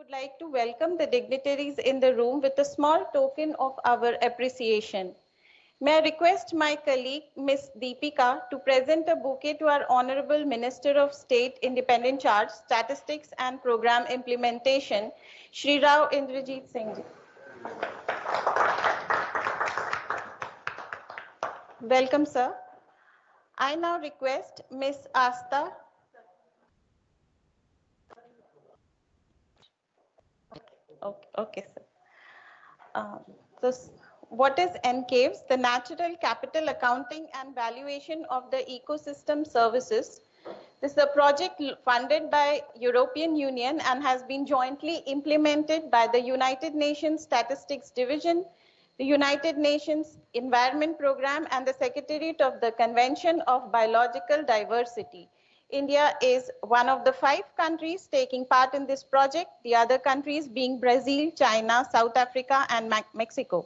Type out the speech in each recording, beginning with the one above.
would like to welcome the dignitaries in the room with a small token of our appreciation. May I request my colleague, Ms. Deepika, to present a bouquet to our Honorable Minister of State, Independent Charge, Statistics and Program Implementation, Shri Rao Indrajit Singh ji. Welcome, sir. I now request Ms. Asta. Okay, sir. So, what is NCAVES? The Natural Capital Accounting and Valuation of the Ecosystem Services. This is a project funded by European Union and has been jointly implemented by the United Nations Statistics Division, the United Nations Environment Program, and the Secretariat of the Convention of Biological Diversity. India is one of the 5 countries taking part in this project, the other countries being Brazil, China, South Africa, and Mexico.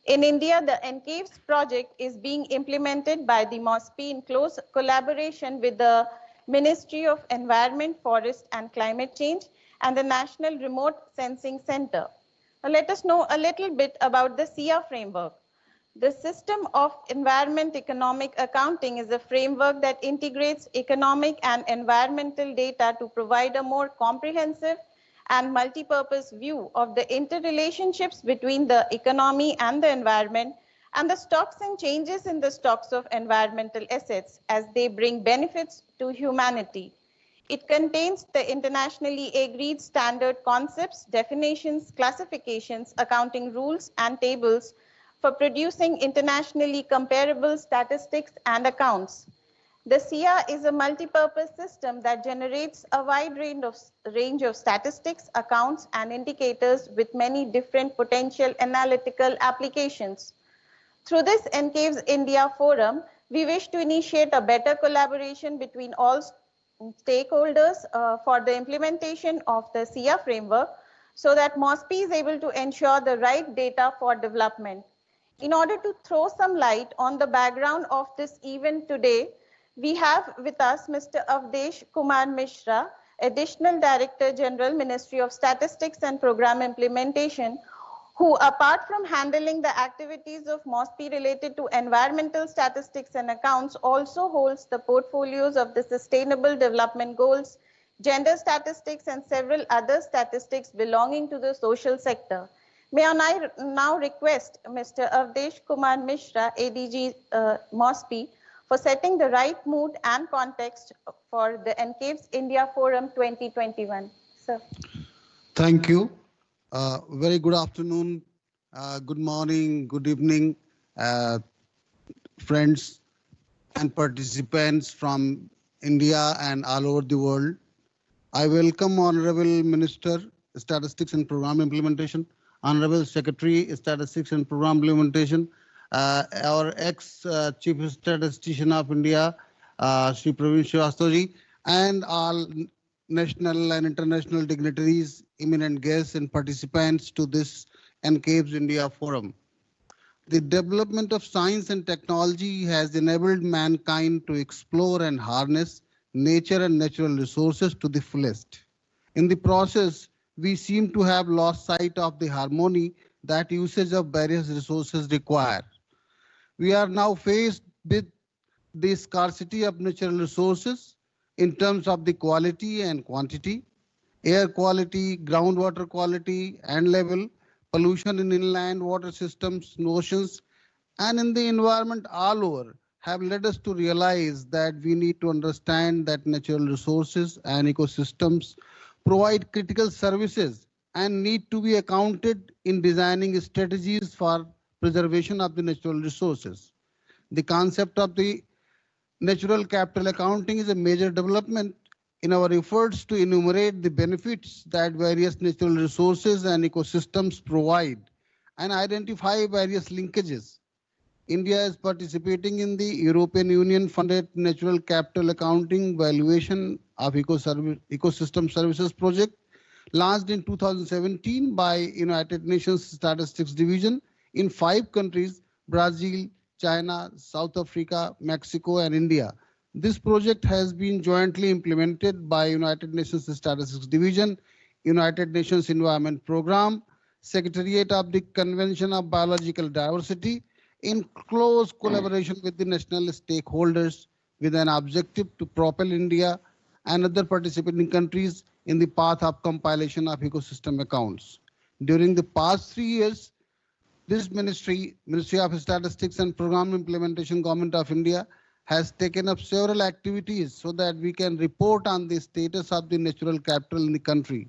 In India, the NCAVES project is being implemented by the MOSPI in close collaboration with the Ministry of Environment, Forest and Climate Change and the National Remote Sensing Center. Now, let us know a little bit about the SIA framework. The system of environment economic accounting is a framework that integrates economic and environmental data to provide a more comprehensive and multi-purpose view of the interrelationships between the economy and the environment and the stocks and changes in the stocks of environmental assets as they bring benefits to humanity. It contains the internationally agreed standard concepts, definitions, classifications, accounting rules, and tables for producing internationally comparable statistics and accounts. The SIA is a multi-purpose system that generates a wide range of statistics, accounts, and indicators with many different potential analytical applications. Through this NCAVES India Forum, we wish to initiate a better collaboration between all stakeholders for the implementation of the SIA framework so that MOSPI is able to ensure the right data for development. In order to throw some light on the background of this event today, we have with us Mr. Avdesh Kumar Mishra, Additional Director General, Ministry of Statistics and Program Implementation, who apart from handling the activities of MOSPI related to environmental statistics and accounts, also holds the portfolios of the Sustainable Development Goals, gender statistics, and several other statistics belonging to the social sector. May I now request Mr. Avdesh Kumar Mishra, ADG MOSPI, for setting the right mood and context for the NCAVES India Forum 2021. Sir. Thank you. Very good afternoon, good morning, good evening, friends and participants from India and all over the world. I welcome Honorable Minister, Statistics and Program Implementation, Honorable Secretary, Statistics and Program Implementation, our ex-Chief Statistician of India, Shri Praveen Srivastava, and all national and international dignitaries, eminent guests and participants to this NCAVES India Forum. The development of science and technology has enabled mankind to explore and harness nature and natural resources to the fullest. In the process, we seem to have lost sight of the harmony that usage of various resources require. We are now faced with the scarcity of natural resources in terms of the quality and quantity, air quality, groundwater quality and level, pollution in inland water systems, oceans, and in the environment all over have led us to realize that we need to understand that natural resources and ecosystems provide critical services and need to be accounted in designing strategies for preservation of the natural resources. The concept of the natural capital accounting is a major development in our efforts to enumerate the benefits that various natural resources and ecosystems provide and identify various linkages. India is participating in the European Union-funded Natural Capital Accounting Valuation of Ecosystem Services project, launched in 2017 by United Nations Statistics Division in 5 countries, Brazil, China, South Africa, Mexico, and India. This project has been jointly implemented by United Nations Statistics Division United Nations Environment Program, Secretariat of the Convention of Biological Diversity, in close collaboration with the national stakeholders with an objective to propel India and other participating countries in the path of compilation of ecosystem accounts. During the past 3 years, this Ministry of Statistics and Program Implementation, Government of India, has taken up several activities so that we can report on the status of the natural capital in the country.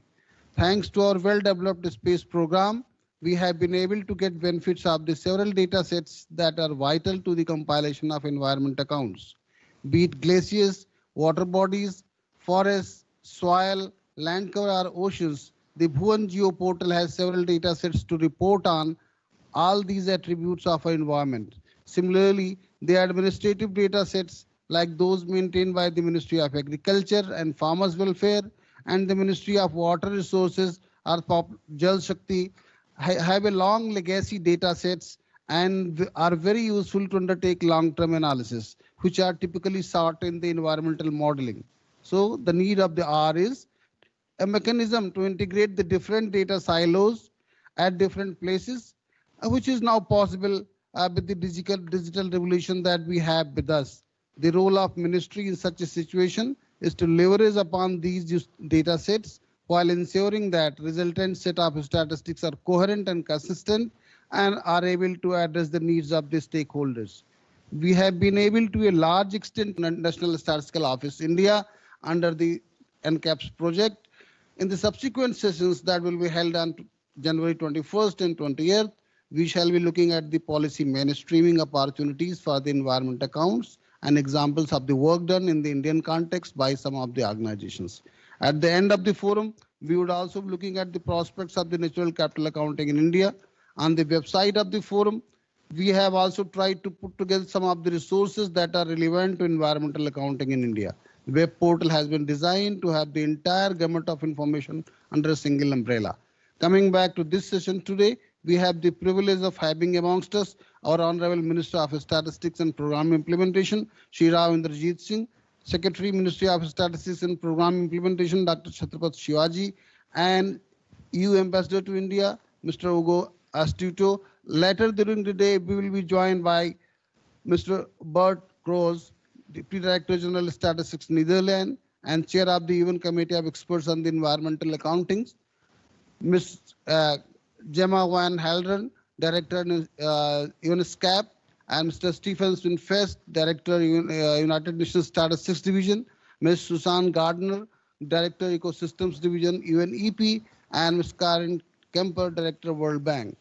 Thanks to our well-developed space program, we have been able to get benefits of the several data sets that are vital to the compilation of environment accounts, be it glaciers, water bodies, forests, soil, land cover, or oceans. The Bhuvan Geo portal has several data sets to report on all these attributes of our environment. Similarly, the administrative data sets like those maintained by the Ministry of Agriculture and Farmers Welfare and the Ministry of Water Resources or Jal Shakti have a long legacy data sets and are very useful to undertake long-term analysis, which are typically sought in the environmental modeling. So the need of the hour is a mechanism to integrate the different data silos at different places, which is now possible with the digital revolution that we have with us. The role of ministry in such a situation is to leverage upon these data sets while ensuring that resultant set of statistics are coherent and consistent and are able to address the needs of the stakeholders. We have been able to a large extent National Statistical Office India under the NCAVES project. In the subsequent sessions that will be held on January 21st and 20th, we shall be looking at the policy mainstreaming opportunities for the environment accounts and examples of the work done in the Indian context by some of the organizations. At the end of the forum, we would also be looking at the prospects of the natural capital accounting in India. On the website of the forum, we have also tried to put together some of the resources that are relevant to environmental accounting in India. The web portal has been designed to have the entire gamut of information under a single umbrella. Coming back to this session today, we have the privilege of having amongst us our Honorable Minister of Statistics and Program Implementation, Shri Rao Indrajit Singh, Secretary, Ministry of Statistics and Program Implementation, Dr. Chhatrapat Shivaji, and EU Ambassador to India, Mr. Ugo Astuto. Later during the day, we will be joined by Mr. Bert Kroes, Deputy Director General Statistics Netherlands and Chair of the UN Committee of Experts on the Environmental Accounting, Ms. Gemma Van Helderen, Director UNESCAP, and Mr. Stephen Swinfest, Director United Nations Statistics Division, Ms. Susan Gardner, Director Ecosystems Division, UNEP, and Ms. Karen Kemper, Director World Bank.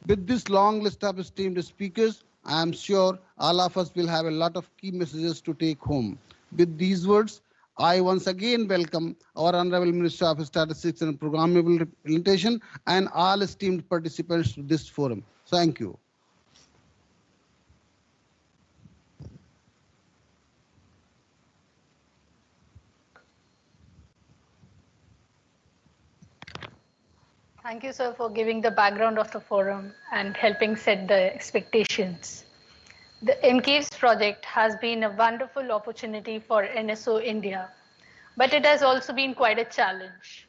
With this long list of esteemed speakers, I am sure all of us will have a lot of key messages to take home. With these words, I once again welcome our Honorable Minister of Statistics and Program Implementation and all esteemed participants to this forum. Thank you. Thank you, sir, for giving the background of the forum and helping set the expectations. The NCAVES project has been a wonderful opportunity for NSO India, but it has also been quite a challenge.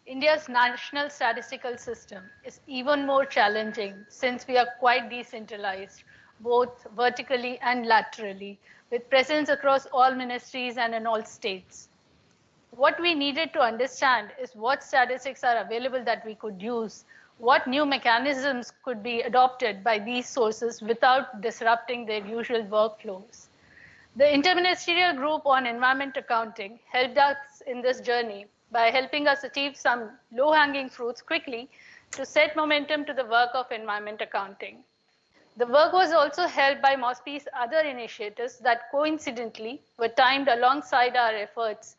India's national statistical system is even more challenging since we are quite decentralized, both vertically and laterally, with presence across all ministries and in all states. What we needed to understand is what statistics are available that we could use, what new mechanisms could be adopted by these sources without disrupting their usual workflows. The Interministerial Group on Environment Accounting helped us in this journey by helping us achieve some low-hanging fruits quickly to set momentum to the work of environment accounting. The work was also helped by MOSPI's other initiatives that coincidentally were timed alongside our efforts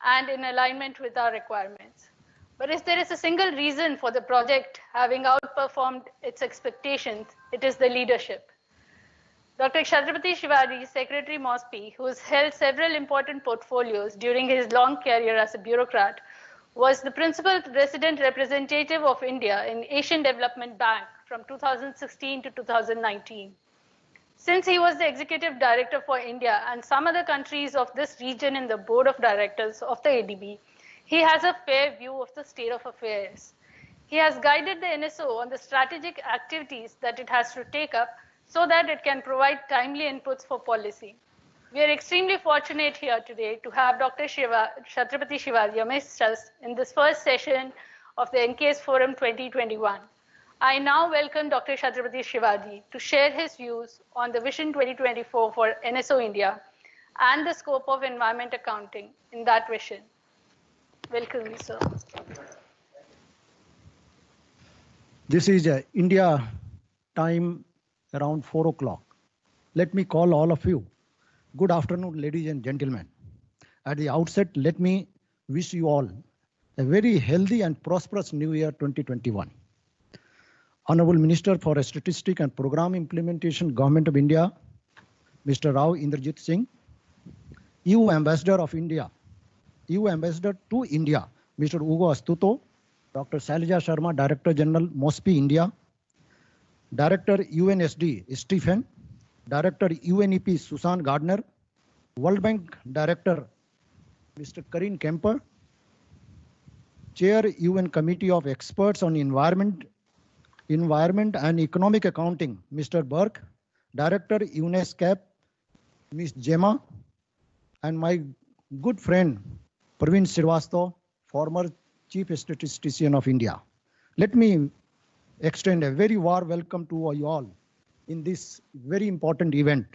and in alignment with our requirements. But if there is a single reason for the project having outperformed its expectations, it is the leadership. Dr. Chhatrapati Shivaji, Secretary MOSPI, who has held several important portfolios during his long career as a bureaucrat, was the principal resident representative of India in Asian Development Bank from 2016 to 2019. Since he was the executive director for India and some other countries of this region in the board of directors of the ADB, He has a fair view of the state of affairs. He has guided the NSO on the strategic activities that it has to take up so that it can provide timely inputs for policy. We are extremely fortunate here today to have Dr. Chhatrapati Shivaji amidst us in this first session of the NCAVES Forum 2021. I now welcome Dr. Chhatrapati Shivaji to share his views on the Vision 2024 for NSO India and the scope of environment accounting in that vision. Welcome, sir. This is India time around 4 o'clock. Let me call all of you. Good afternoon, ladies and gentlemen. At the outset, let me wish you all a very healthy and prosperous New Year 2021. Honorable Minister for Statistics and Program Implementation, Government of India, Mr. Rao Inderjit Singh, EU Ambassador of India, EU Ambassador to India, Mr. Ugo Astuto, Dr. Shailaja Sharma, Director General, MOSPI India, Director UNSD, Stephen, Director UNEP, Susan Gardner, World Bank Director, Mr. Karin Kemper, Chair UN Committee of Experts on Environment and Economic Accounting, Mr. Burke, Director UNESCAP, Ms. Gemma, and my good friend, Praveen Srivastava, former Chief Statistician of India. Let me extend a very warm welcome to you all in this very important event.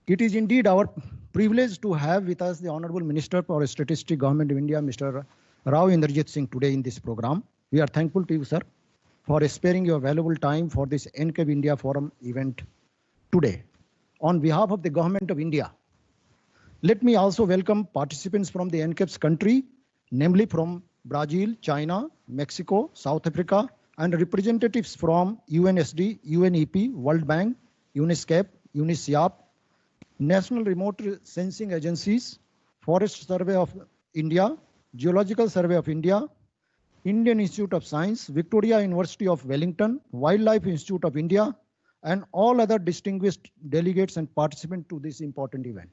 It is indeed our privilege to have with us the Honorable Minister for Statistics, Government of India, Mr. Rao Inderjit Singh today in this program. We are thankful to you, sir, for sparing your valuable time for this NCAVES India Forum event today. On behalf of the Government of India, let me also welcome participants from the NCAVES country, namely from Brazil, China, Mexico, South Africa, and representatives from UNSD, UNEP, World Bank, UNESCAP, UNICEF, National Remote Sensing Agencies, Forest Survey of India, Geological Survey of India, Indian Institute of Science, Victoria University of Wellington, Wildlife Institute of India, and all other distinguished delegates and participants to this important event.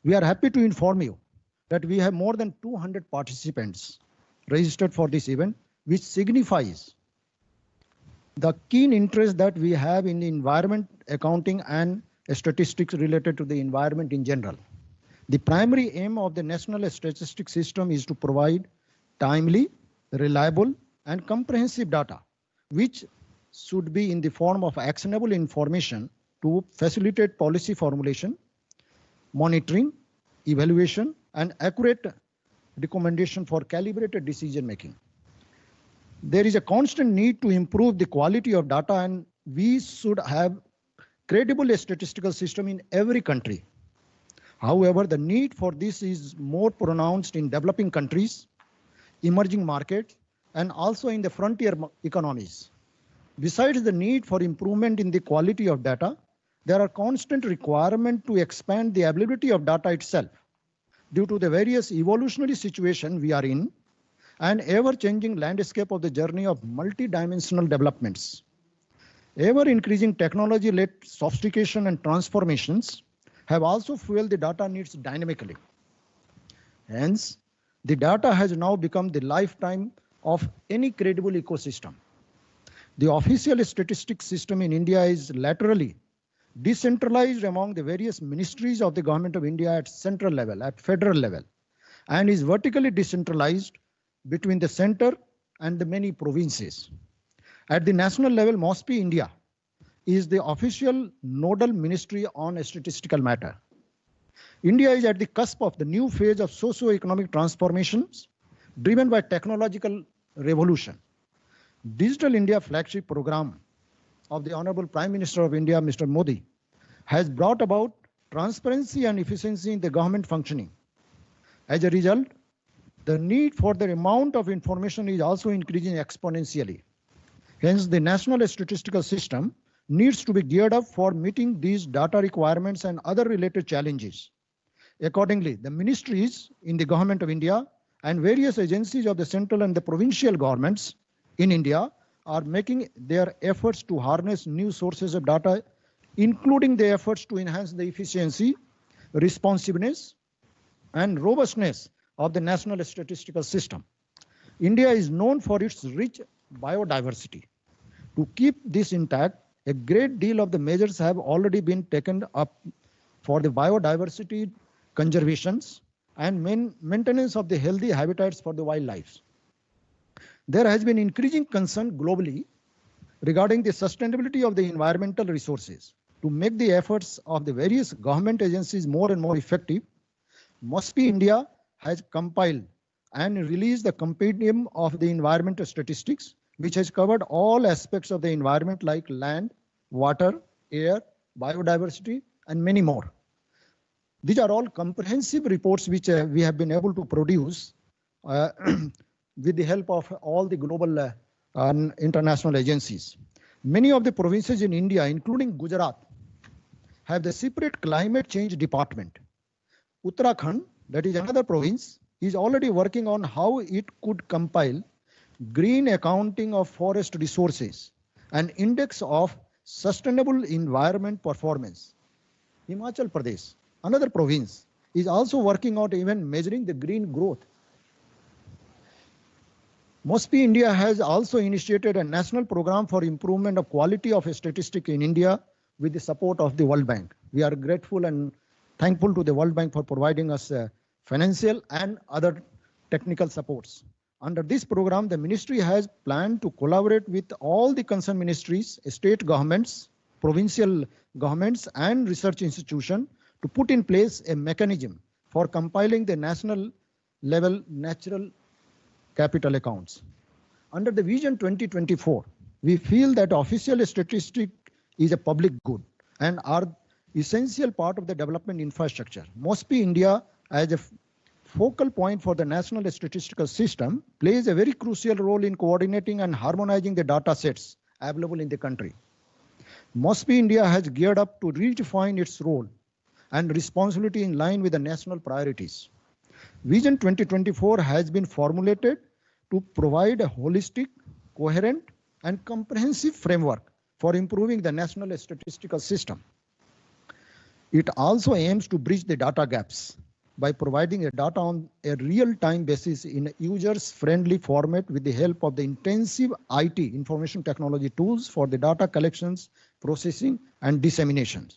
We are happy to inform you that we have more than 200 participants registered for this event, which signifies the keen interest that we have in the environment accounting and statistics related to the environment in general. The primary aim of the National Statistics System is to provide timely, reliable, and comprehensive data, which should be in the form of actionable information to facilitate policy formulation, monitoring, evaluation, and accurate recommendation for calibrated decision making. There is a constant need to improve the quality of data, and we should have credible statistical system in every country. However, the need for this is more pronounced in developing countries, emerging markets, and also in the frontier economies. Besides the need for improvement in the quality of data, there are constant requirements to expand the availability of data itself due to the various evolutionary situations we are in and ever-changing landscape of the journey of multidimensional developments. Ever-increasing technology-led sophistication and transformations have also fueled the data needs dynamically. Hence, the data has now become the lifetime of any credible ecosystem. The official statistics system in India is laterally decentralized among the various ministries of the Government of India at central level, at federal level, and is vertically decentralized between the center and the many provinces. At the national level, MOSPI India is the official nodal ministry on statistical matter. India is at the cusp of the new phase of socio-economic transformations driven by technological revolution. Digital India flagship program of the Honorable Prime Minister of India, Mr. Modi, has brought about transparency and efficiency in the government functioning. As a result, the need for the amount of information is also increasing exponentially. Hence, the national statistical system needs to be geared up for meeting these data requirements and other related challenges. Accordingly, the ministries in the Government of India and various agencies of the central and the provincial governments in India are making their efforts to harness new sources of data, including the efforts to enhance the efficiency, responsiveness, and robustness of the national statistical system. India is known for its rich biodiversity. To keep this intact, a great deal of the measures have already been taken up for the biodiversity conservations and maintenance of the healthy habitats for the wildlife. There has been increasing concern globally regarding the sustainability of the environmental resources. To make the efforts of the various government agencies more and more effective, MOSPI India has compiled and released the compendium of the environmental statistics, which has covered all aspects of the environment like land, water, air, biodiversity, and many more. These are all comprehensive reports which we have been able to produce with the help of all the global and international agencies. Many of the provinces in India, including Gujarat, have the separate climate change department. Uttarakhand, that is another province, is already working on how it could compile green accounting of forest resources and index of sustainable environment performance. Himachal Pradesh, another province, is also working on even measuring the green growth. MOSPI India has also initiated a national program for improvement of quality of statistics in India with the support of the World Bank. We are grateful and thankful to the World Bank for providing us financial and other technical supports. Under this program, the ministry has planned to collaborate with all the concerned ministries, state governments, provincial governments, and research institutions to put in place a mechanism for compiling the national level natural capital accounts. Under the Vision 2024, we feel that official statistics is a public good and are essential part of the development infrastructure. MOSPI India, as a focal point for the national statistical system, plays a very crucial role in coordinating and harmonizing the data sets available in the country. MOSPI India has geared up to redefine its role and responsibility in line with the national priorities. Vision 2024 has been formulated to provide a holistic, coherent, and comprehensive framework for improving the national statistical system. It also aims to bridge the data gaps by providing the data on a real-time basis in a users-friendly format with the help of the intensive IT, information technology tools for the data collections, processing, and dissemination.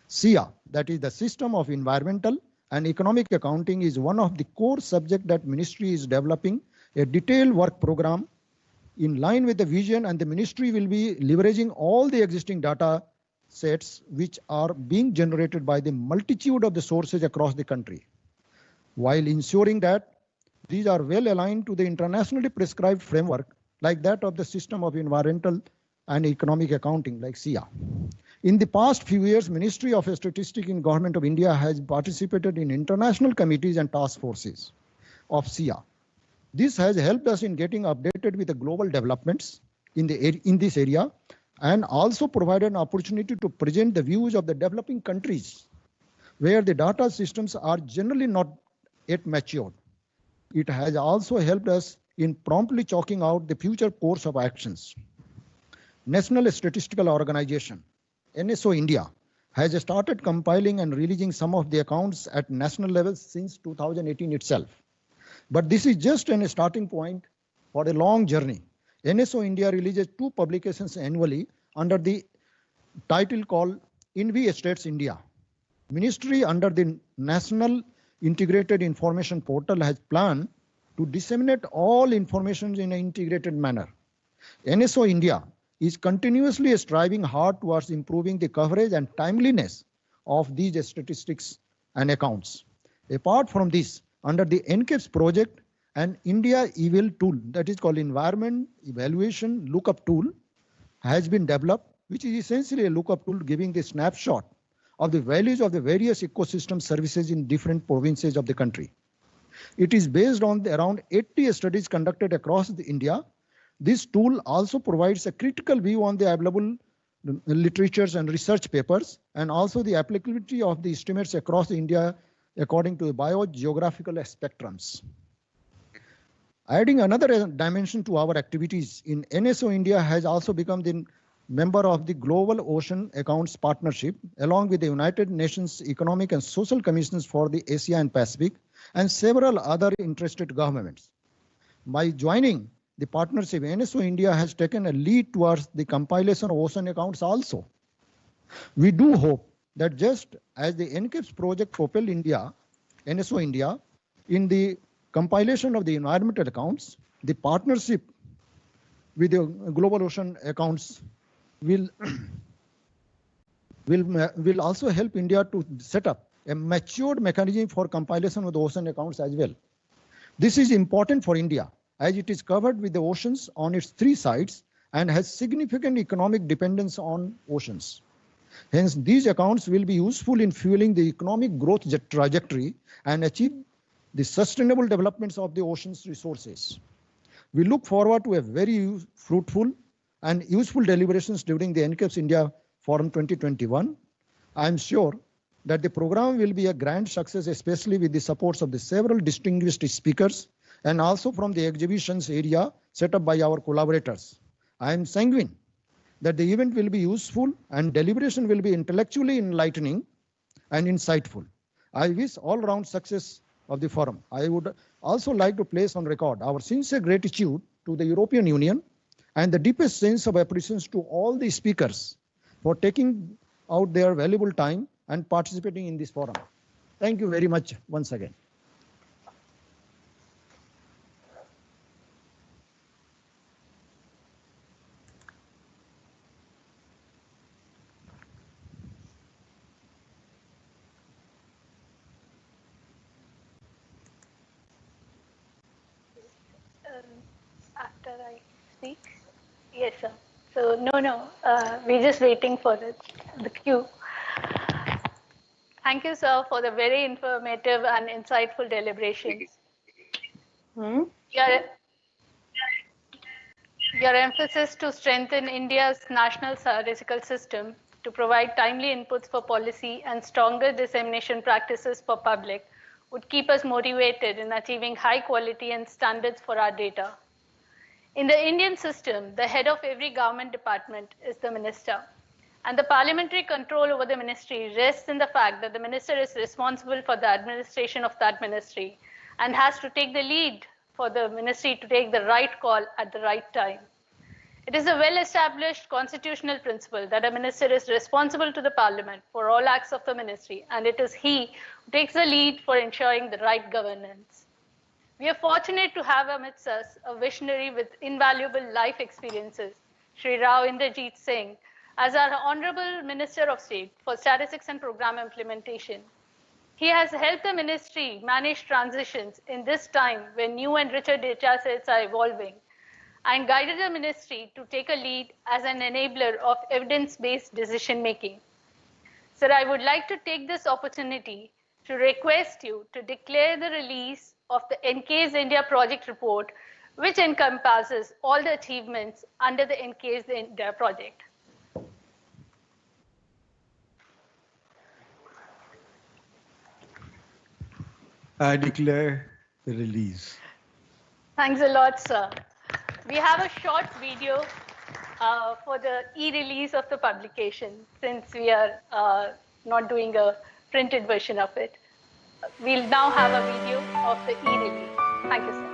SIA, that is the System of Environmental and Economic Accounting, is one of the core subjects that ministry is developing a detailed work program in line with the vision, and the ministry will be leveraging all the existing data sets which are being generated by the multitude of the sources across the country, while ensuring that these are well aligned to the internationally prescribed framework like that of the System of Environmental and Economic Accounting like SIA. In the past few years, Ministry of Statistics in Government of India has participated in international committees and task forces of SIA. This has helped us in getting updated with the global developments in this area, and also provided an opportunity to present the views of the developing countries where the data systems are generally not yet matured. It has also helped us in promptly chalking out the future course of actions. National Statistical Organization, NSO India, has started compiling and releasing some of the accounts at national level since 2018 itself. But this is just a starting point for a long journey. NSO India releases 2 publications annually under the title called INVI States India. Ministry under the National Integrated Information Portal has planned to disseminate all information in an integrated manner. NSO India is continuously striving hard towards improving the coverage and timeliness of these statistics and accounts. Apart from this, under the NCAVES project, an India Eval tool, that is called Environment Evaluation Lookup Tool, has been developed, which is essentially a lookup tool giving the snapshot of the values of the various ecosystem services in different provinces of the country. It is based on around 80 studies conducted across India. This tool also provides a critical view on the available literatures and research papers, and also the applicability of the estimates across India according to the biogeographical spectrums. Adding another dimension to our activities, in NSO India has also become the member of the Global Ocean Accounts Partnership, along with the United Nations Economic and Social Commissions for the Asia and Pacific, and several other interested governments. By joining the partnership, NSO India has taken a lead towards the compilation of ocean accounts also. We do hope that just as the NCAVES project propelled India, NSO India, in the compilation of the environmental accounts, the partnership with the global ocean accounts will also help India to set up a matured mechanism for compilation of the ocean accounts as well. This is important for India as it is covered with the oceans on its three sides and has significant economic dependence on oceans. Hence, these accounts will be useful in fueling the economic growth trajectory and achieve the sustainable developments of the ocean's resources. We look forward to a very fruitful and useful deliberations during the NCAVES India Forum 2021. I am sure that the program will be a grand success, especially with the supports of the several distinguished speakers and also from the exhibitions area set up by our collaborators. I am sanguine that the event will be useful and deliberation will be intellectually enlightening and insightful. I wish all-round success of the forum. I would also like to place on record our sincere gratitude to the European Union and the deepest sense of appreciation to all the speakers for taking out their valuable time and participating in this forum. Thank you very much once again. After I speak? Yes, sir. So, we're just waiting for the queue. Thank you, sir, for the very informative and insightful deliberations. Your emphasis to strengthen India's national statistical system, to provide timely inputs for policy and stronger dissemination practices for public would keep us motivated in achieving high quality and standards for our data. In the Indian system, the head of every government department is the minister, and the parliamentary control over the ministry rests in the fact that the minister is responsible for the administration of that ministry and has to take the lead for the ministry to take the right call at the right time. It is a well-established constitutional principle that a minister is responsible to the parliament for all acts of the ministry, and it is he who takes the lead for ensuring the right governance. We are fortunate to have amidst us a visionary with invaluable life experiences, Shri Rao Inderjeet Singh, as our Honorable Minister of State for Statistics and Program Implementation. He has helped the ministry manage transitions in this time when new and richer data sets are evolving, and guided the ministry to take a lead as an enabler of evidence-based decision-making. Sir, I would like to take this opportunity to request you to declare the release of the NCAVES India project report, which encompasses all the achievements under the NCAVES India project. I declare the release. Thanks a lot, sir. We have a short video for the e-release of the publication, since we are not doing a printed version of it. We'll now have a video of the e-release. Thank you, sir.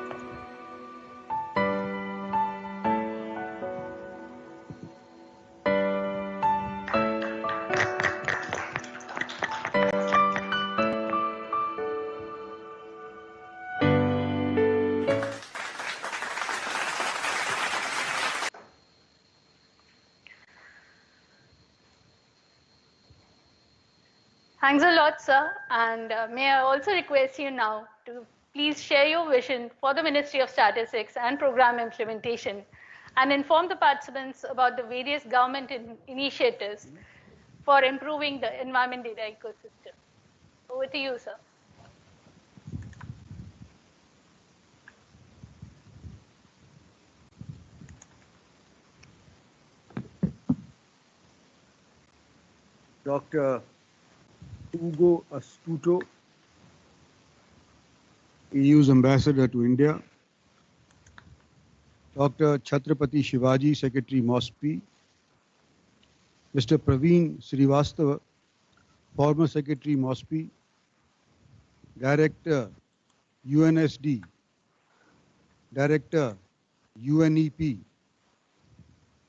Thanks a lot, sir. And may I also request you now to please share your vision for the Ministry of Statistics and Program Implementation and inform the participants about the various government initiatives for improving the environment data ecosystem. Over to you, sir. Dr. Ugo Astuto, EU's Ambassador to India. Dr. Chhatrapati Shivaji, Secretary MOSPI. Mr. Praveen Srivastava, former Secretary MOSPI. Director UNSD, Director, UNEP,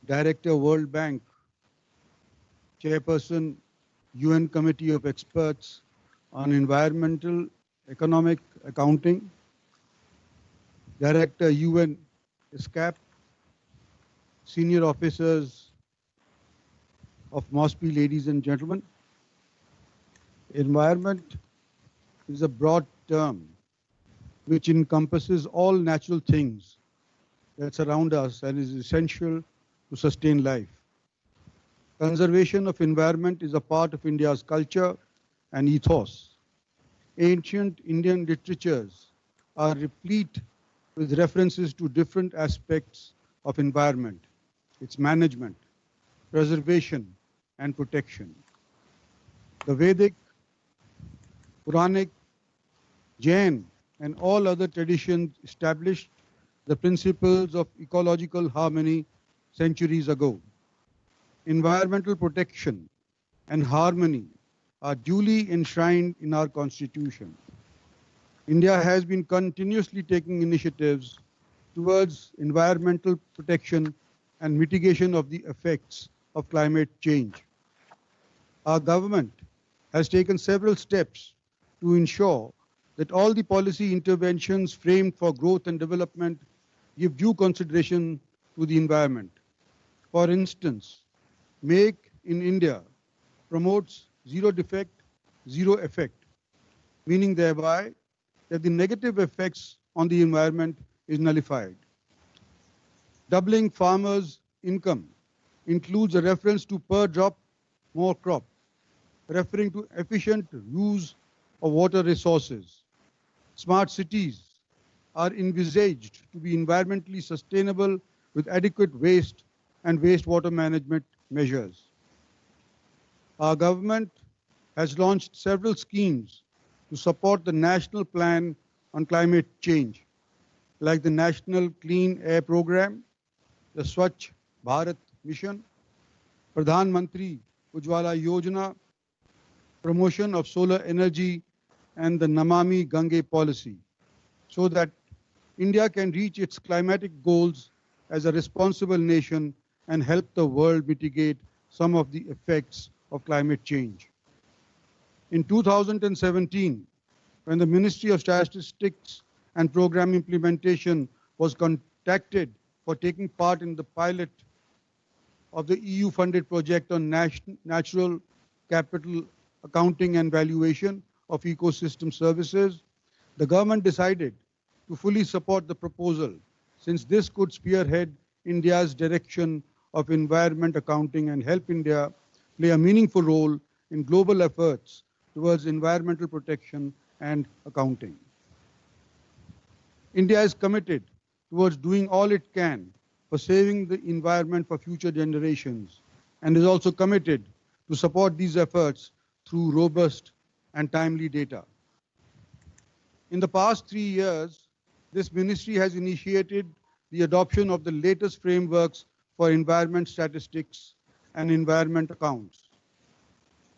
Director, World Bank, Chairperson, UN Committee of Experts on Environmental Economic Accounting, Director, UN SCAP, senior officers of MOSPI, ladies and gentlemen. Environment is a broad term which encompasses all natural things that surround us and is essential to sustain life. Conservation of environment is a part of India's culture and ethos. Ancient Indian literatures are replete with references to different aspects of environment, its management, preservation, and protection. The Vedic, Puranic, Jain, and all other traditions established the principles of ecological harmony centuries ago. Environmental protection and harmony are duly enshrined in our Constitution. India has been continuously taking initiatives towards environmental protection and mitigation of the effects of climate change. Our government has taken several steps to ensure that all the policy interventions framed for growth and development give due consideration to the environment. For instance, Make in India promotes zero defect, zero effect, meaning thereby that the negative effects on the environment is nullified. Doubling farmers' income includes a reference to per drop, more crop, referring to efficient use of water resources. Smart cities are envisaged to be environmentally sustainable with adequate waste and wastewater management measures. Our government has launched several schemes to support the National Plan on Climate Change, like the National Clean Air Program, the Swachh Bharat Mission, Pradhan Mantri Ujjwala Yojana, promotion of solar energy, and the Namami Gange policy, so that India can reach its climatic goals as a responsible nation and help the world mitigate some of the effects of climate change. In 2017, when the Ministry of Statistics and Program Implementation was contacted for taking part in the pilot of the EU-funded project on natural capital accounting and valuation of ecosystem services, the government decided to fully support the proposal, since this could spearhead India's direction of environment accounting and help India play a meaningful role in global efforts towards environmental protection and accounting. India is committed towards doing all it can for saving the environment for future generations and is also committed to support these efforts through robust and timely data. In the past 3 years, this ministry has initiated the adoption of the latest frameworks for environment statistics and environment accounts.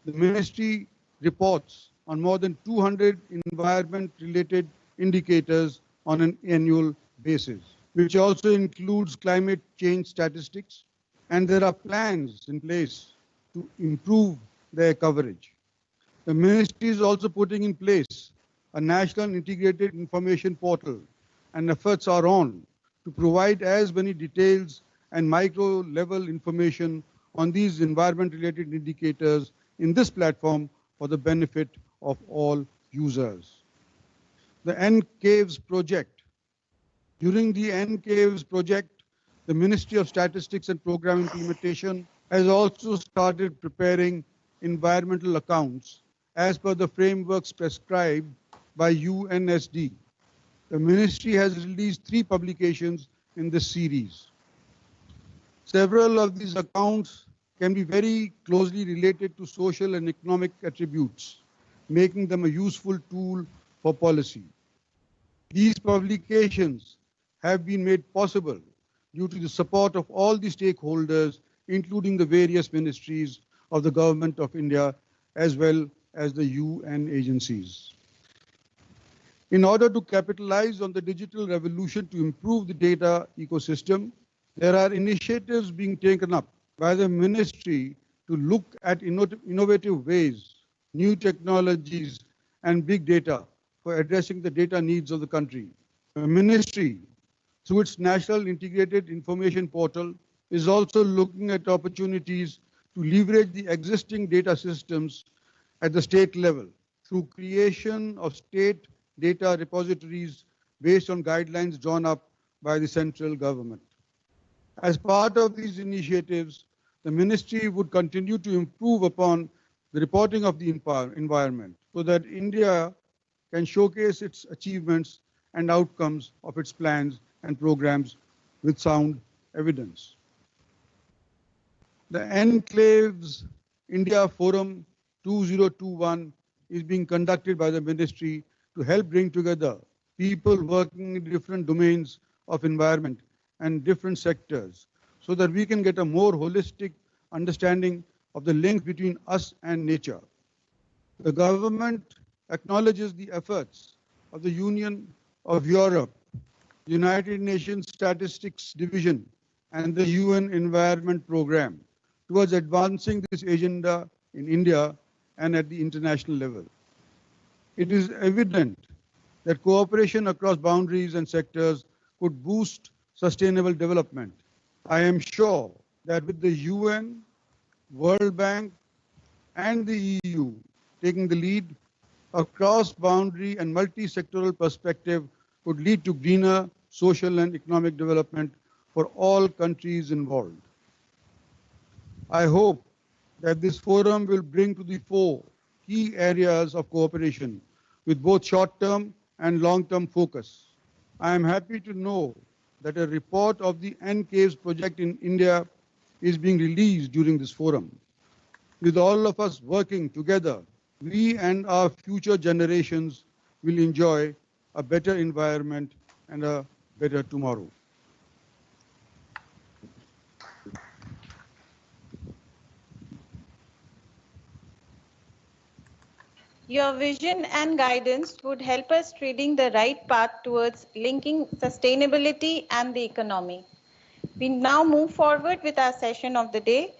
The ministry reports on more than 200 environment-related indicators on an annual basis, which also includes climate change statistics, and there are plans in place to improve their coverage. The ministry is also putting in place a national integrated information portal, and efforts are on to provide as many details and micro-level information on these environment-related indicators in this platform for the benefit of all users. The NCAVES project. During the NCAVES project, the Ministry of Statistics and Program Implementation has also started preparing environmental accounts as per the frameworks prescribed by UNSD. The ministry has released 3 publications in this series. Several of these accounts can be very closely related to social and economic attributes, making them a useful tool for policy. These publications have been made possible due to the support of all the stakeholders, including the various ministries of the Government of India, as well as the UN agencies. In order to capitalize on the digital revolution to improve the data ecosystem, there are initiatives being taken up by the ministry to look at innovative ways, new technologies, and big data for addressing the data needs of the country. The ministry, through its National Integrated Information Portal, is also looking at opportunities to leverage the existing data systems at the state level through creation of state data repositories based on guidelines drawn up by the central government. As part of these initiatives, the ministry would continue to improve upon the reporting of the environment so that India can showcase its achievements and outcomes of its plans and programs with sound evidence. The NCAVES India Forum 2021 is being conducted by the ministry to help bring together people working in different domains of environment and different sectors so that we can get a more holistic understanding of the link between us and nature. The government acknowledges the efforts of the Union of Europe, United Nations Statistics Division, and the UN Environment Programme towards advancing this agenda in India and at the international level. It is evident that cooperation across boundaries and sectors could boost sustainable development. I am sure that with the UN, World Bank, and the EU taking the lead, a cross-boundary and multi-sectoral perspective could lead to greener social and economic development for all countries involved. I hope that this forum will bring to the fore key areas of cooperation with both short-term and long-term focus. I am happy to know that a report of the NCAVES project in India is being released during this forum. With all of us working together, we and our future generations will enjoy a better environment and a better tomorrow. Your vision and guidance would help us treading the right path towards linking sustainability and the economy. We now move forward with our session of the day.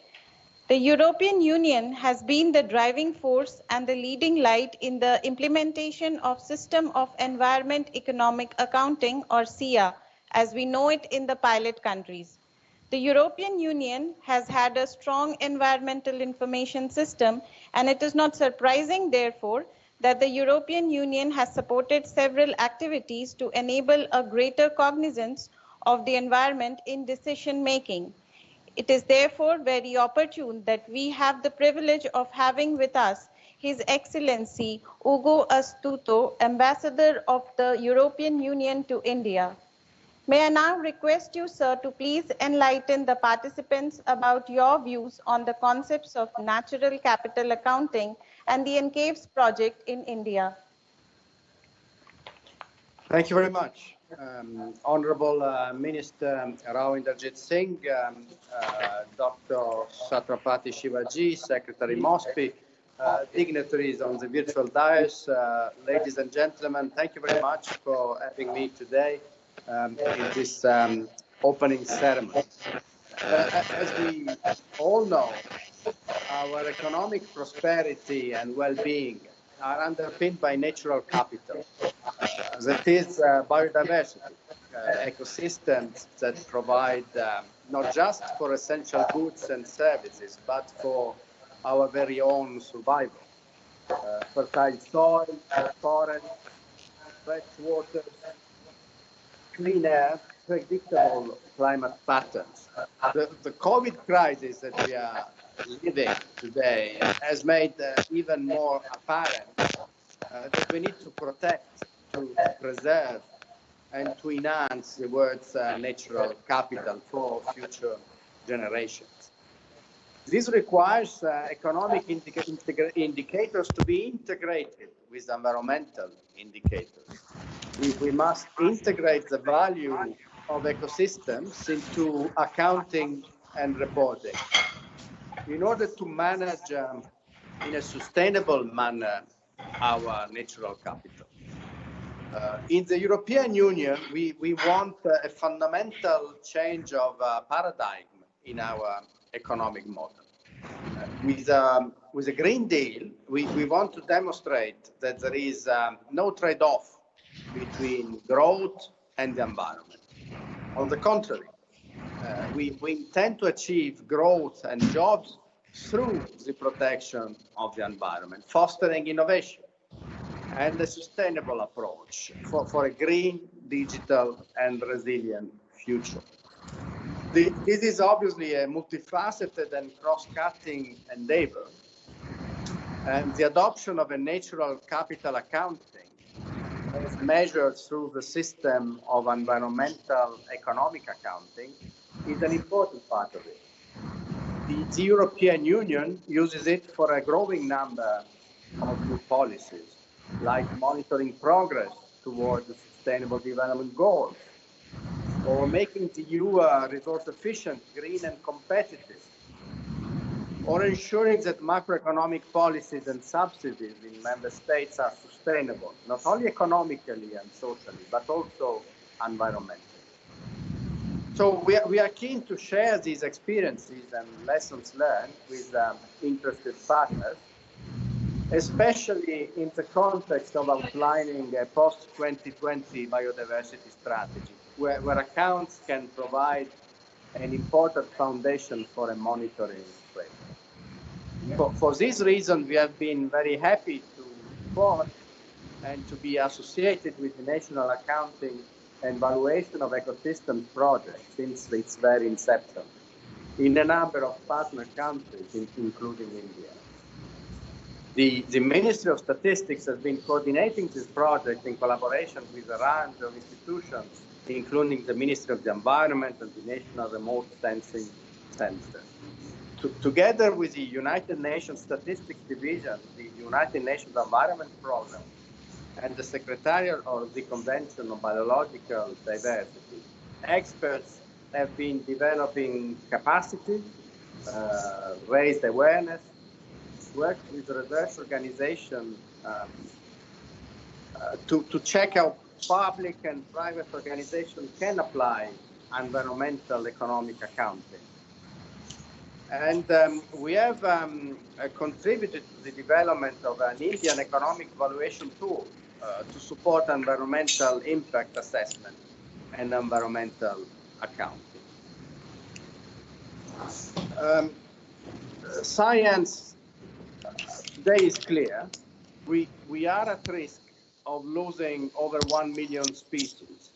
The European Union has been the driving force and the leading light in the implementation of System of Environment Economic Accounting, or SEA, as we know it in the pilot countries. The European Union has had a strong environmental information system, and it is not surprising, therefore, that the European Union has supported several activities to enable a greater cognizance of the environment in decision making. It is therefore very opportune that we have the privilege of having with us His Excellency Ugo Astuto, Ambassador of the European Union to India. May I now request you, sir, to please enlighten the participants about your views on the concepts of natural capital accounting and the NCAVES project in India. Thank you very much. Honorable Minister Rao Inderjit Singh, Dr. Chhatrapati Shivaji, Secretary Mosby, dignitaries on the virtual dais, ladies and gentlemen, thank you very much for having me today in this opening ceremony. As we all know, our economic prosperity and well-being are underpinned by natural capital. That is biodiversity, ecosystems that provide not just for essential goods and services, but for our very own survival. Fertile soil, forests, fresh water, clean air, predictable climate patterns. The COVID crisis that we are living today has made even more apparent that we need to protect, to preserve, and to enhance the world's natural capital for future generations. This requires economic indicators to be integrated with environmental indicators. We must integrate the value of ecosystems into accounting and reporting in order to manage in a sustainable manner our natural capital. In the European Union, we want a fundamental change of paradigm in our economic model. With a Green Deal, we want to demonstrate that there is no trade-off between growth and the environment. On the contrary, we intend to achieve growth and jobs through the protection of the environment, fostering innovation and a sustainable approach for a green, digital, and resilient future. This is obviously a multifaceted and cross-cutting endeavor, and the adoption of a natural capital accounting as measured through the system of environmental economic accounting is an important part of it. The European Union uses it for a growing number of new policies, like monitoring progress towards the Sustainable Development Goals, or making the EU resource efficient, green and competitive, or ensuring that macroeconomic policies and subsidies in member states are sustainable, not only economically and socially, but also environmentally. So we are keen to share these experiences and lessons learned with interested partners, especially in the context of outlining a post-2020 biodiversity strategy, where accounts can provide an important foundation for a monitoring framework. For this reason, we have been very happy to support and to be associated with the National Accounting and Valuation of Ecosystems project since its very inception in a number of partner countries, including India. The Ministry of Statistics has been coordinating this project in collaboration with a range of institutions, including the Ministry of the Environment and the National Remote Sensing Center. Together with the United Nations Statistics Division, the United Nations Environment Program, and the Secretariat of the Convention on Biological Diversity, experts have been developing capacity, raised awareness, worked with research organizations to check how public and private organizations can apply environmental economic accounting. And we have contributed to the development of an Indian economic valuation tool to support environmental impact assessment and environmental accounting. Science today is clear. We are at risk of losing over 1 million species.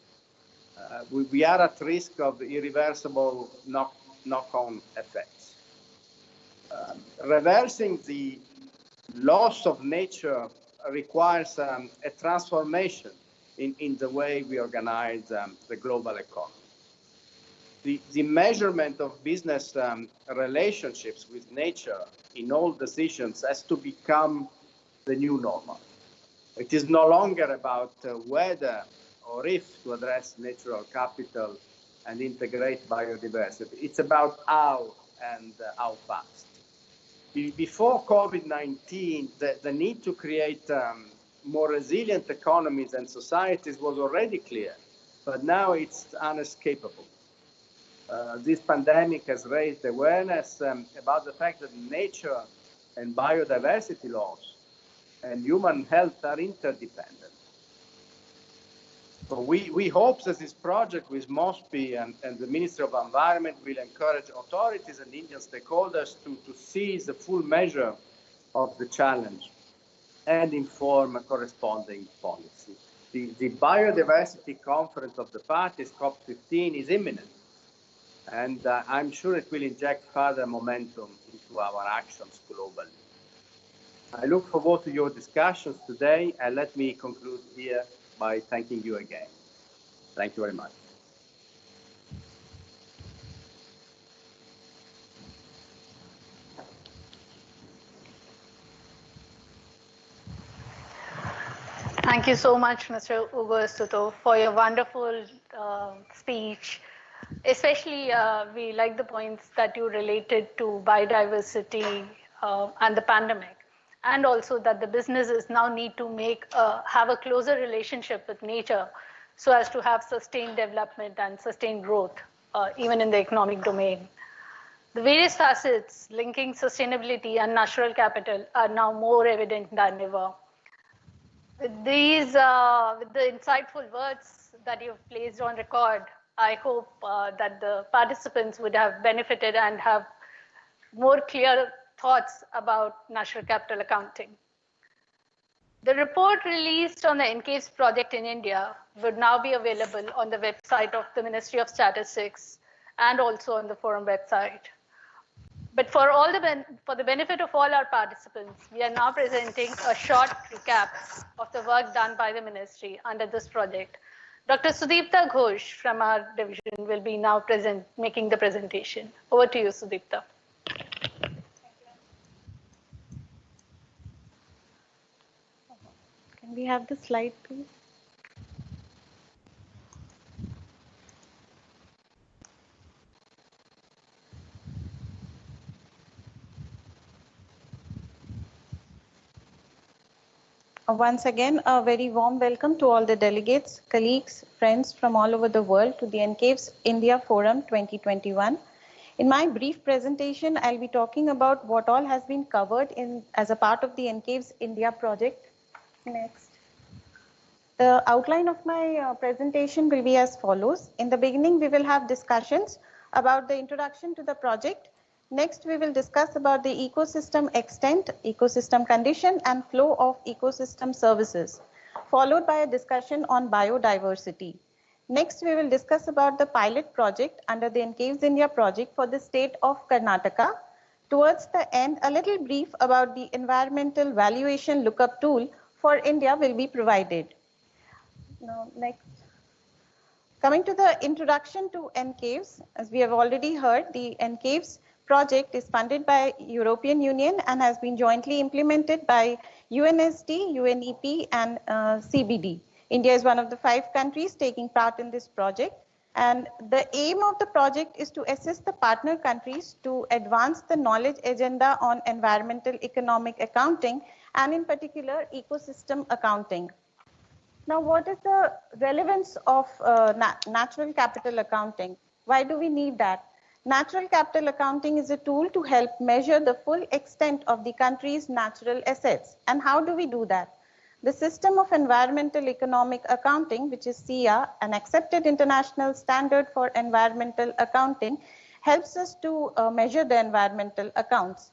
We are at risk of irreversible knock-on effects. Reversing the loss of nature requires a transformation in the way we organize the global economy. The measurement of business relationships with nature in all decisions has to become the new normal. It is no longer about whether or if to address natural capital and integrate biodiversity. It's about how and how fast. Before COVID-19, the need to create more resilient economies and societies was already clear, but now it's unescapable. This pandemic has raised awareness about the fact that nature and biodiversity loss and human health are interdependent. So we hope that this project with MOSPI and the Ministry of Environment will encourage authorities and Indian stakeholders to seize the full measure of the challenge and inform a corresponding policy. The Biodiversity Conference of the Parties, COP15, is imminent, and I'm sure it will inject further momentum into our actions globally. I look forward to your discussions today, and let me conclude here by thanking you again. Thank you very much. Thank you so much, Mr. Ugo Suto, for your wonderful speech. Especially, we like the points that you related to biodiversity and the pandemic. and also that the businesses now need to have a closer relationship with nature so as to have sustained development and sustained growth, even in the economic domain. The various facets linking sustainability and natural capital are now more evident than ever. With the insightful words that you've placed on record, I hope that the participants would have benefited and have more clear thoughts about natural capital accounting. The report released on the NCAVES project in India would now be available on the website of the Ministry of Statistics and also on the forum website. But for the benefit of all our participants, we are now presenting a short recap of the work done by the ministry under this project. Dr. Sudipta Ghosh from our division will be now making the presentation. Over to you, Sudipta. Can we have the slide, please? Once again, a very warm welcome to all the delegates, colleagues, friends from all over the world to the NCAVES India Forum 2021. In my brief presentation, I'll be talking about what all has been covered as a part of the NCAVES India project. Next. The outline of my presentation will be as follows. In the beginning, we will have discussions about the introduction to the project. Next, we will discuss about the ecosystem extent, ecosystem condition, and flow of ecosystem services, followed by a discussion on biodiversity. Next, we will discuss about the pilot project under the NCAVES India project for the state of Karnataka. Towards the end, a little brief about the environmental valuation lookup tool for India will be provided. Now, next. Coming to the introduction to NCAVES, as we have already heard, the NCAVES project is funded by European Union and has been jointly implemented by UNSD, UNEP, and CBD. India is one of the 5 countries taking part in this project. And the aim of the project is to assist the partner countries to advance the knowledge agenda on environmental economic accounting and in particular ecosystem accounting. Now, what is the relevance of natural capital accounting? Why do we need that? Natural capital accounting is a tool to help measure the full extent of the country's natural assets. And how do we do that? The system of environmental economic accounting, which is SEIA, an accepted international standard for environmental accounting, helps us to measure the environmental accounts.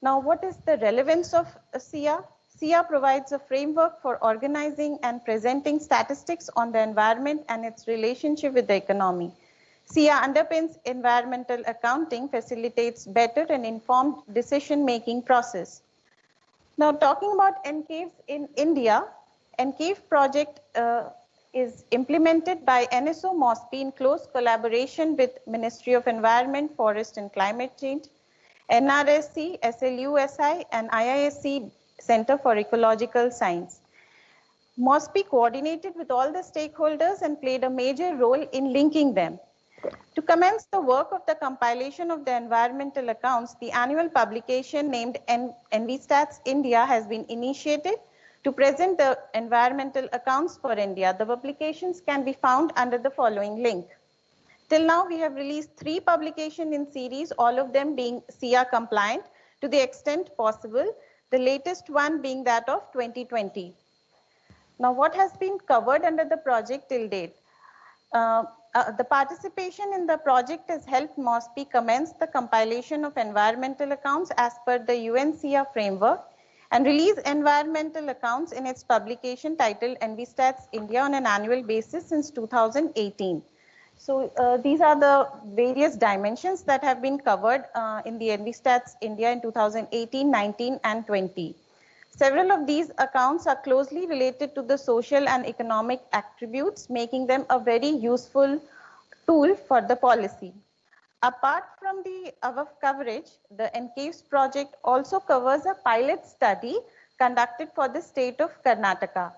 Now, what is the relevance of SEIA? SEIA provides a framework for organizing and presenting statistics on the environment and its relationship with the economy. SEIA underpins environmental accounting, facilitates better and informed decision-making process. Now, talking about NCAVES in India, NCAVES project is implemented by NSO MOSPI in close collaboration with Ministry of Environment, Forest and Climate Change, NRSC, SLUSI, and IISc Center for Ecological Science. MOSPI coordinated with all the stakeholders and played a major role in linking them. To commence the work of the compilation of the environmental accounts, the annual publication named NVStats India has been initiated to present the environmental accounts for India. The publications can be found under the following link. Till now, we have released 3 publications in series, all of them being SEIA compliant to the extent possible, the latest one being that of 2020. Now, what has been covered under the project till date? The participation in the project has helped MOSPI commence the compilation of environmental accounts as per the UNCEA framework and release environmental accounts in its publication titled NVStats India on an annual basis since 2018. So these are the various dimensions that have been covered in the NVStats India in 2018, 19, and 20. Several of these accounts are closely related to the social and economic attributes, making them a very useful tool for the policy. Apart from the above coverage, the NCAVES project also covers a pilot study conducted for the state of Karnataka.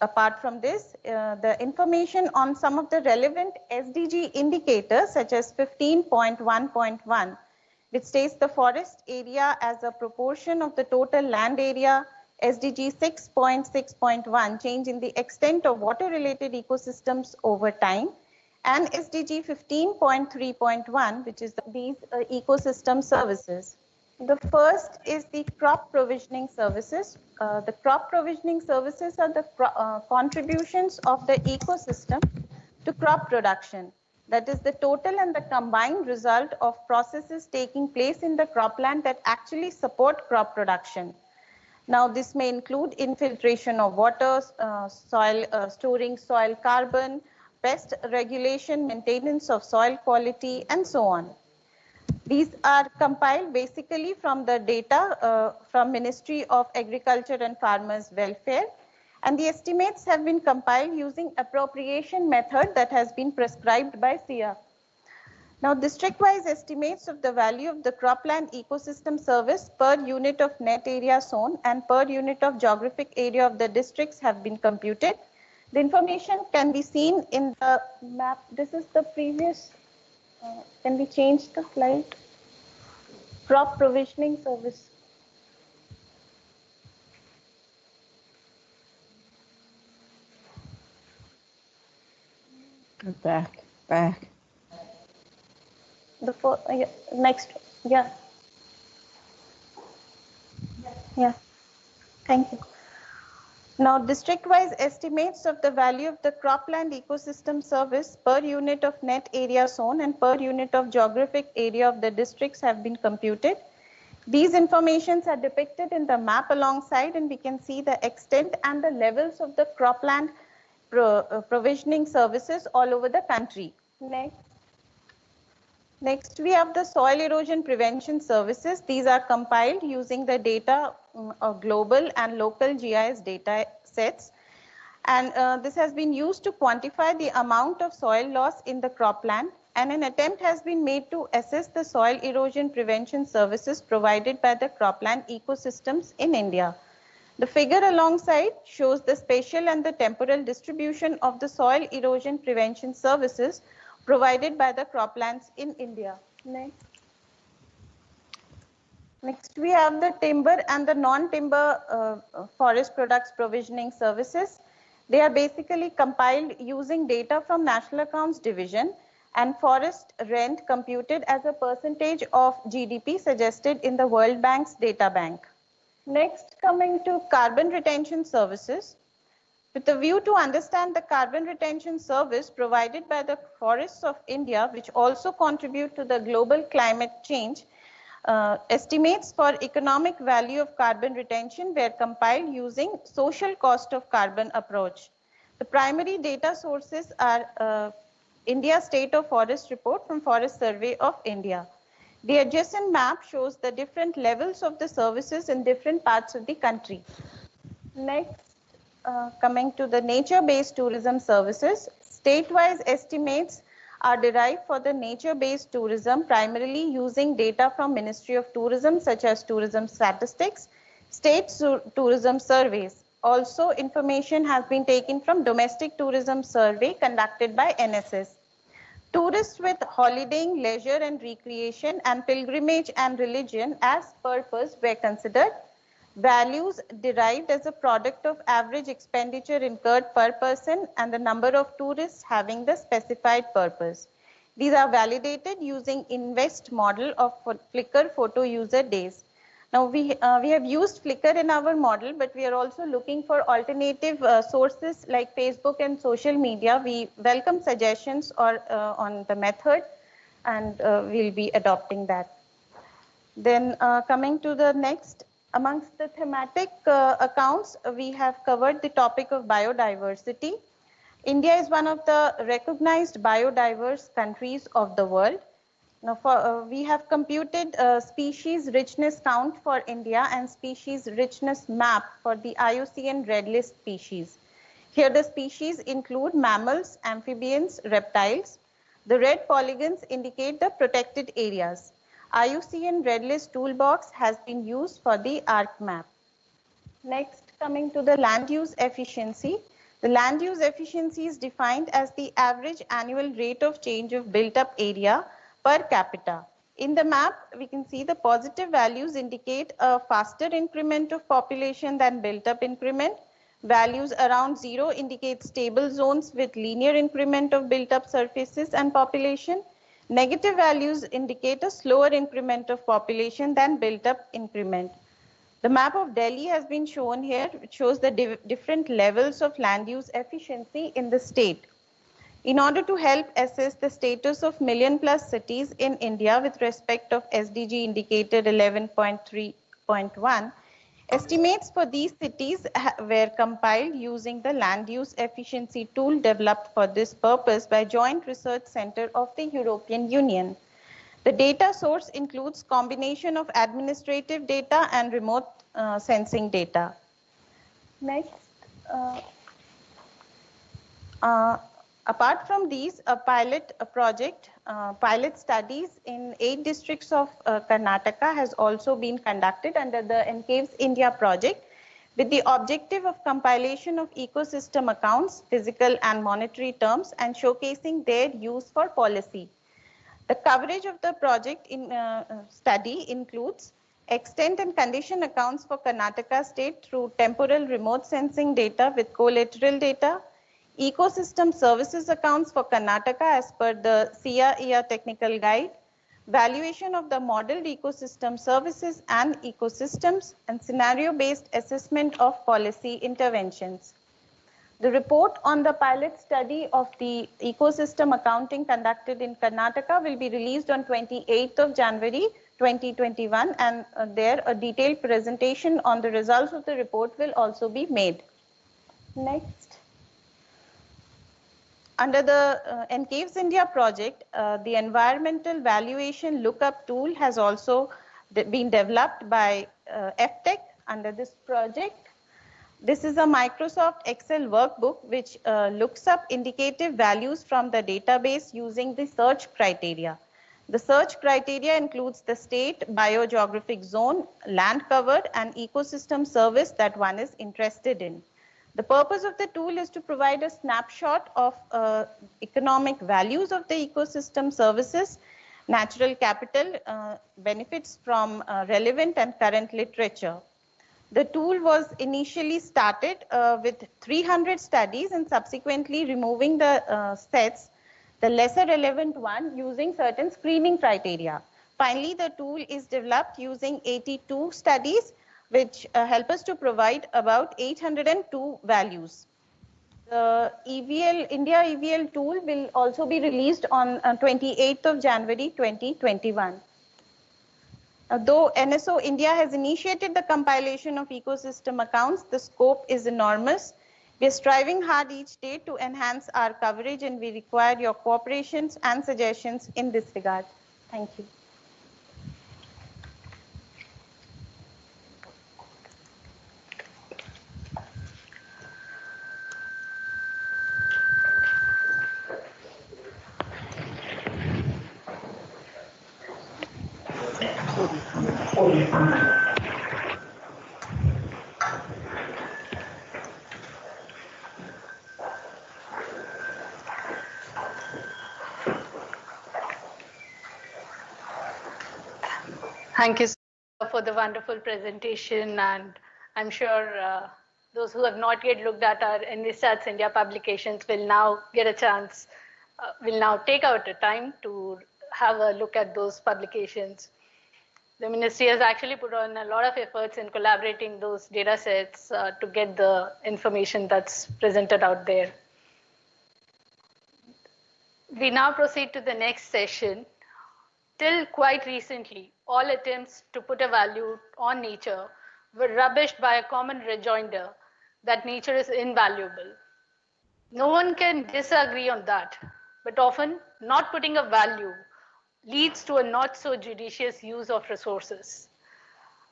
Apart from this, the information on some of the relevant SDG indicators such as 15.1.1, which states the forest area as a proportion of the total land area, SDG 6.6.1, change in the extent of water-related ecosystems over time, and SDG 15.3.1, which is these ecosystem services. The first is the crop provisioning services. The crop provisioning services are the contributions of the ecosystem to crop production. That is the total and the combined result of processes taking place in the cropland that actually support crop production. Now, this may include infiltration of water, storing soil carbon, pest regulation, maintenance of soil quality, and so on. These are compiled basically from the data from Ministry of Agriculture and Farmers Welfare, and the estimates have been compiled using appropriation method that has been prescribed by SIA. Now, district-wise estimates of the value of the cropland ecosystem service per unit of net area sown and per unit of geographic area of the districts have been computed. The information can be seen in the map. This is the previous, can we change the slide? Crop provisioning service. Back. The next, yeah. Thank you. Now, district-wise estimates of the value of the cropland ecosystem service per unit of net area sown and per unit of geographic area of the districts have been computed. These informations are depicted in the map alongside, and we can see the extent and the levels of the cropland provisioning services all over the country. Next, we have the soil erosion prevention services. These are compiled using the data of global and local GIS data sets. And this has been used to quantify the amount of soil loss in the cropland. And an attempt has been made to assess the soil erosion prevention services provided by the cropland ecosystems in India. The figure alongside shows the spatial and the temporal distribution of the soil erosion prevention services provided by the croplands in India. Next, we have the timber and the non-timber forest products provisioning services. They are basically compiled using data from National Accounts Division and forest rent computed as a percentage of GDP suggested in the World Bank's data bank. Next, coming to carbon retention services. With a view to understand the carbon retention service provided by the forests of India, which also contribute to the global climate change, estimates for economic value of carbon retention were compiled using social cost of carbon approach. The primary data sources are India State of Forest Report from Forest Survey of India. The adjacent map shows the different levels of the services in different parts of the country. Next, coming to the nature-based tourism services, state-wise estimates are derived for the nature-based tourism primarily using data from Ministry of Tourism such as tourism statistics, state tourism surveys. Also, information has been taken from domestic tourism survey conducted by NSS. Tourists with holidaying, leisure and recreation and pilgrimage and religion as purpose were considered. Values derived as a product of average expenditure incurred per person and the number of tourists having the specified purpose. These are validated using INVEST model of Flickr photo user days. Now we have used Flickr in our model, but we are also looking for alternative sources like Facebook and social media. We welcome suggestions or on the method, and we'll be adopting that. Then coming to the next, amongst the thematic accounts, we have covered the topic of biodiversity. India is one of the recognized biodiverse countries of the world. Now, we have computed species richness count for India and species richness map for the IUCN Red List species. Here the species include mammals, amphibians, reptiles. The red polygons indicate the protected areas. IUCN Red List toolbox has been used for the ARC map. Next, coming to the land use efficiency. The land use efficiency is defined as the average annual rate of change of built up area per capita. In the map, we can see the positive values indicate a faster increment of population than built-up increment. Values around 0 indicate stable zones with linear increment of built-up surfaces and population. Negative values indicate a slower increment of population than built-up increment. The map of Delhi has been shown here, which shows the different levels of land use efficiency in the state. In order to help assess the status of million-plus cities in India with respect of SDG indicated 11.3.1, estimates for these cities were compiled using the land use efficiency tool developed for this purpose by Joint Research Center of the European Union. The data source includes combination of administrative data and remote sensing data. Next. Apart from these, a pilot studies in 8 districts of Karnataka has also been conducted under the NCAVES India project with the objective of compilation of ecosystem accounts, physical and monetary terms, and showcasing their use for policy. The coverage of the project study includes extent and condition accounts for Karnataka state through temporal remote sensing data with collateral data, ecosystem services accounts for Karnataka as per the SIA technical guide, valuation of the modeled ecosystem services and ecosystems, and scenario-based assessment of policy interventions. The report on the pilot study of the ecosystem accounting conducted in Karnataka will be released on 28th of January 2021, and there a detailed presentation on the results of the report will also be made. Next. Under the NCAVES India project, the environmental valuation lookup tool has also been developed by FTech under this project. This is a Microsoft Excel workbook which looks up indicative values from the database using the search criteria. The search criteria includes the state, biogeographic zone, land covered, and ecosystem service that one is interested in. The purpose of the tool is to provide a snapshot of economic values of the ecosystem services, natural capital, benefits from relevant and current literature. The tool was initially started with 300 studies and subsequently removing the sets, the lesser relevant one, using certain screening criteria. Finally, the tool is developed using 82 studies which help us to provide about 802 values. The India EVL tool will also be released on 28th of January 2021. Though NSO India has initiated the compilation of ecosystem accounts, the scope is enormous. We are striving hard each day to enhance our coverage, and we require your cooperations and suggestions in this regard. Thank you. Thank you for the wonderful presentation, and I'm sure those who have not yet looked at our NVStats India publications will now get a chance, will now take out the time to have a look at those publications. The ministry has actually put on a lot of efforts in collaborating those data sets to get the information that's presented out there. We now proceed to the next session. Till quite recently, all attempts to put a value on nature were rubbished by a common rejoinder that nature is invaluable. No one can disagree on that, but often not putting a value leads to a not so judicious use of resources.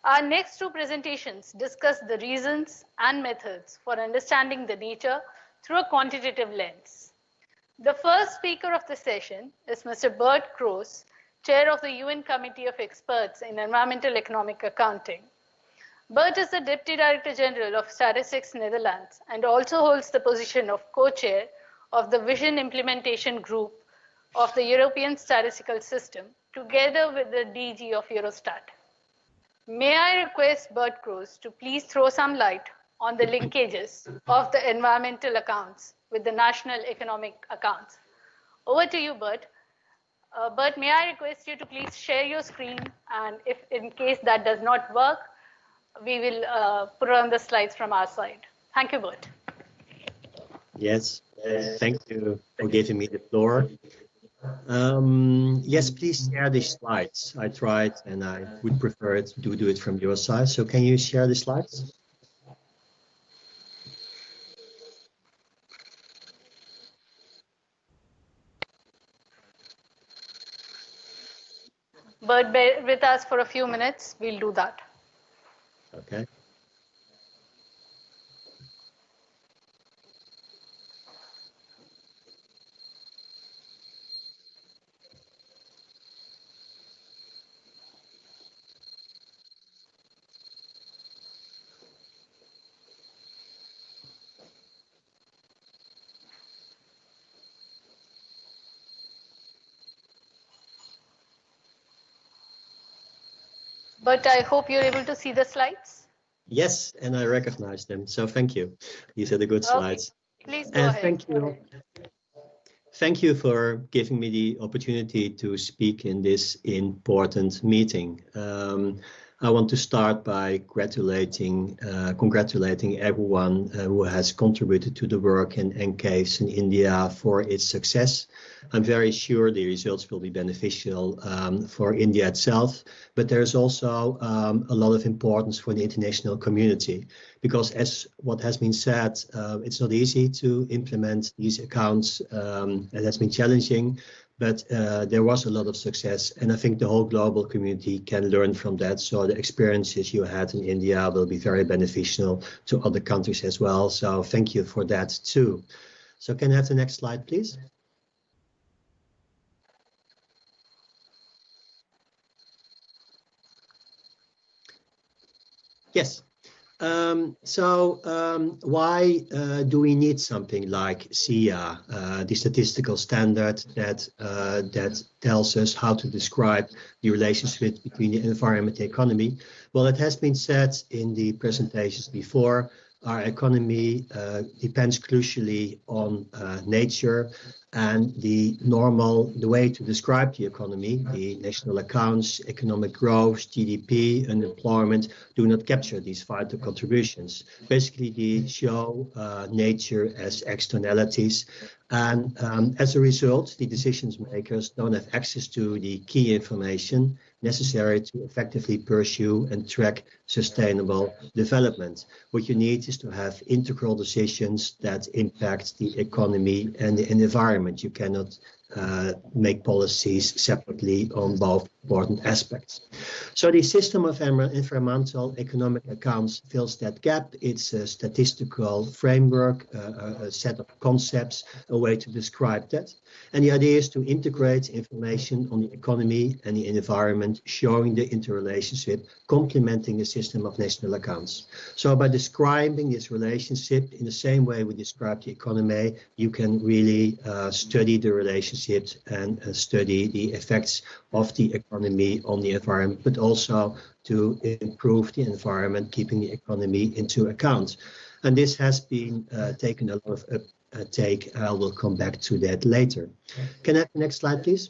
Our next two presentations discuss the reasons and methods for understanding the nature through a quantitative lens. The first speaker of the session is Mr. Bert Kroes, Chair of the UN Committee of Experts in Environmental Economic Accounting. Bert is the Deputy Director General of Statistics Netherlands and also holds the position of co-chair of the Vision Implementation Group of the European Statistical System, together with the DG of Eurostat. May I request Bert Cruz to please throw some light on the linkages of the environmental accounts with the national economic accounts. Over to you, Bert. Bert, may I request you to please share your screen, and if in case that does not work, we will put on the slides from our side. Thank you, Bert. Yes, thank you for giving me the floor. Yes, please share the slides. I tried and I would prefer it to do it from your side. So can you share the slides? Bert, bear with us for a few minutes. We'll do that. Okay. But I hope you're able to see the slides. Yes, and I recognize them. So thank you. These are the good slides. Please go ahead. Thank you. Thank you for giving me the opportunity to speak in this important meeting. I want to start by congratulating everyone who has contributed to the work in NCAVES in India for its success. I'm very sure the results will be beneficial for India itself, but there's also a lot of importance for the international community, because as what has been said, it's not easy to implement these accounts. It has been challenging, but there was a lot of success, and I think the whole global community can learn from that. So the experiences you had in India will be very beneficial to other countries as well. So thank you for that too. So can I have the next slide, please? Yes. Why do we need something like SIA, the statistical standard that tells us how to describe the relationship between the environment and economy? Well, it has been said in the presentations before, our economy depends crucially on nature, and the way to describe the economy, the national accounts, economic growth, GDP, unemployment, do not capture these vital contributions. Basically, they show nature as externalities, and as a result, the decision makers don't have access to the key information necessary to effectively pursue and track sustainable development. What you need is to have integral decisions that impact the economy and the environment. You cannot make policies separately on both important aspects. So the system of environmental economic accounts fills that gap. It's a statistical framework, a set of concepts, a way to describe that. And the idea is to integrate information on the economy and the environment, showing the interrelationship, complementing the system of national accounts. So by describing this relationship in the same way we describe the economy, you can really study the relationships and study the effects of the economy on the environment, but also to improve the environment, keeping the economy into account. And this has been taken a lot of take. I will come back to that later. Can I have the next slide, please?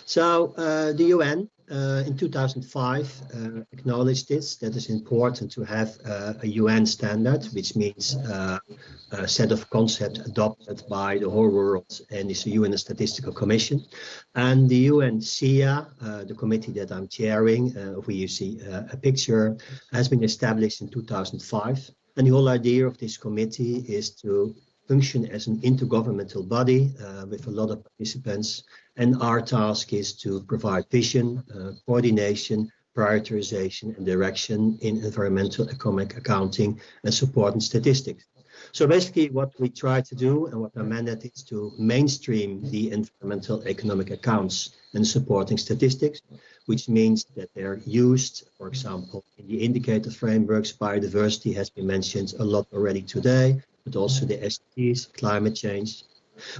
So the UN in 2005 acknowledged this, that it's important to have a UN standard, which means a set of concepts adopted by the whole world, and it's the UN Statistical Commission. And the UN SIA, the committee that I'm chairing, where you see a picture, has been established in 2005. And the whole idea of this committee is to function as an intergovernmental body with a lot of participants. And our task is to provide vision, coordination, prioritization, and direction in environmental economic accounting and support and statistics. So basically what we try to do and what our mandate is to mainstream the environmental economic accounts and supporting statistics, which means that they're used, for example, in the indicator frameworks. Biodiversity has been mentioned a lot already today, but also the SDGs, climate change,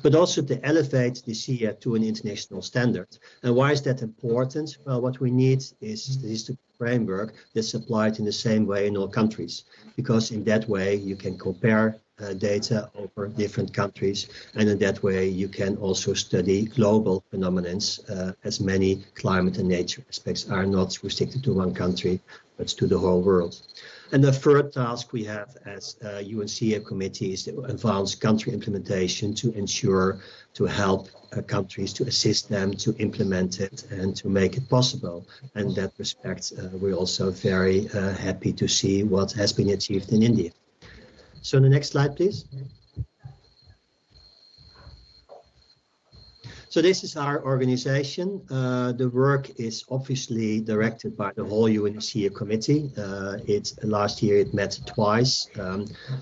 but also to elevate the SIA to an international standard. And why is that important? Well, what we need is a statistical framework that's applied in the same way in all countries, because in that way you can compare data over different countries, and in that way you can also study global phenomena, as many climate and nature aspects are not restricted to one country, but to the whole world. And the third task we have as UNCA committee is to advance country implementation to ensure, to help countries, to assist them to implement it and to make it possible. And in that respect, we're also very happy to see what has been achieved in India. So the next slide, please. So this is our organization. The work is obviously directed by the whole UNCA committee. Last year it met twice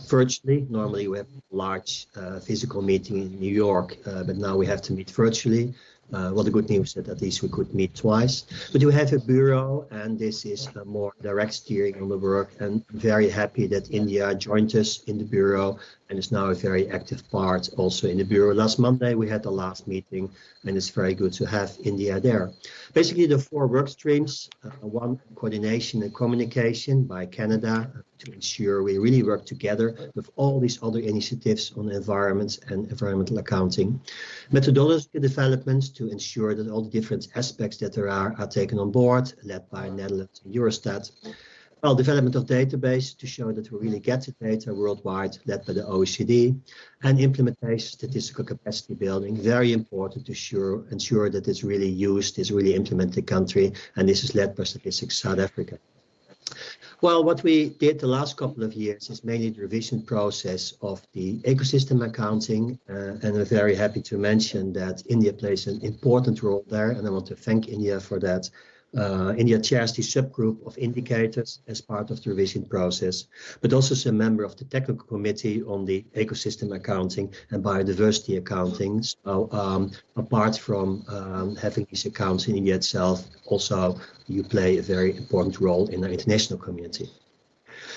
virtually. Normally we have a large physical meeting in New York, but now we have to meet virtually. Well, the good news is that at least we could meet twice. But you have a bureau, and this is a more direct steering on the work. And I'm very happy that India joined us in the bureau and is now a very active part also in the bureau. Last Monday we had the last meeting, and it's very good to have India there. Basically the 4 work streams, one, coordination and communication by Canada to ensure we really work together with all these other initiatives on environment and environmental accounting. Methodology development to ensure that all the different aspects that there are taken on board, led by Netherlands and Eurostat. Well, development of database to show that we really get the data worldwide, led by the OECD, and implementation, statistical capacity building, very important to ensure that it's really used, is really implemented country, and this is led by Statistics South Africa. Well, what we did the last couple of years is mainly the revision process of the ecosystem accounting, and I'm very happy to mention that India plays an important role there, and I want to thank India for that. India chairs the subgroup of indicators as part of the revision process, but also is a member of the technical committee on the ecosystem accounting and biodiversity accounting. So apart from having these accounts in India itself, also you play a very important role in our international community.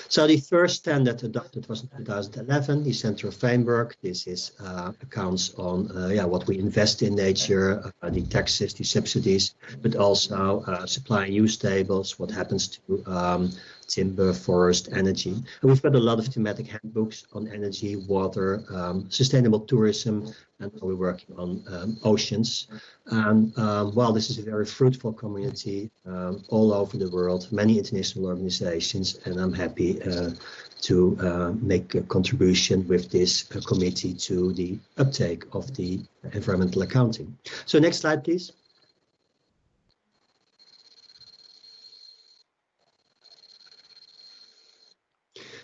So the first standard adopted was in 2011, the Central Framework. This is accounts on what we invest in nature, the taxes, the subsidies, but also supply and use tables, what happens to timber, forest, energy. And we've got a lot of thematic handbooks on energy, water, sustainable tourism, and we're working on oceans. And while this is a very fruitful community all over the world, many international organizations, and I'm happy to make a contribution with this committee to the uptake of the environmental accounting. So next slide, please.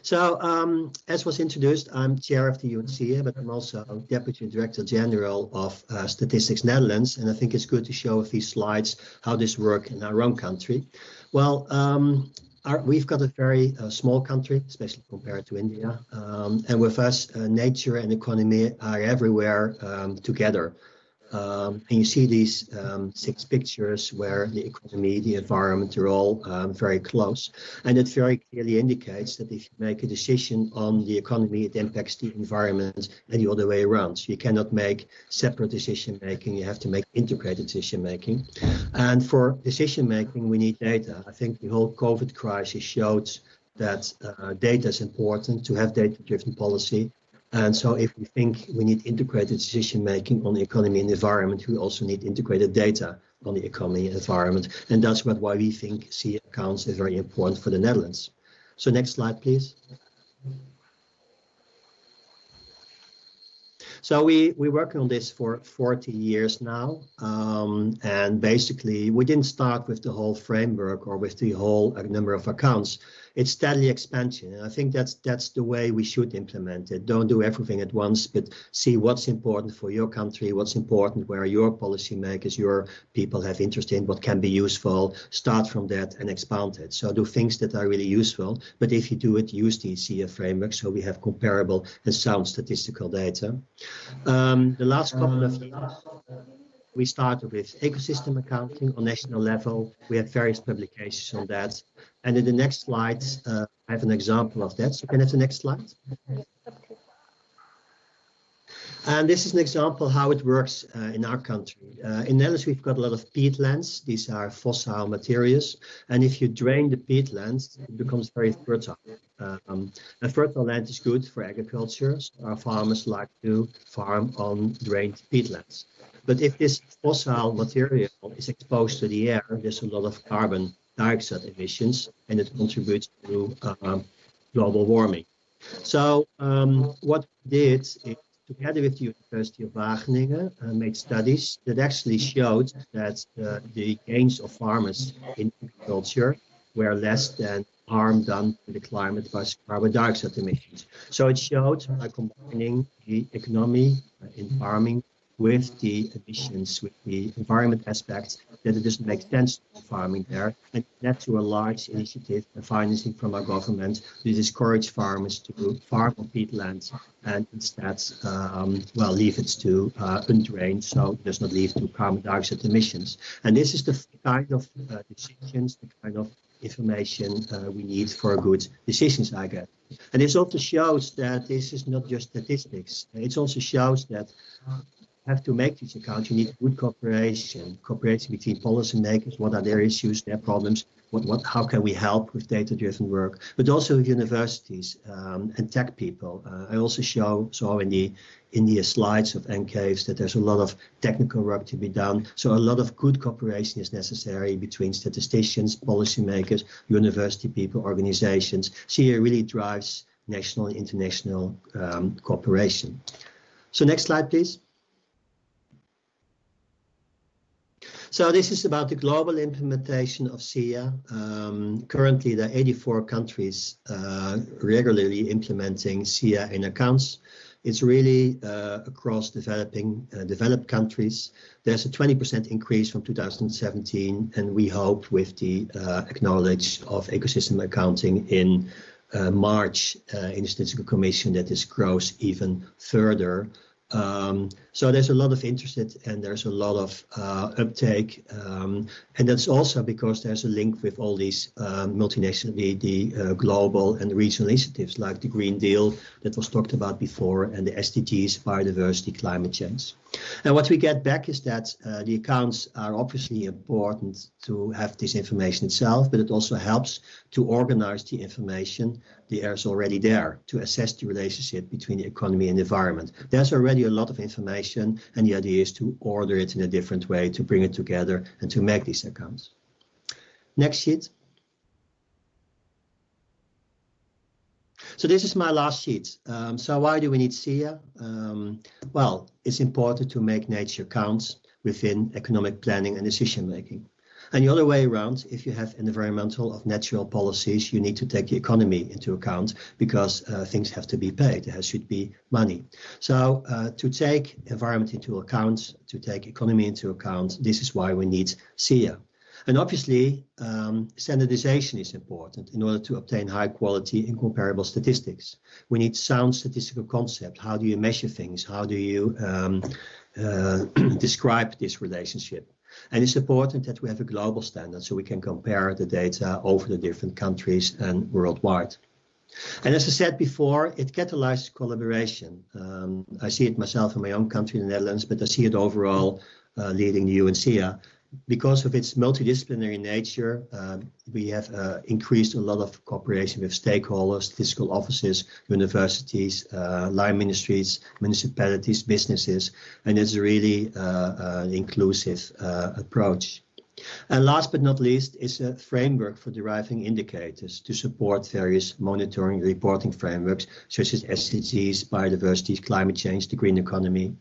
So as was introduced, I'm chair of the UNCA, but I'm also Deputy Director General of Statistics Netherlands. And I think it's good to show with these slides how this works in our own country. Well, we've got a very small country, especially compared to India. And with us, nature and economy are everywhere together. And you see these 6 pictures where the economy, the environment are all very close. And it very clearly indicates that if you make a decision on the economy, it impacts the environment and the other way around. So you cannot make separate decision making, you have to make integrated decision making. And for decision making, we need data. I think the whole COVID crisis showed that data is important to have data-driven policy. And so if we think we need integrated decision making on the economy and environment, we also need integrated data on the economy and environment. And that's why we think SIA accounts is very important for the Netherlands. So next slide, please. So we're working on this for 40 years now. And basically, we didn't start with the whole framework or with the whole number of accounts. it's steadily expansion. And I think that's the way we should implement it. Don't do everything at once, but see what's important for your country, what's important where your policymakers, your people have interest in, what can be useful, start from that and expand it. So do things that are really useful, but if you do it, use the SIA framework so we have comparable and sound statistical data. The last couple of years, we started with ecosystem accounting on national level. We have various publications on that. And in the next slide, I have an example of that. So can I have the next slide? And this is an example how it works in our country. In Netherlands, we've got a lot of peatlands. These are fossil materials. And if you drain the peatlands, it becomes very fertile. And fertile land is good for agriculture. So our farmers like to farm on drained peatlands. But if this fossil material is exposed to the air, there's a lot of carbon dioxide emissions, and it contributes to global warming. So what we did is, together with the University of Wageningen, made studies that actually showed that the gains of farmers in agriculture were less than harm done to the climate by carbon dioxide emissions. So it showed by combining the economy in farming with the emissions, with the environment aspects, that it doesn't make sense to farming there, and led to a large initiative and financing from our government to discourage farmers to farm on peatlands and instead, leave it to undrained, so it does not lead to carbon dioxide emissions. And this is the kind of decisions, the kind of information we need for good decisions, I guess. And this also shows that this is not just statistics. It also shows that have to make these accounts, you need good cooperation between policymakers. What are their issues, their problems? How can we help with data-driven work? But also with universities and tech people. I also saw in the slides of NCAVES that there's a lot of technical work to be done. So a lot of good cooperation is necessary between statisticians, policymakers, university people, organizations. SIA really drives national and international cooperation. So next slide, please. So this is about the global implementation of SIA. Currently, there are 84 countries regularly implementing SIA in accounts. It's really across developed countries. There's a 20% increase from 2017, and we hope with the acknowledge of ecosystem accounting in March in the Statistical Commission that this grows even further. So there's a lot of interest and there's a lot of uptake, and that's also because there's a link with all these multinational, the global and regional initiatives like the Green Deal that was talked about before, and the SDGs, biodiversity, climate change. And what we get back is that the accounts are obviously important to have this information itself, but it also helps to organize the information there's already there to assess the relationship between the economy and the environment. There's already a lot of information, and the idea is to order it in a different way, to bring it together and to make these accounts. Next sheet. So this is my last sheet. So why do we need SIA? Well, it's important to make nature count within economic planning and decision making. And the other way around, if you have environmental or natural policies, you need to take the economy into account because things have to be paid. There should be money. So to take environment into account, to take economy into account, this is why we need SIA. And obviously, standardization is important in order to obtain high quality and comparable statistics. We need sound statistical concept. How do you measure things? How do you describe this relationship? And it's important that we have a global standard so we can compare the data over the different countries and worldwide. And as I said before, it catalyzes collaboration. I see it myself in my own country, the Netherlands, but I see it overall leading the UNCIA. Because of its multidisciplinary nature, we have increased a lot of cooperation with stakeholders, statistical offices, universities, line ministries, municipalities, businesses, and it's really an inclusive approach. And last but not least is a framework for deriving indicators to support various monitoring and reporting frameworks such as SDGs, biodiversity, climate change, the green economy.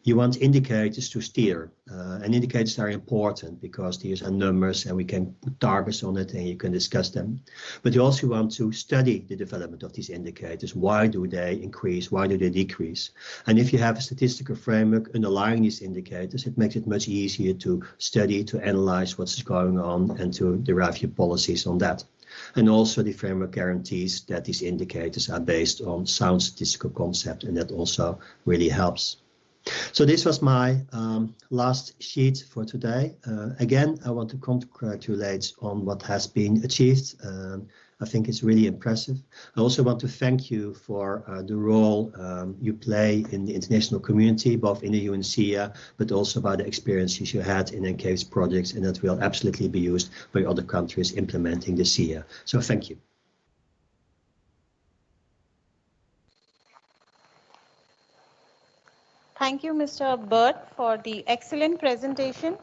You want indicators to steer, and indicators are important because these are numbers and we can put targets on it and you can discuss them. But you also want to study the development of these indicators. Why do they increase? Why do they decrease? And if you have a statistical framework underlying these indicators, it makes it much easier to study, to analyze what's going on and to derive your policies on that. And also the framework guarantees that these indicators are based on sound statistical concept, and that also really helps. So this was my last sheet for today. Again, I want to congratulate on what has been achieved. I think it's really impressive. I also want to thank you for the role you play in the international community, both in the UN SIA, but also by the experiences you had in NCAVES projects, and that will absolutely be used by other countries implementing the SIA. So thank you. Thank you, Mr. Burt, for the excellent presentation.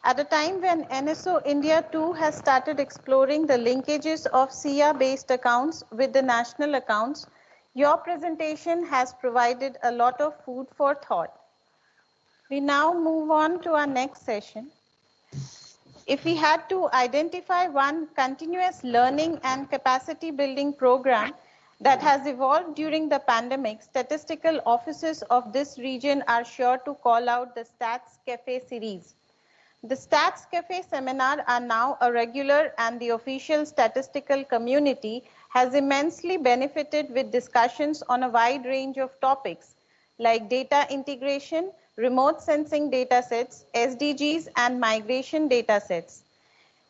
At a time when NSO India too has started exploring the linkages of SIA-based accounts with the national accounts, your presentation has provided a lot of food for thought. We now move on to our next session. If we had to identify one continuous learning and capacity building program that has evolved during the pandemic, statistical offices of this region are sure to call out the Stats Cafe series. The Stats Cafe seminar are now a regular, and the official statistical community has immensely benefited with discussions on a wide range of topics like data integration, remote sensing datasets, SDGs, and migration datasets.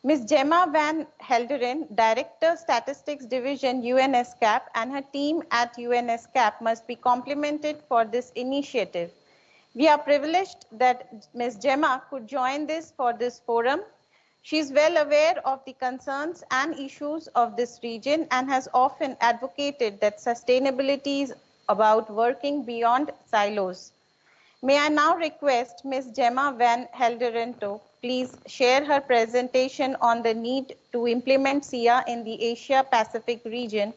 Ms. Gemma van Helderen, Director Statistics Division UNSCAP, and her team at UNSCAP must be complimented for this initiative. We are privileged that Ms. Gemma could join for this forum. She is well aware of the concerns and issues of this region and has often advocated that sustainability is about working beyond silos. May I now request Ms. Gemma van Helderen to please share her presentation on the need to implement SIA in the Asia-Pacific region,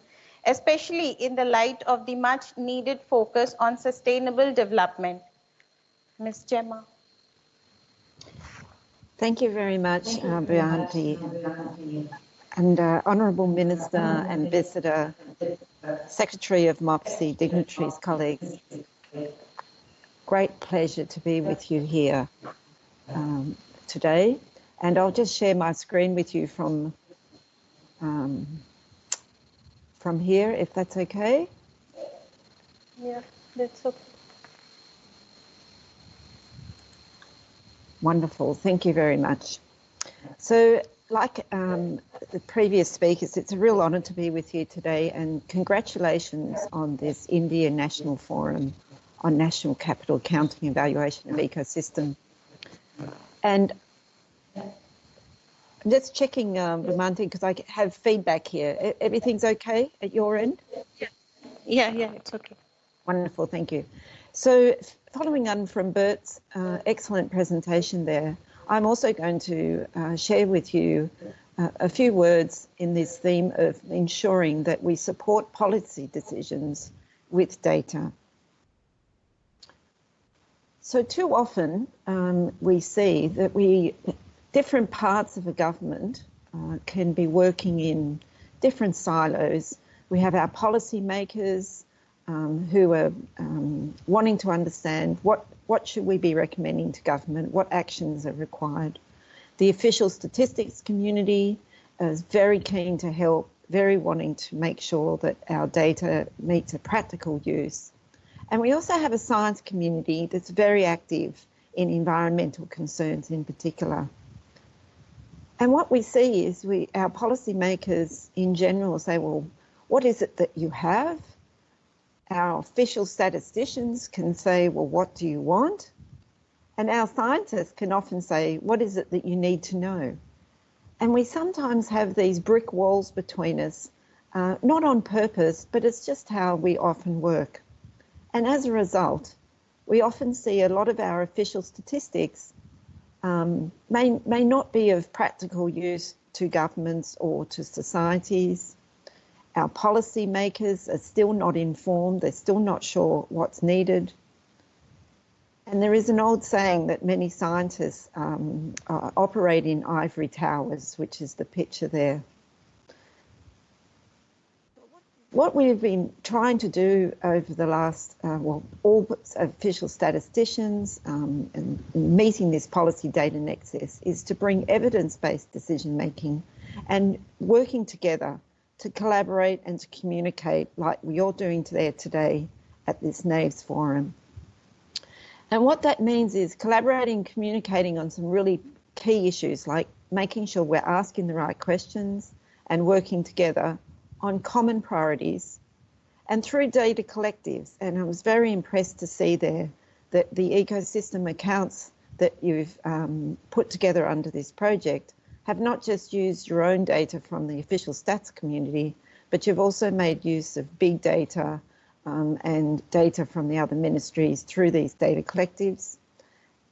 especially in the light of the much needed focus on sustainable development. Ms. Gemma. Thank you very much, Brianti, and Honourable Minister, Ambassador, Secretary of MOPSI, dignitaries, colleagues. Great pleasure to be with you here today, and I'll just share my screen with you from here, if that's okay. Yeah, that's okay. Wonderful, thank you very much. So, like the previous speakers, it's a real honour to be with you today, and congratulations on this India National Forum on National Capital Accounting Evaluation of Ecosystem. And I'm just checking, Ramanti, because I have feedback here. Everything's okay at your end? Yeah, it's okay. Wonderful, thank you. So following on from Bert's excellent presentation there, I'm also going to share with you a few words in this theme of ensuring that we support policy decisions with data. So too often we see that different parts of a government can be working in different silos. We have our policy makers who are wanting to understand what should we be recommending to government, what actions are required. The official statistics community is very keen to help, very wanting to make sure that our data meets a practical use. And we also have a science community that's very active in environmental concerns in particular. And what we see is our policymakers in general say, well, what is it that you have? Our official statisticians can say, well, what do you want? And our scientists can often say, what is it that you need to know? And we sometimes have these brick walls between us, not on purpose, but it's just how we often work. And as a result, we often see a lot of our official statistics may not be of practical use to governments or to societies. Our policy makers are still not informed, they're still not sure what's needed. And there is an old saying that many scientists operate in ivory towers, which is the picture there. What we've been trying to do over the last, all official statisticians and meeting this policy data nexus is to bring evidence-based decision making and working together to collaborate and to communicate like we're doing today at this NCAVES forum. And what that means is collaborating, communicating on some really key issues like making sure we're asking the right questions and working together on common priorities and through data collectives. And I was very impressed to see there that the ecosystem accounts that you've put together under this project have not just used your own data from the official stats community, but you've also made use of big data and data from the other ministries through these data collectives.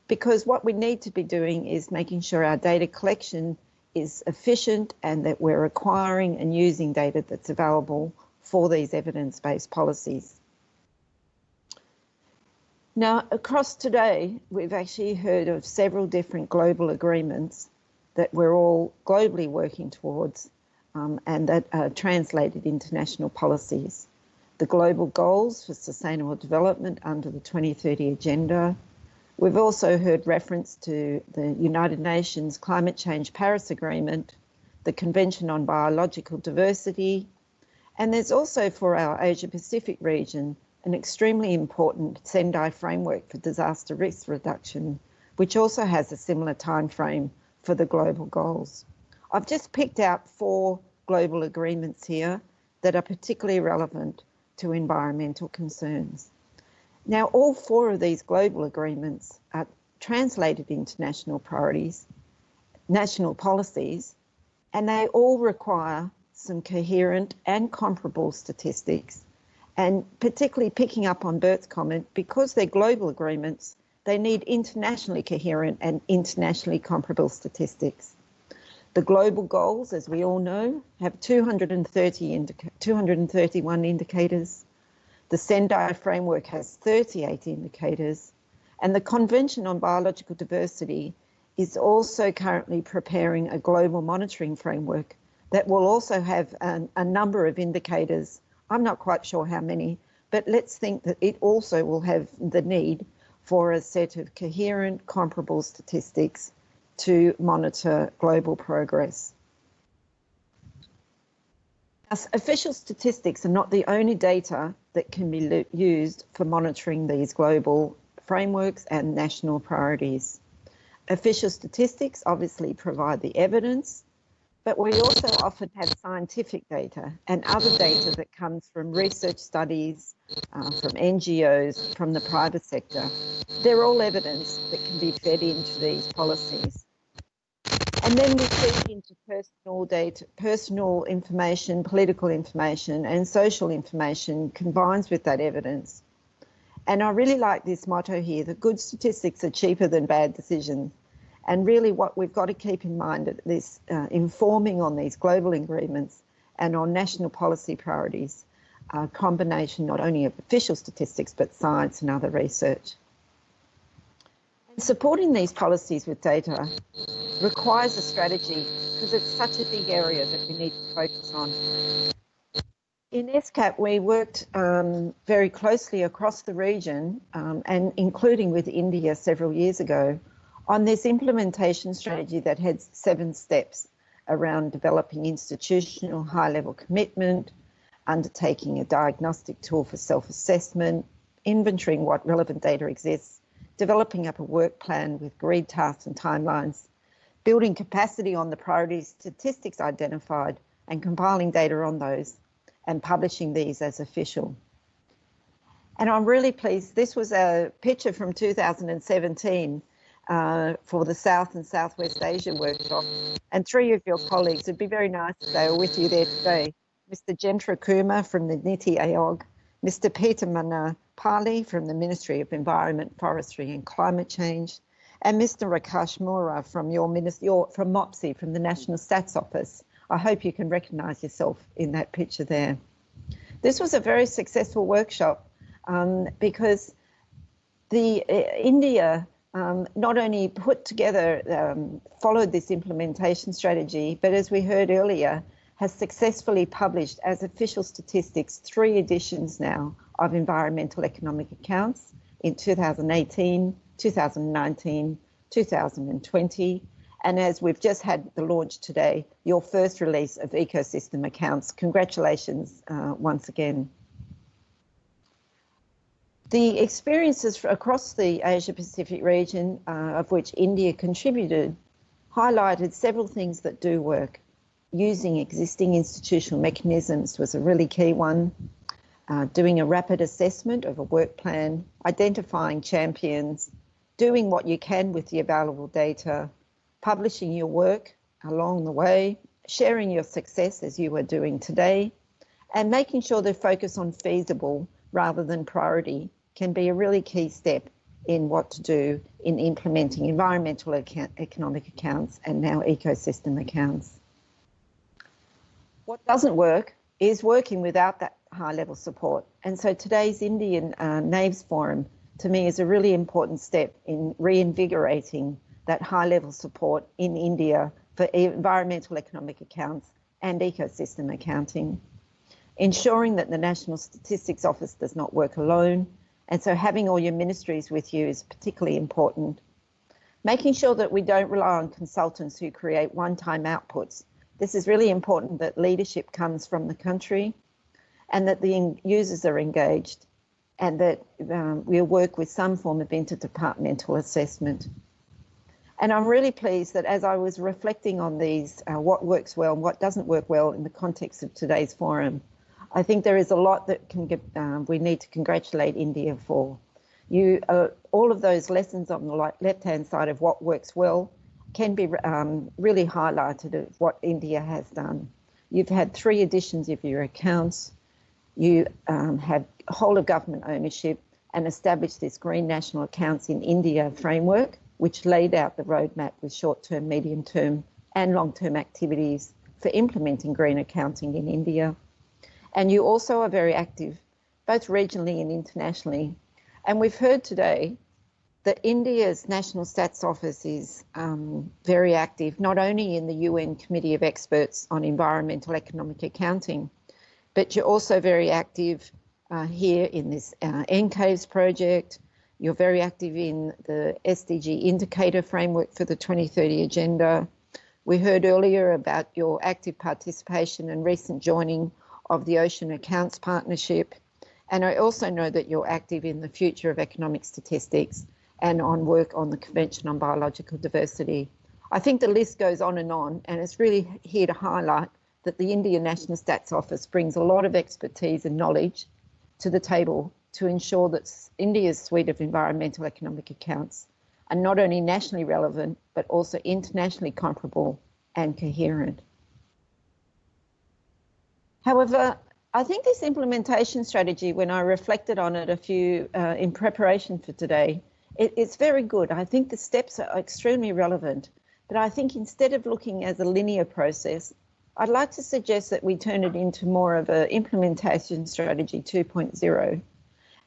Because what we need to be doing is making sure our data collection is efficient and that we're acquiring and using data that's available for these evidence-based policies. Now, across today, we've actually heard of several different global agreements that we're all globally working towards and that are translated into national policies. The global goals for sustainable development under the 2030 Agenda. We've also heard reference to the United Nations Climate Change Paris Agreement, the Convention on Biological Diversity, and there's also for our Asia Pacific region an extremely important Sendai framework for disaster risk reduction, which also has a similar time frame for the global goals. I've just picked out 4 global agreements here that are particularly relevant to environmental concerns. Now, all 4 of these global agreements are translated into national priorities, national policies, and they all require some coherent and comparable statistics. And particularly picking up on Bert's comment, because they're global agreements, they need internationally coherent and internationally comparable statistics. The global goals, as we all know, have 231 indicators. The Sendai framework has 38 indicators, and the Convention on Biological Diversity is also currently preparing a global monitoring framework that will also have a number of indicators. I'm not quite sure how many, but let's think that it also will have the need for a set of coherent, comparable statistics to monitor global progress. As official statistics are not the only data that can be used for monitoring these global frameworks and national priorities. Official statistics obviously provide the evidence, but we also often have scientific data and other data that comes from research studies, from NGOs, from the private sector. They're all evidence that can be fed into these policies. And then we feed into personal data, personal information, political information, and social information combines with that evidence. And I really like this motto here, that good statistics are cheaper than bad decisions. And really what we've got to keep in mind is this informing on these global agreements and on national policy priorities, a combination not only of official statistics, but science and other research. And supporting these policies with data requires a strategy because it's such a big area that we need to focus on. In SCAP, we worked very closely across the region and including with India several years ago on this implementation strategy that had 7 steps around developing institutional high-level commitment, undertaking a diagnostic tool for self-assessment, inventorying what relevant data exists, developing up a work plan with agreed tasks and timelines, building capacity on the priority statistics identified and compiling data on those and publishing these as official. And I'm really pleased, this was a picture from 2017 for the South and Southwest Asia workshop, and 3 of your colleagues, it'd be very nice if they were with you there today. Mr. Jentra Kumar from the Niti Aayog, Mr. Peter Manapali from the Ministry of Environment, Forestry and Climate Change, and Mr. Rakesh Mora from from MOPSI, from the National Stats Office. I hope you can recognise yourself in that picture there. This was a very successful workshop because India not only put together, followed this implementation strategy, but as we heard earlier, has successfully published as official statistics 3 editions now of environmental economic accounts in 2018, 2019, 2020. And as we've just had the launch today, your first release of ecosystem accounts. Congratulations once again. The experiences across the Asia-Pacific region, of which India contributed, highlighted several things that do work. Using existing institutional mechanisms was a really key one. Doing a rapid assessment of a work plan, identifying champions, doing what you can with the available data, publishing your work along the way, sharing your success as you are doing today, and making sure they focus on feasible rather than priority can be a really key step in what to do in implementing environmental economic accounts and now ecosystem accounts. What doesn't work is working without that high-level support. And so today's Indian NCAVES Forum, to me, is a really important step in reinvigorating that high-level support in India for environmental economic accounts and ecosystem accounting. Ensuring that the National Statistics Office does not work alone, and so having all your ministries with you is particularly important. Making sure that we don't rely on consultants who create one-time outputs. This is really important, that leadership comes from the country and that the users are engaged, and that we'll work with some form of interdepartmental assessment. And I'm really pleased that as I was reflecting on these, what works well and what doesn't work well in the context of today's forum, I think there is a lot that we need to congratulate India for. All of those lessons on the left-hand side of what works well can be really highlighted of what India has done. You've had 3 editions of your accounts. You have whole of government ownership and established this Green National Accounts in India framework, which laid out the roadmap with short-term, medium-term and long-term activities for implementing green accounting in India. And you also are very active, both regionally and internationally. And we've heard today that India's National Stats Office is very active, not only in the UN Committee of Experts on Environmental Economic Accounting, but you're also very active here in this NCAVES project. You're very active in the SDG indicator framework for the 2030 agenda. We heard earlier about your active participation and recent joining of the Ocean Accounts Partnership. And I also know that you're active in the future of economic statistics and on work on the Convention on Biological Diversity. I think the list goes on, and it's really here to highlight that the Indian National Stats Office brings a lot of expertise and knowledge to the table to ensure that India's suite of environmental economic accounts are not only nationally relevant, but also internationally comparable and coherent. However, I think this implementation strategy, when I reflected on it in preparation for today, it's very good. I think the steps are extremely relevant, but I think instead of looking as a linear process, I'd like to suggest that we turn it into more of an implementation strategy 2.0,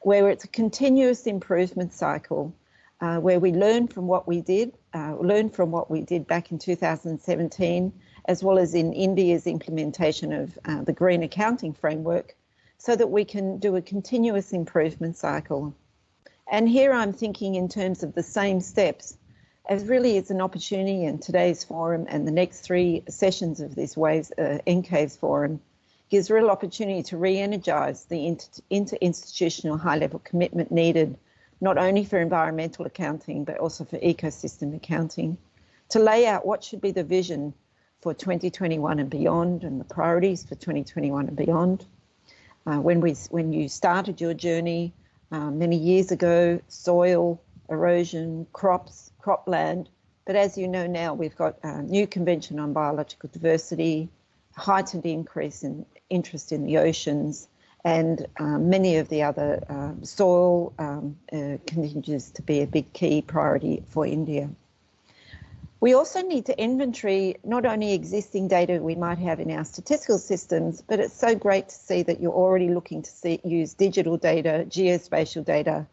where it's a continuous improvement cycle, where we learn from what we did back in 2017, as well as in India's implementation of the Green Accounting Framework, so that we can do a continuous improvement cycle. And here I'm thinking in terms of the same steps, as really it's an opportunity in today's forum and the next 3 sessions of this NCAVES forum gives real opportunity to re-energise the interinstitutional high-level commitment needed, not only for environmental accounting, but also for ecosystem accounting, to lay out what should be the vision for 2021 and beyond, and the priorities for 2021 and beyond. When you started your journey many years ago, soil, erosion, crops, cropland, but as you know now, we've got a new Convention on Biological Diversity, heightened increase in interest in the oceans, and many of the other soil continues to be a big key priority for India. We also need to inventory not only existing data we might have in our statistical systems, but it's so great to see that you're already looking to use digital data, geospatial data,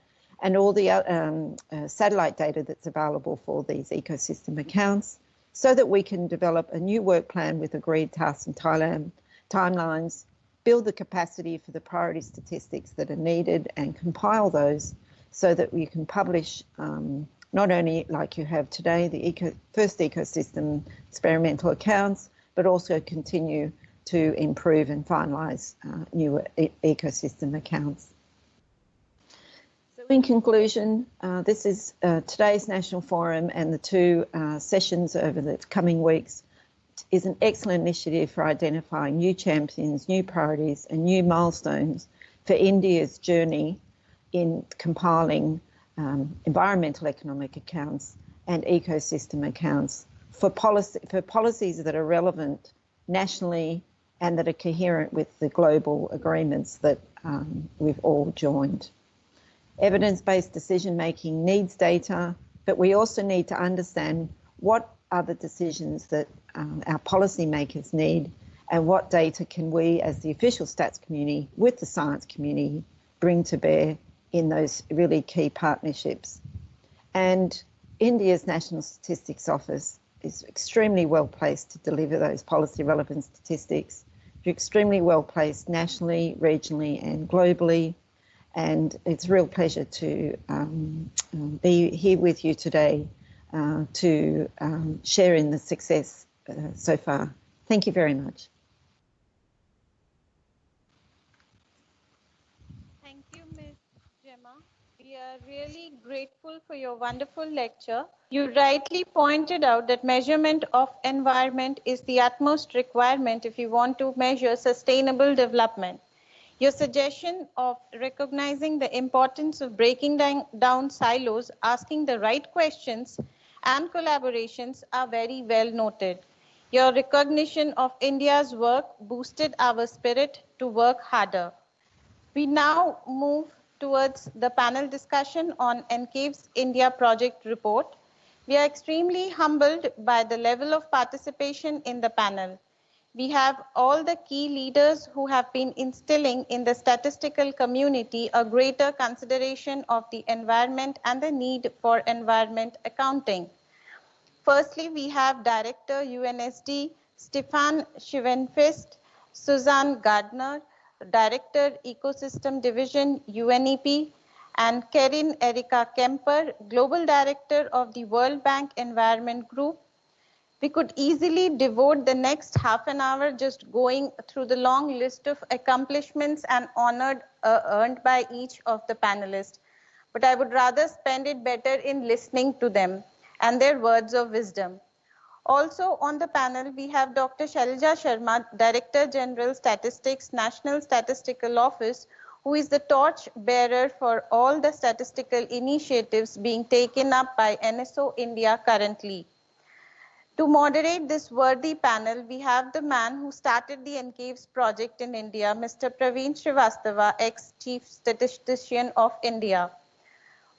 and all the satellite data that's available for these ecosystem accounts, so that we can develop a new work plan with agreed tasks and timelines, build the capacity for the priority statistics that are needed, and compile those so that we can publish not only like you have today, the first ecosystem experimental accounts, but also continue to improve and finalise new ecosystem accounts. So in conclusion, this is today's National Forum, and the two sessions over the coming weeks is an excellent initiative for identifying new champions, new priorities and new milestones for India's journey in compiling environmental economic accounts and ecosystem accounts for policies that are relevant nationally and that are coherent with the global agreements that we've all joined. Evidence-based decision-making needs data, but we also need to understand what are the decisions that our policymakers need, and what data can we as the official stats community with the science community bring to bear in those really key partnerships. And India's National Statistics Office is extremely well placed to deliver those policy relevant statistics. You're extremely well placed nationally, regionally and globally. And it's a real pleasure to be here with you today to share in the success so far. Thank you very much. Thank you, Ms. Gemma. We are really grateful for your wonderful lecture. You rightly pointed out that measurement of environment is the utmost requirement if you want to measure sustainable development. Your suggestion of recognizing the importance of breaking down silos, asking the right questions, and collaborations are very well noted. Your recognition of India's work boosted our spirit to work harder. We now move towards the panel discussion on NCAVES India project report. We are extremely humbled by the level of participation in the panel. We have all the key leaders who have been instilling in the statistical community a greater consideration of the environment and the need for environment accounting. Firstly, we have Director UNSD Stefan Schwenfest, Suzanne Gardner, Director Ecosystem Division UNEP, and Karin Erika Kemper, Global Director of the World Bank Environment Group. We could easily devote the next half an hour just going through the long list of accomplishments and honors earned by each of the panelists. But I would rather spend it better in listening to them and their words of wisdom. Also on the panel, we have Dr. Shailaja Sharma, Director General Statistics, National Statistical Office, who is the torch bearer for all the statistical initiatives being taken up by NSO India currently. To moderate this worthy panel, we have the man who started the NCAVES project in India, Mr. Praveen Srivastava, ex-Chief Statistician of India.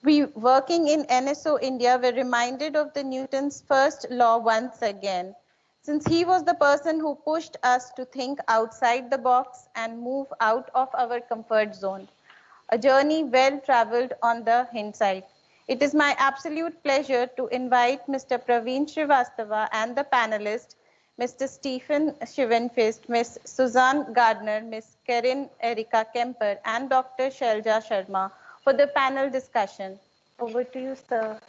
We, working in NSO India, were reminded of the Newton's first law once again, since he was the person who pushed us to think outside the box and move out of our comfort zone. A journey well traveled on the hindsight. It is my absolute pleasure to invite Mr. Praveen Srivastava and the panelists, Mr. Stephen Schwenfest, Ms. Suzanne Gardner, Ms. Karin Erika Kemper, and Dr. Shailaja Sharma for the panel discussion. Over to you, sir.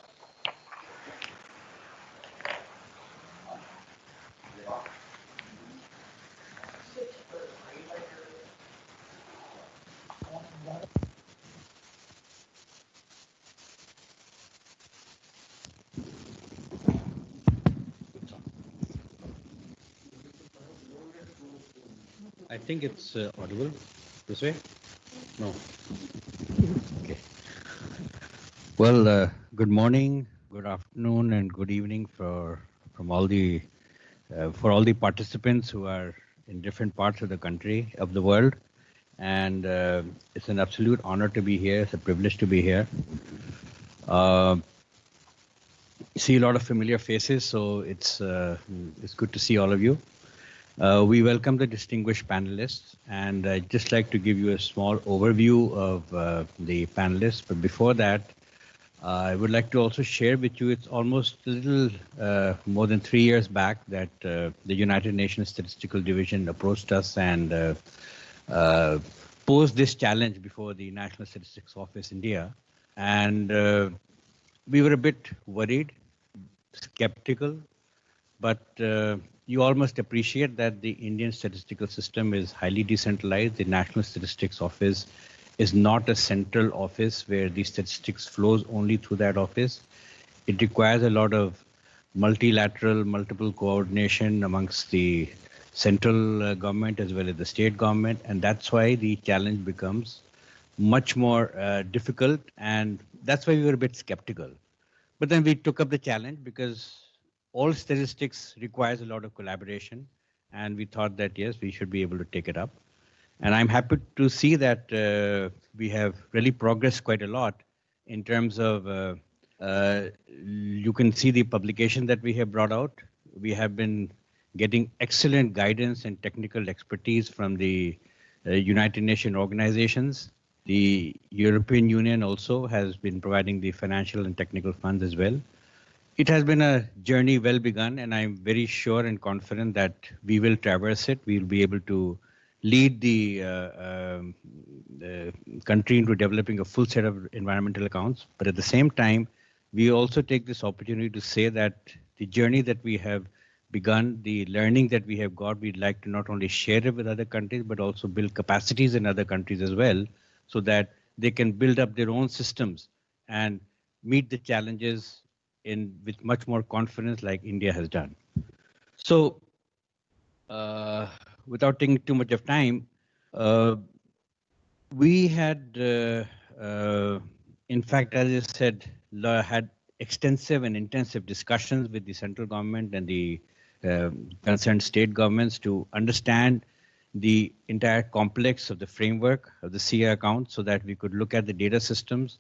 I think it's audible this way. No. Okay. Well, good morning, good afternoon, and good evening for all the participants who are in different parts of the country, of the world. And it's an absolute honor to be here. It's a privilege to be here. See a lot of familiar faces, so it's good to see all of you. We welcome the distinguished panelists, and I'd just like to give you a small overview of the panelists. But before that, I would like to also share with you, it's almost a little more than 3 years back that the United Nations Statistical Division approached us and posed this challenge before the National Statistics Office India. And we were a bit worried, skeptical, but you all must appreciate that the Indian statistical system is highly decentralized. The National Statistics Office is not a central office where the statistics flows only through that office. It requires a lot of multiple coordination amongst the central government as well as the state government, and that's why the challenge becomes much more difficult, and that's why we were a bit skeptical. But then we took up the challenge because all statistics requires a lot of collaboration, and we thought that yes, we should be able to take it up. And I'm happy to see that we have really progressed quite a lot in terms of, you can see the publication that we have brought out. We have been getting excellent guidance and technical expertise from the United Nations organizations. The European Union also has been providing the financial and technical funds as well. It has been a journey well begun, and I'm very sure and confident that we will traverse it. We'll be able to lead the country into developing a full set of environmental accounts. But at the same time, we also take this opportunity to say that the journey that we have begun, the learning that we have got, we'd like to not only share it with other countries, but also build capacities in other countries as well, so that they can build up their own systems and meet the challenges with much more confidence like India has done. So without taking too much of time, we had, in fact, as I said, had extensive and intensive discussions with the central government and the concerned state governments to understand the entire complex of the framework of the CA account so that we could look at the data systems.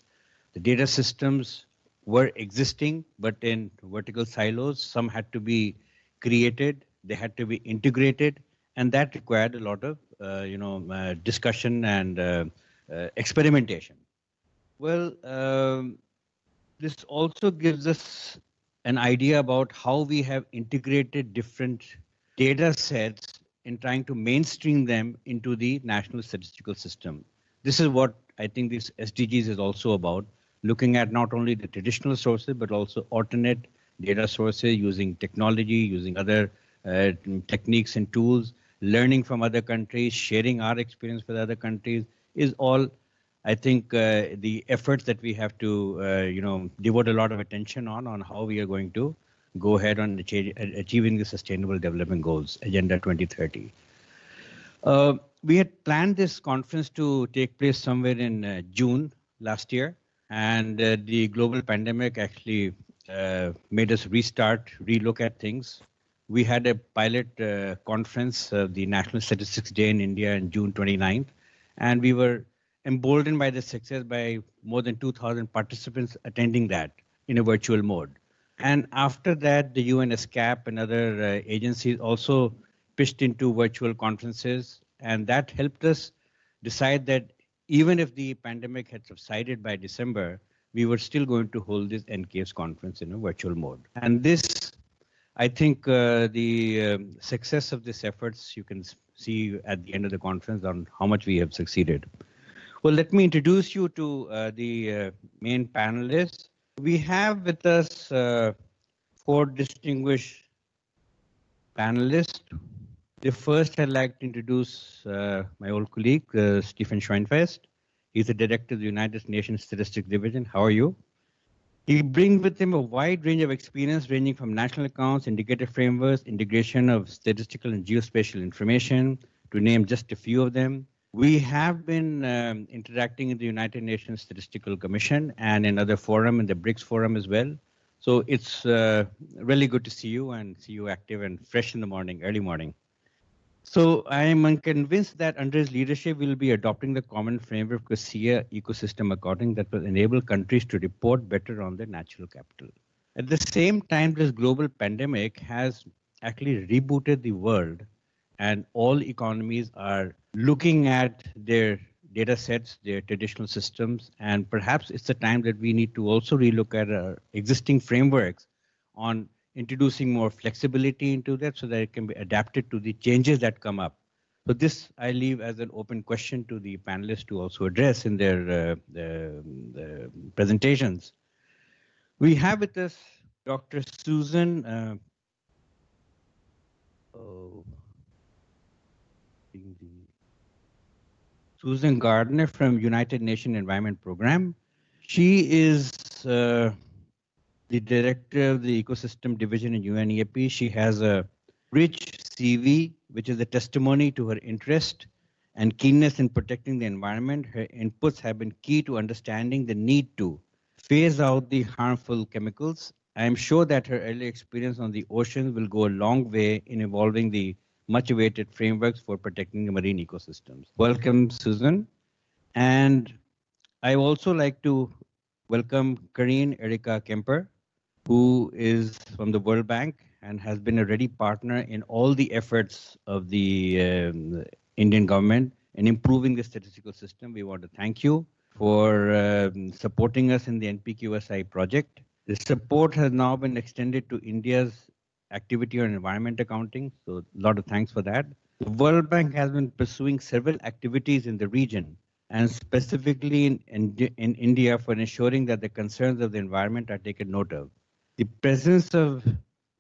The data systems were existing, but in vertical silos. Some had to be created, they had to be integrated, and that required a lot of discussion and experimentation. Well, this also gives us an idea about how we have integrated different data sets in trying to mainstream them into the national statistical system. This is what I think this SDGs is also about, looking at not only the traditional sources, but also alternate data sources using technology, using other techniques and tools, learning from other countries, sharing our experience with other countries is all, I think, the efforts that we have to, devote a lot of attention on how we are going to go ahead on achieving the Sustainable Development Goals, Agenda 2030. We had planned this conference to take place somewhere in June last year, and the global pandemic actually made us relook at things. We had a pilot conference, the National Statistics Day in India on June 29th, and we were emboldened by the success by more than 2,000 participants attending that in a virtual mode. And after that, the UNESCAP and other agencies also pitched into virtual conferences, and that helped us decide that even if the pandemic had subsided by December, we were still going to hold this NCAVES conference in a virtual mode. And this, I think, the success of these efforts, you can see at the end of the conference on how much we have succeeded. Well, let me introduce you to the main panelists. We have with us 4 distinguished panelists. The first, I'd like to introduce my old colleague, Stephen Schoenfest. He's the director of the United Nations Statistics Division. How are you? He brings with him a wide range of experience ranging from national accounts, indicator frameworks, integration of statistical and geospatial information, to name just a few of them. We have been interacting in the United Nations Statistical Commission and in other forum, in the BRICS forum as well. So it's really good to see you and see you active and fresh in the morning, early morning. So I am convinced that under his leadership, we will be adopting the common framework of SIA ecosystem accounting that will enable countries to report better on their natural capital. At the same time, this global pandemic has actually rebooted the world and all economies are looking at their data sets, their traditional systems, and perhaps it's the time that we need to also relook at our existing frameworks on introducing more flexibility into that so that it can be adapted to the changes that come up. So this I leave as an open question to the panelists to also address in their presentations. We have with us Dr. Susan. Susan Gardner from United Nations Environment Program. She is the director of the Ecosystem Division in UNEP. She has a rich CV, which is a testimony to her interest and keenness in protecting the environment. Her inputs have been key to understanding the need to phase out the harmful chemicals. I am sure that her early experience on the oceans will go a long way in evolving the much awaited frameworks for protecting the marine ecosystems. Welcome, Susan. And I also like to welcome Karine Erika Kemper, who is from the World Bank and has been a ready partner in all the efforts of the Indian government in improving the statistical system. We want to thank you for supporting us in the NPQSI project. The support has now been extended to India's activity on environment accounting, so a lot of thanks for that. The World Bank has been pursuing several activities in the region and specifically in India for ensuring that the concerns of the environment are taken note of. The presence of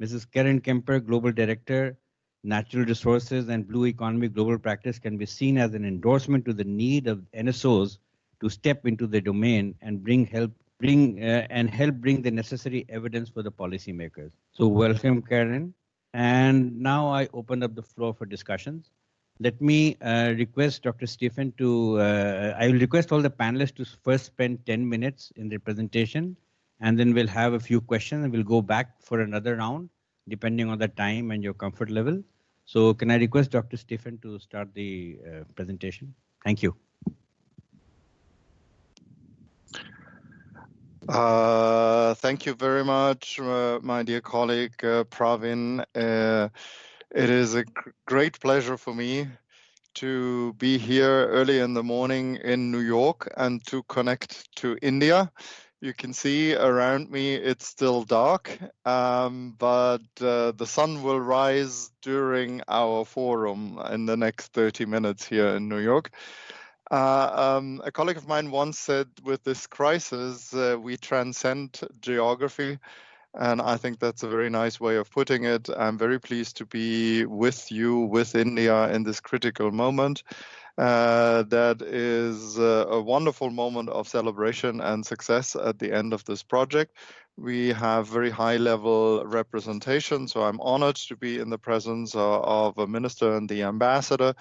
Mrs. Karen Kemper, Global Director, Natural Resources and Blue Economy Global Practice can be seen as an endorsement to the need of NSOs to step into the domain and help bring the necessary evidence for the policymakers. So welcome, Karen. And now I open up the floor for discussions. Let me request Dr. Stephen to, I will request all the panelists to first spend 10 minutes in their presentation, and then we'll have a few questions and we'll go back for another round, depending on the time and your comfort level. So can I request Dr. Stephen to start the presentation? Thank you. Thank you very much, my dear colleague Pravin. It is a great pleasure for me to be here early in the morning in New York and to connect to India. You can see around me it's still dark, but the sun will rise during our forum in the next 30 minutes here in New York. A colleague of mine once said, with this crisis, we transcend geography. And I think that's a very nice way of putting it. I'm very pleased to be with you, with India in this critical moment. That is a wonderful moment of celebration and success at the end of this project. We have very high level representation, so I'm honored to be in the presence of a minister and the ambassador.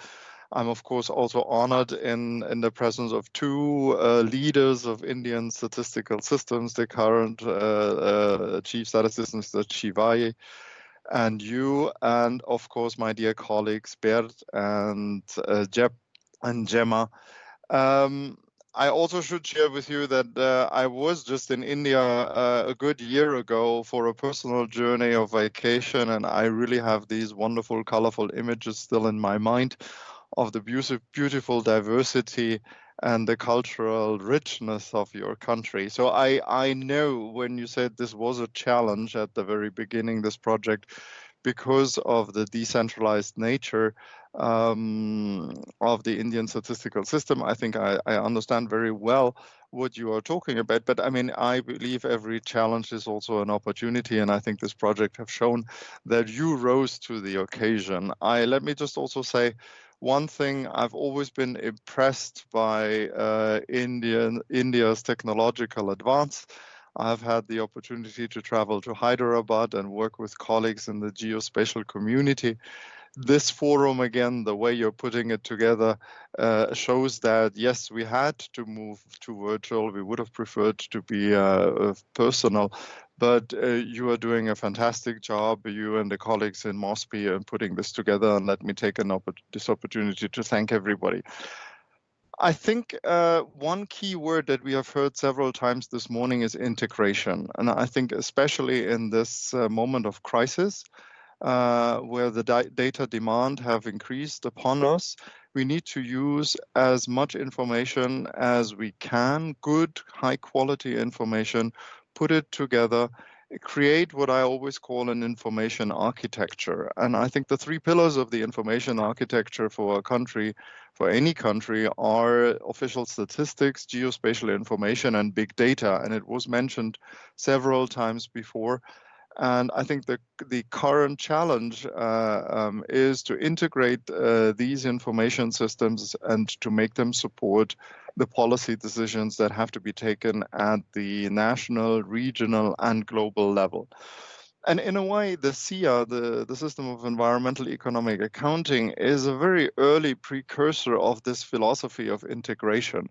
I'm, of course, also honored in the presence of two leaders of Indian statistical systems, the current chief statistician, Mr. Shivai, and you, and of course, my dear colleagues, Bert and Jeb and Gemma. I also should share with you that I was just in India a good year ago for a personal journey of vacation, and I really have these wonderful, colorful images still in my mind of the beautiful diversity and the cultural richness of your country. So I know when you said this was a challenge at the very beginning, this project, because of the decentralized nature of the Indian statistical system, I think I understand very well what you are talking about. But I mean, I believe every challenge is also an opportunity, and I think this project have shown that you rose to the occasion. Let me just also say, one thing, I've always been impressed by India's technological advance. I've had the opportunity to travel to Hyderabad and work with colleagues in the geospatial community. This forum, again, the way you're putting it together, shows that, yes, we had to move to virtual. We would have preferred to be personal, but you are doing a fantastic job, you and the colleagues in Mosby, in putting this together. And let me take this opportunity to thank everybody. I think one key word that we have heard several times this morning is integration. And I think especially in this moment of crisis, where the data demand have increased upon us. We need to use as much information as we can, good, high quality information, put it together, create what I always call an information architecture. And I think the three pillars of the information architecture for a country, for any country, are official statistics, geospatial information, and big data. And it was mentioned several times before. And I think the current challenge is to integrate these information systems and to make them support the policy decisions that have to be taken at the national, regional, and global level. And in a way, the SEA, the System of Environmental Economic Accounting, is a very early precursor of this philosophy of integration.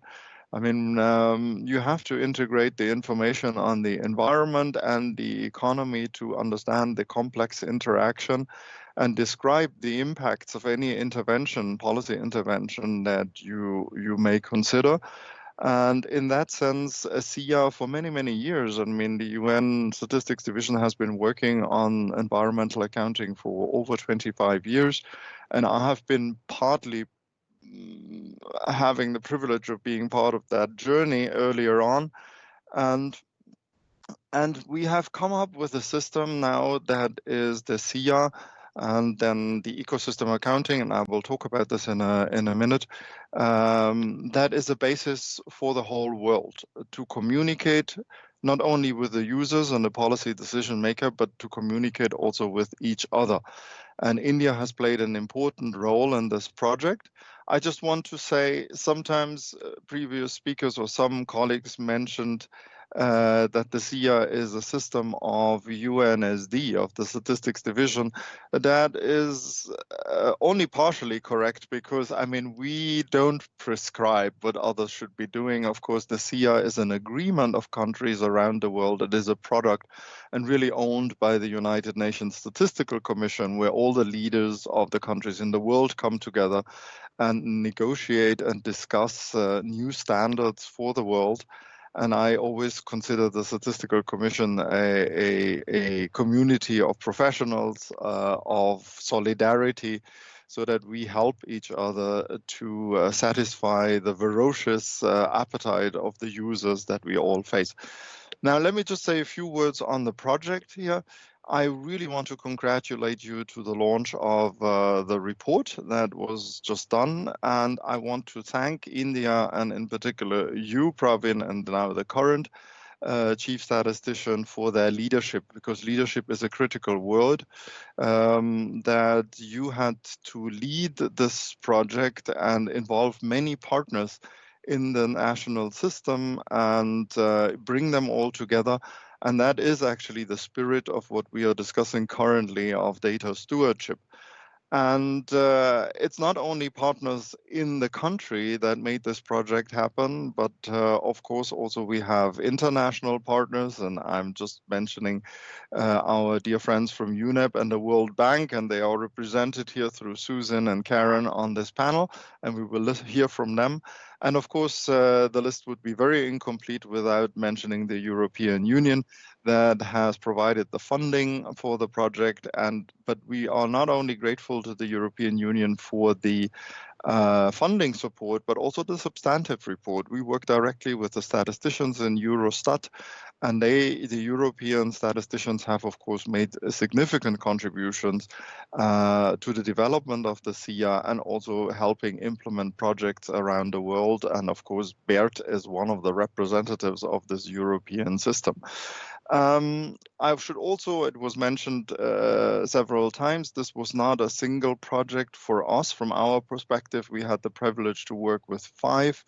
I mean, you have to integrate the information on the environment and the economy to understand the complex interaction and describe the impacts of any intervention, policy intervention that you may consider. And in that sense, SEA for many, many years, I mean, the UN Statistics Division has been working on environmental accounting for over 25 years. And I have been partly having the privilege of being part of that journey earlier on. And we have come up with a system now that is the SEA and then the ecosystem accounting, and I will talk about this in a minute. That is a basis for the whole world to communicate not only with the users and the policy decision maker, but to communicate also with each other. And India has played an important role in this project. I just want to say sometimes previous speakers or some colleagues mentioned that the SEA is a system of UNSD, of the Statistics Division. That is only partially correct because, I mean, we don't prescribe what others should be doing. Of course, the SEA is an agreement of countries around the world. It is a product and really owned by the United Nations Statistical Commission, where all the leaders of the countries in the world come together and negotiate and discuss new standards for the world. And I always consider the Statistical Commission a community of professionals, of solidarity, so that we help each other to satisfy the voracious appetite of the users that we all face. Now, let me just say a few words on the project here. I really want to congratulate you to the launch of the report that was just done. And I want to thank India and in particular you, Pravin, and now the current chief statistician for their leadership, because leadership is a critical word, that you had to lead this project and involve many partners in the national system and bring them all together. And that is actually the spirit of what we are discussing currently of data stewardship. And it's not only partners in the country that made this project happen, but of course also we have international partners, and I'm just mentioning our dear friends from UNEP and the World Bank, and they are represented here through Susan and Karen on this panel, and we will hear from them. And of course, the list would be very incomplete without mentioning the European Union that has provided the funding for the project. But we are not only grateful to the European Union for the funding support, but also the substantive report. We work directly with the statisticians in Eurostat, and the European statisticians have, of course, made significant contributions to the development of the SEA and also helping implement projects around the world. And of course, BERT is one of the representatives of this European system. I should also, it was mentioned several times, this was not a single project for us. From our perspective, we had the privilege to work with 5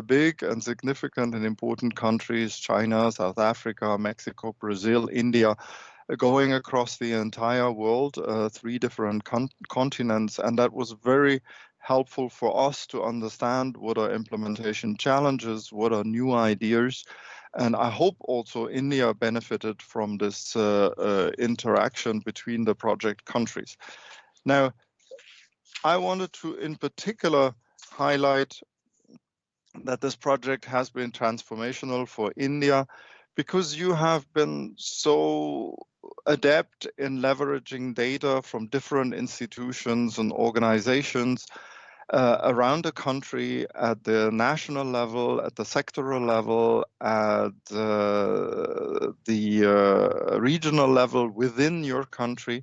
big and significant and important countries: China, South Africa, Mexico, Brazil, India, going across the entire world, 3 different continents. And that was very helpful for us to understand what are implementation challenges, what are new ideas. And I hope also India benefited from this interaction between the project countries. Now, I wanted to in particular highlight that this project has been transformational for India, because you have been so adept in leveraging data from different institutions and organizations around the country at the national level, at the sectoral level, at the regional level within your country.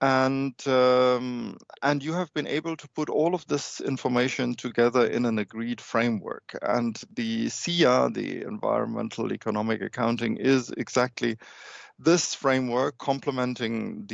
And you have been able to put all of this information together in an agreed framework. And the SEA, the Environmental Economic Accounting, is exactly this framework, complementing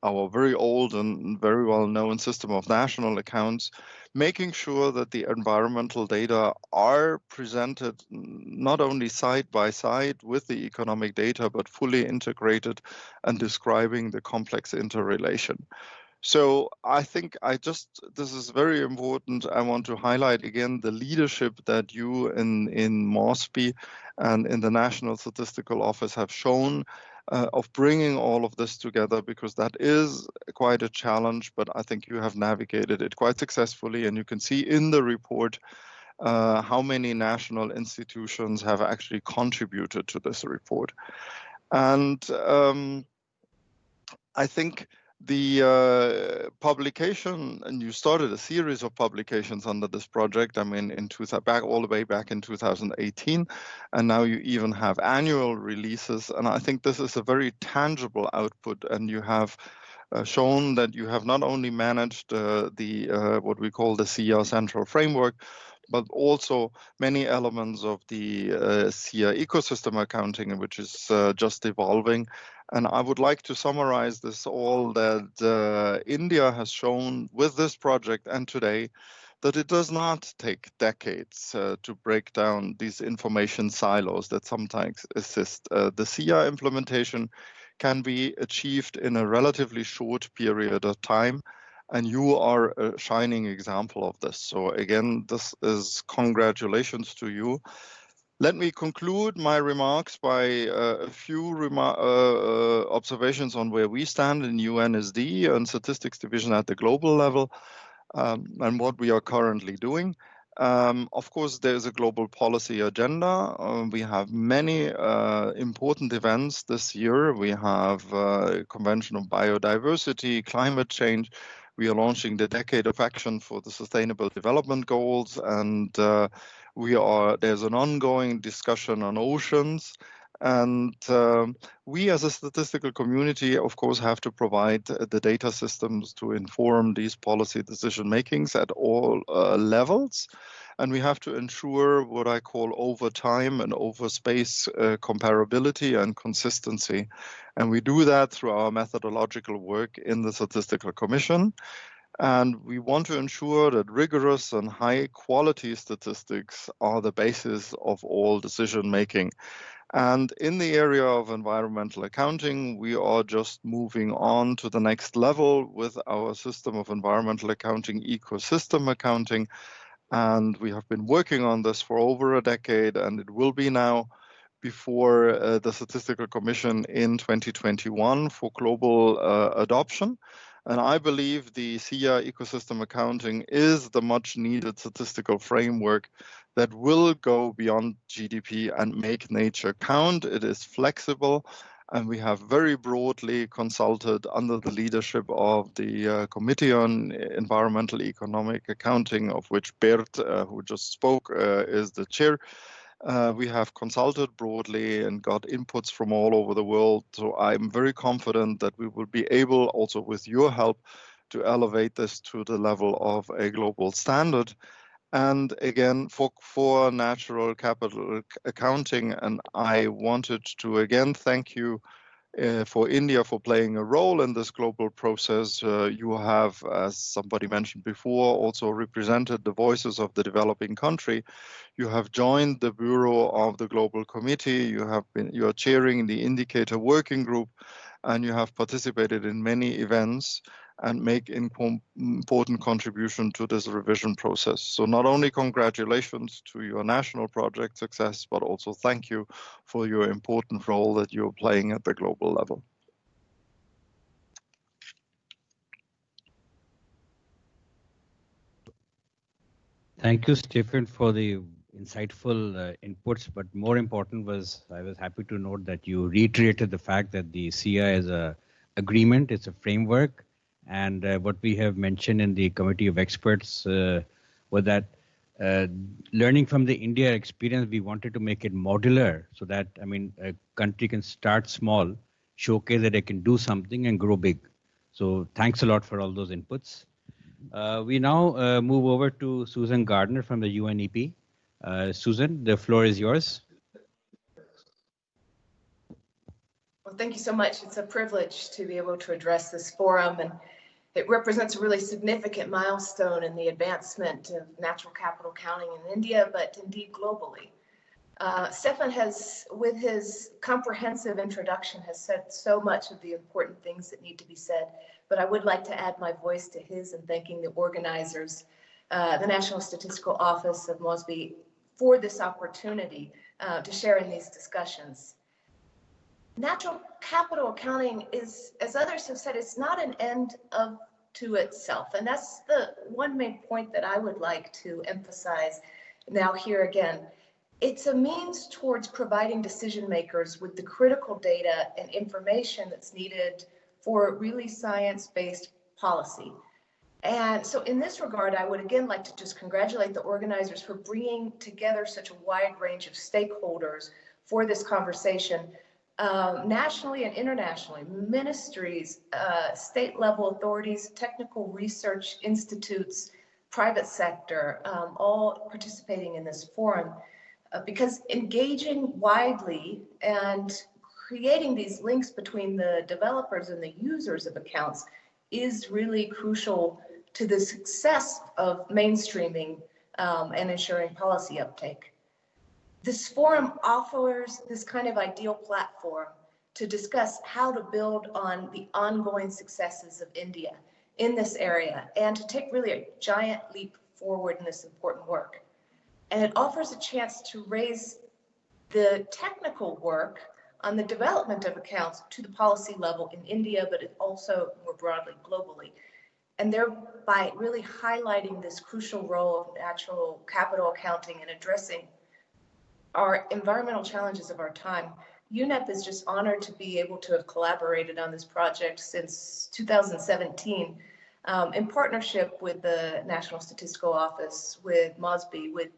our very old and very well-known system of national accounts, making sure that the environmental data are presented not only side by side with the economic data, but fully integrated and describing the complex interrelation. So I think this is very important. I want to highlight again the leadership that you in MOSPI and in the National Statistical Office have shown of bringing all of this together, because that is quite a challenge, but I think you have navigated it quite successfully. And you can see in the report how many national institutions have actually contributed to this report. And I think the publication, and you started a series of publications under this project, I mean, all the way back in 2018, and now you even have annual releases. And I think this is a very tangible output, and you have shown that you have not only managed what we call the SEA Central Framework, but also many elements of the SEA ecosystem accounting, which is just evolving. And I would like to summarize this all, that India has shown with this project and today that it does not take decades to break down these information silos that sometimes exist. The SEA implementation can be achieved in a relatively short period of time, and you are a shining example of this. So again, this is congratulations to you. Let me conclude my remarks by a few observations on where we stand in UNSD and Statistics Division at the global level, and what we are currently doing. Of course, there's a global policy agenda. We have many important events this year. We have a Convention on Biodiversity, climate change. We are launching the Decade of Action for the Sustainable Development Goals, and there's an ongoing discussion on oceans. And we as a statistical community, of course, have to provide the data systems to inform these policy decision makings at all levels. And we have to ensure what I call over time and over space comparability and consistency. And we do that through our methodological work in the Statistical Commission. And we want to ensure that rigorous and high quality statistics are the basis of all decision making. And in the area of environmental accounting, we are just moving on to the next level with our system of environmental accounting, ecosystem accounting. And we have been working on this for over a decade, and it will be now before the Statistical Commission in 2021 for global adoption. And I believe the SEA ecosystem accounting is the much needed statistical framework that will go beyond GDP and make nature count. It is flexible, and we have very broadly consulted under the leadership of the Committee on Environmental Economic Accounting, of which Bert, who just spoke, is the chair. We have consulted broadly and got inputs from all over the world. So I'm very confident that we will be able, also with your help, to elevate this to the level of a global standard. And again, for natural capital accounting, and I wanted to again thank you for India for playing a role in this global process. You have, as somebody mentioned before, also represented the voices of the developing country. You have joined the Bureau of the Global Committee. You are chairing the Indicator Working Group, and you have participated in many events and make important contribution to this revision process. So not only congratulations to your national project success, but also thank you for your important role that you're playing at the global level. Thank you, Stephen, for the insightful inputs, but more important was I was happy to note that you reiterated the fact that the CIA is a agreement, it's a framework, and what we have mentioned in the committee of experts was that learning from the India experience, we wanted to make it modular so that, I mean, a country can start small, showcase that it can do something and grow big. So thanks a lot for all those inputs. We now move over to Susan Gardner from the UNEP. Susan, the floor is yours. Well, thank you so much. It's a privilege to be able to address this forum, and it represents a really significant milestone in the advancement of natural capital accounting in India, but indeed globally. Stefan has, with his comprehensive introduction, has said so much of the important things that need to be said, but I would like to add my voice to his in thanking the organizers, the National Statistical Office of Mosby, for this opportunity to share in these discussions. Natural capital accounting is, as others have said, it's not an end to itself. And that's the one main point that I would like to emphasize now here again. It's a means towards providing decision makers with the critical data and information that's needed for really science-based policy. And so in this regard, I would again like to just congratulate the organizers for bringing together such a wide range of stakeholders for this conversation, nationally and internationally, ministries, state-level authorities, technical research institutes, private sector, all participating in this forum. Because engaging widely and creating these links between the developers and the users of accounts is really crucial to the success of mainstreaming and ensuring policy uptake. This forum offers this kind of ideal platform to discuss how to build on the ongoing successes of India in this area and to take really a giant leap forward in this important work. And it offers a chance to raise the technical work on the development of accounts to the policy level in India, but also more broadly globally. And thereby really highlighting this crucial role of natural capital accounting and addressing our environmental challenges of our time. UNEP is just honored to be able to have collaborated on this project since 2017 in partnership with the National Statistical Office, with MOSBY, with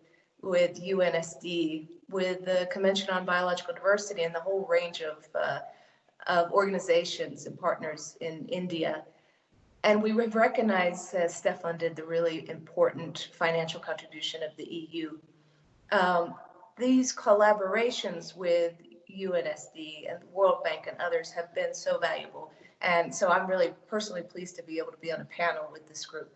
UNSD, with the Convention on Biological Diversity, and the whole range of organizations and partners in India. And we recognize, as Stefan did, the really important financial contribution of the EU. These collaborations with UNSD and the World Bank and others have been so valuable. And so I'm really personally pleased to be able to be on a panel with this group.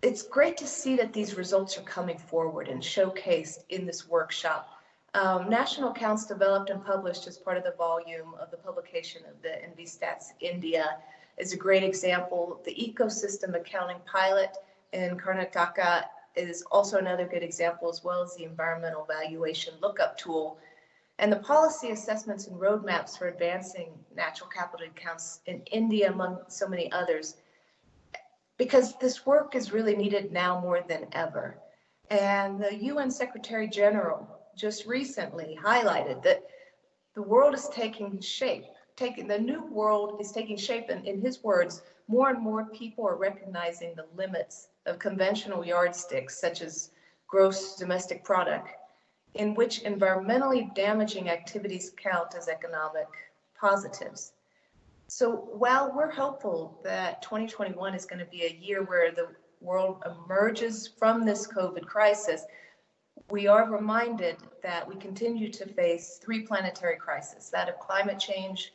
It's great to see that these results are coming forward and showcased in this workshop. National accounts developed and published as part of the volume of the publication of the NVStats India is a great example. The ecosystem accounting pilot in Karnataka is also another good example, as well as the environmental valuation lookup tool. And the policy assessments and roadmaps for advancing natural capital accounts in India, among so many others, because this work is really needed now more than ever. And the UN Secretary General just recently highlighted that the world is taking shape, the new world is taking shape, and in his words, more and more people are recognizing the limits of conventional yardsticks, such as gross domestic product, in which environmentally damaging activities count as economic positives. So while we're hopeful that 2021 is going to be a year where the world emerges from this COVID crisis, we are reminded that we continue to face three planetary crises: that of climate change,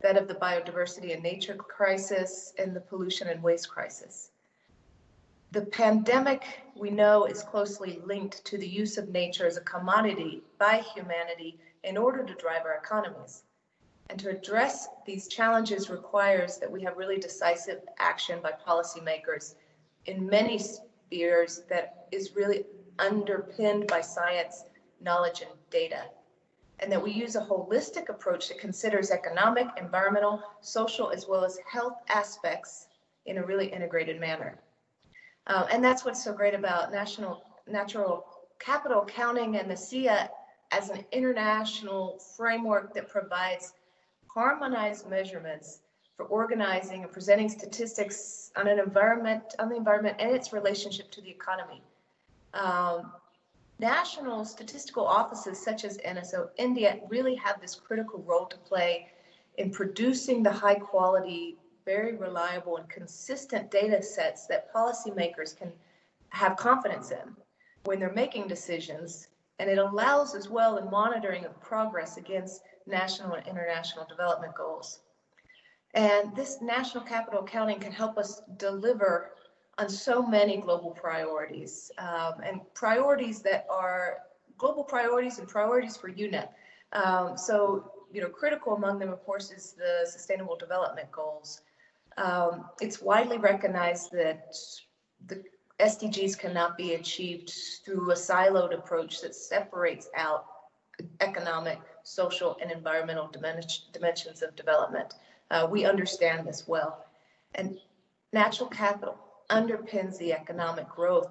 that of the biodiversity and nature crisis, and the pollution and waste crisis. The pandemic, we know, is closely linked to the use of nature as a commodity by humanity in order to drive our economies. And to address these challenges requires that we have really decisive action by policymakers in many spheres that is really underpinned by science, knowledge, and data. And that we use a holistic approach that considers economic, environmental, social, as well as health aspects in a really integrated manner. And that's what's so great about natural capital accounting and the SIA as an international framework that provides harmonized measurements for organizing and presenting statistics on the environment and its relationship to the economy. National statistical offices such as NSO India really have this critical role to play in producing the high quality, very reliable and consistent data sets that policymakers can have confidence in when they're making decisions. And it allows as well in monitoring of progress against national and international development goals. And this national capital accounting can help us deliver on so many global priorities, and priorities that are global priorities and priorities for UNEP. So, critical among them, of course, is the Sustainable Development Goals. It's widely recognized that the SDGs cannot be achieved through a siloed approach that separates out economic, social, and environmental dimensions of development. We understand this well. And natural capital underpins the economic growth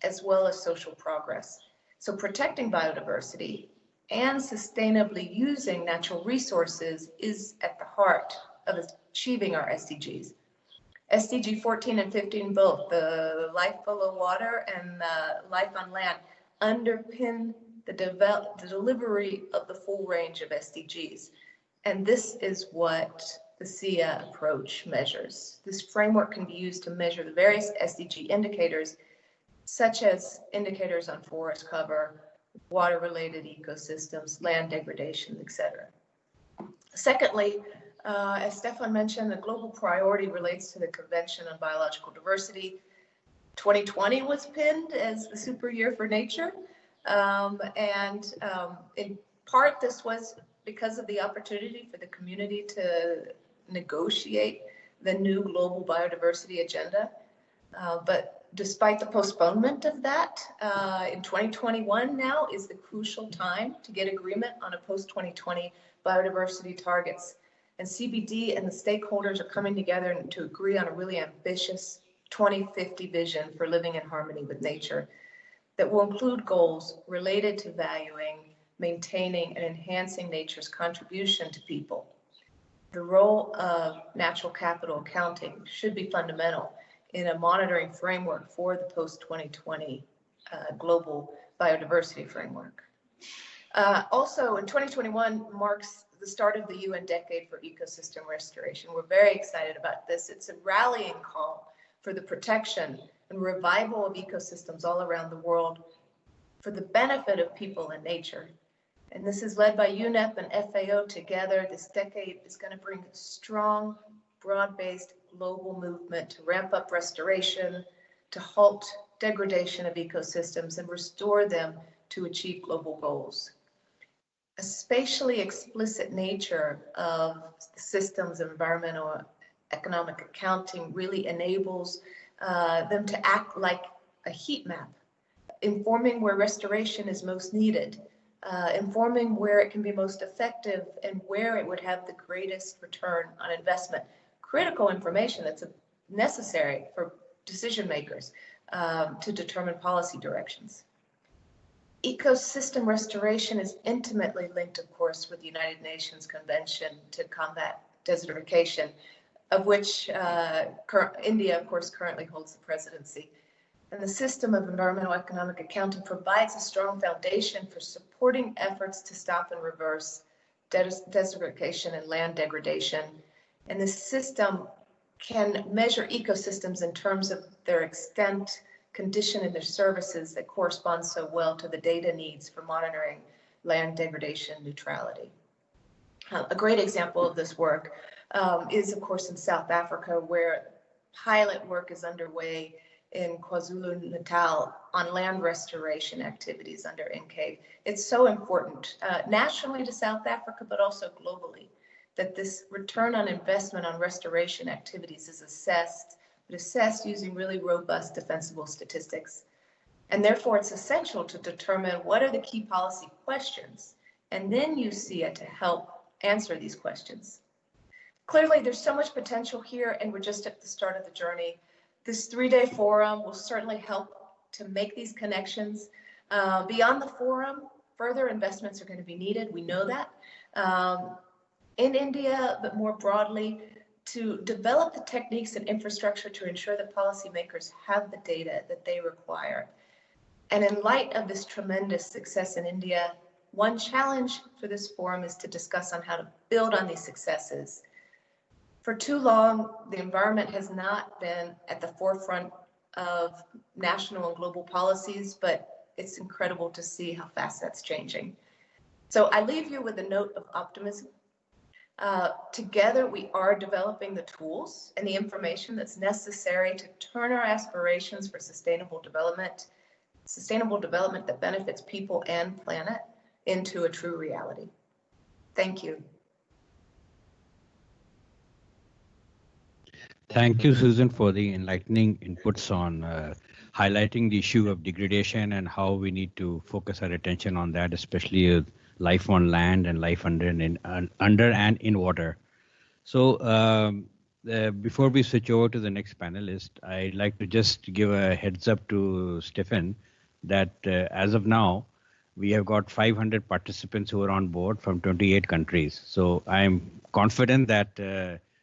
as well as social progress. So protecting biodiversity and sustainably using natural resources is at the heart of achieving our SDGs. SDG 14 and 15 both, the life below water and life on land, underpin the delivery of the full range of SDGs. And this is what the SIA approach measures. This framework can be used to measure the various SDG indicators, such as indicators on forest cover, water-related ecosystems, land degradation, etc. Secondly, as Stefan mentioned, the global priority relates to the Convention on Biological Diversity. 2020 was pinned as the super year for nature. In part, this was because of the opportunity for the community to negotiate the new global biodiversity agenda. But despite the postponement of that, in 2021 now is the crucial time to get agreement on a post-2020 biodiversity targets. And CBD and the stakeholders are coming together to agree on a really ambitious 2050 vision for living in harmony with nature that will include goals related to valuing, maintaining, and enhancing nature's contribution to people. The role of natural capital accounting should be fundamental in a monitoring framework for the post-2020 global biodiversity framework. Also, in 2021 marks the start of the UN Decade for Ecosystem Restoration. We're very excited about this. It's a rallying call for the protection and revival of ecosystems all around the world for the benefit of people and nature. And this is led by UNEP and FAO together. This decade is going to bring strong, broad-based global movement to ramp up restoration, to halt degradation of ecosystems and restore them to achieve global goals. A spatially explicit nature of systems of environmental economic accounting really enables them to act like a heat map, informing where restoration is most needed, informing where it can be most effective and where it would have the greatest return on investment. Critical information that's necessary for decision makers to determine policy directions. Ecosystem restoration is intimately linked, of course, with the United Nations Convention to Combat Desertification, of which India, of course, currently holds the presidency. And the system of environmental economic accounting provides a strong foundation for supporting efforts to stop and reverse desertification and land degradation. And the system can measure ecosystems in terms of their extent, condition, and their services that correspond so well to the data needs for monitoring land degradation neutrality. A great example of this work is, of course, in South Africa, where pilot work is underway in KwaZulu-Natal on land restoration activities under NCAVES. It's so important nationally to South Africa, but also globally, that this return on investment on restoration activities is assessed, but assessed using really robust defensible statistics. And therefore, it's essential to determine what are the key policy questions, and then use SIA to help answer these questions. Clearly, there's so much potential here, and we're just at the start of the journey. This 3-day forum will certainly help to make these connections. Beyond the forum, further investments are going to be needed. We know that. In India, but more broadly, to develop the techniques and infrastructure to ensure that policymakers have the data that they require. And in light of this tremendous success in India, one challenge for this forum is to discuss on how to build on these successes. For too long, the environment has not been at the forefront of national and global policies, but it's incredible to see how fast that's changing. So I leave you with a note of optimism. Together, we are developing the tools and the information that's necessary to turn our aspirations for sustainable development that benefits people and planet, into a true reality. Thank you. Thank you, Susan, for the enlightening inputs on highlighting the issue of degradation and how we need to focus our attention on that, especially life on land and life under and in water. So before we switch over to the next panelist, I'd like to just give a heads up to Stephen that as of now, we have got 500 participants who are on board from 28 countries. So I'm confident that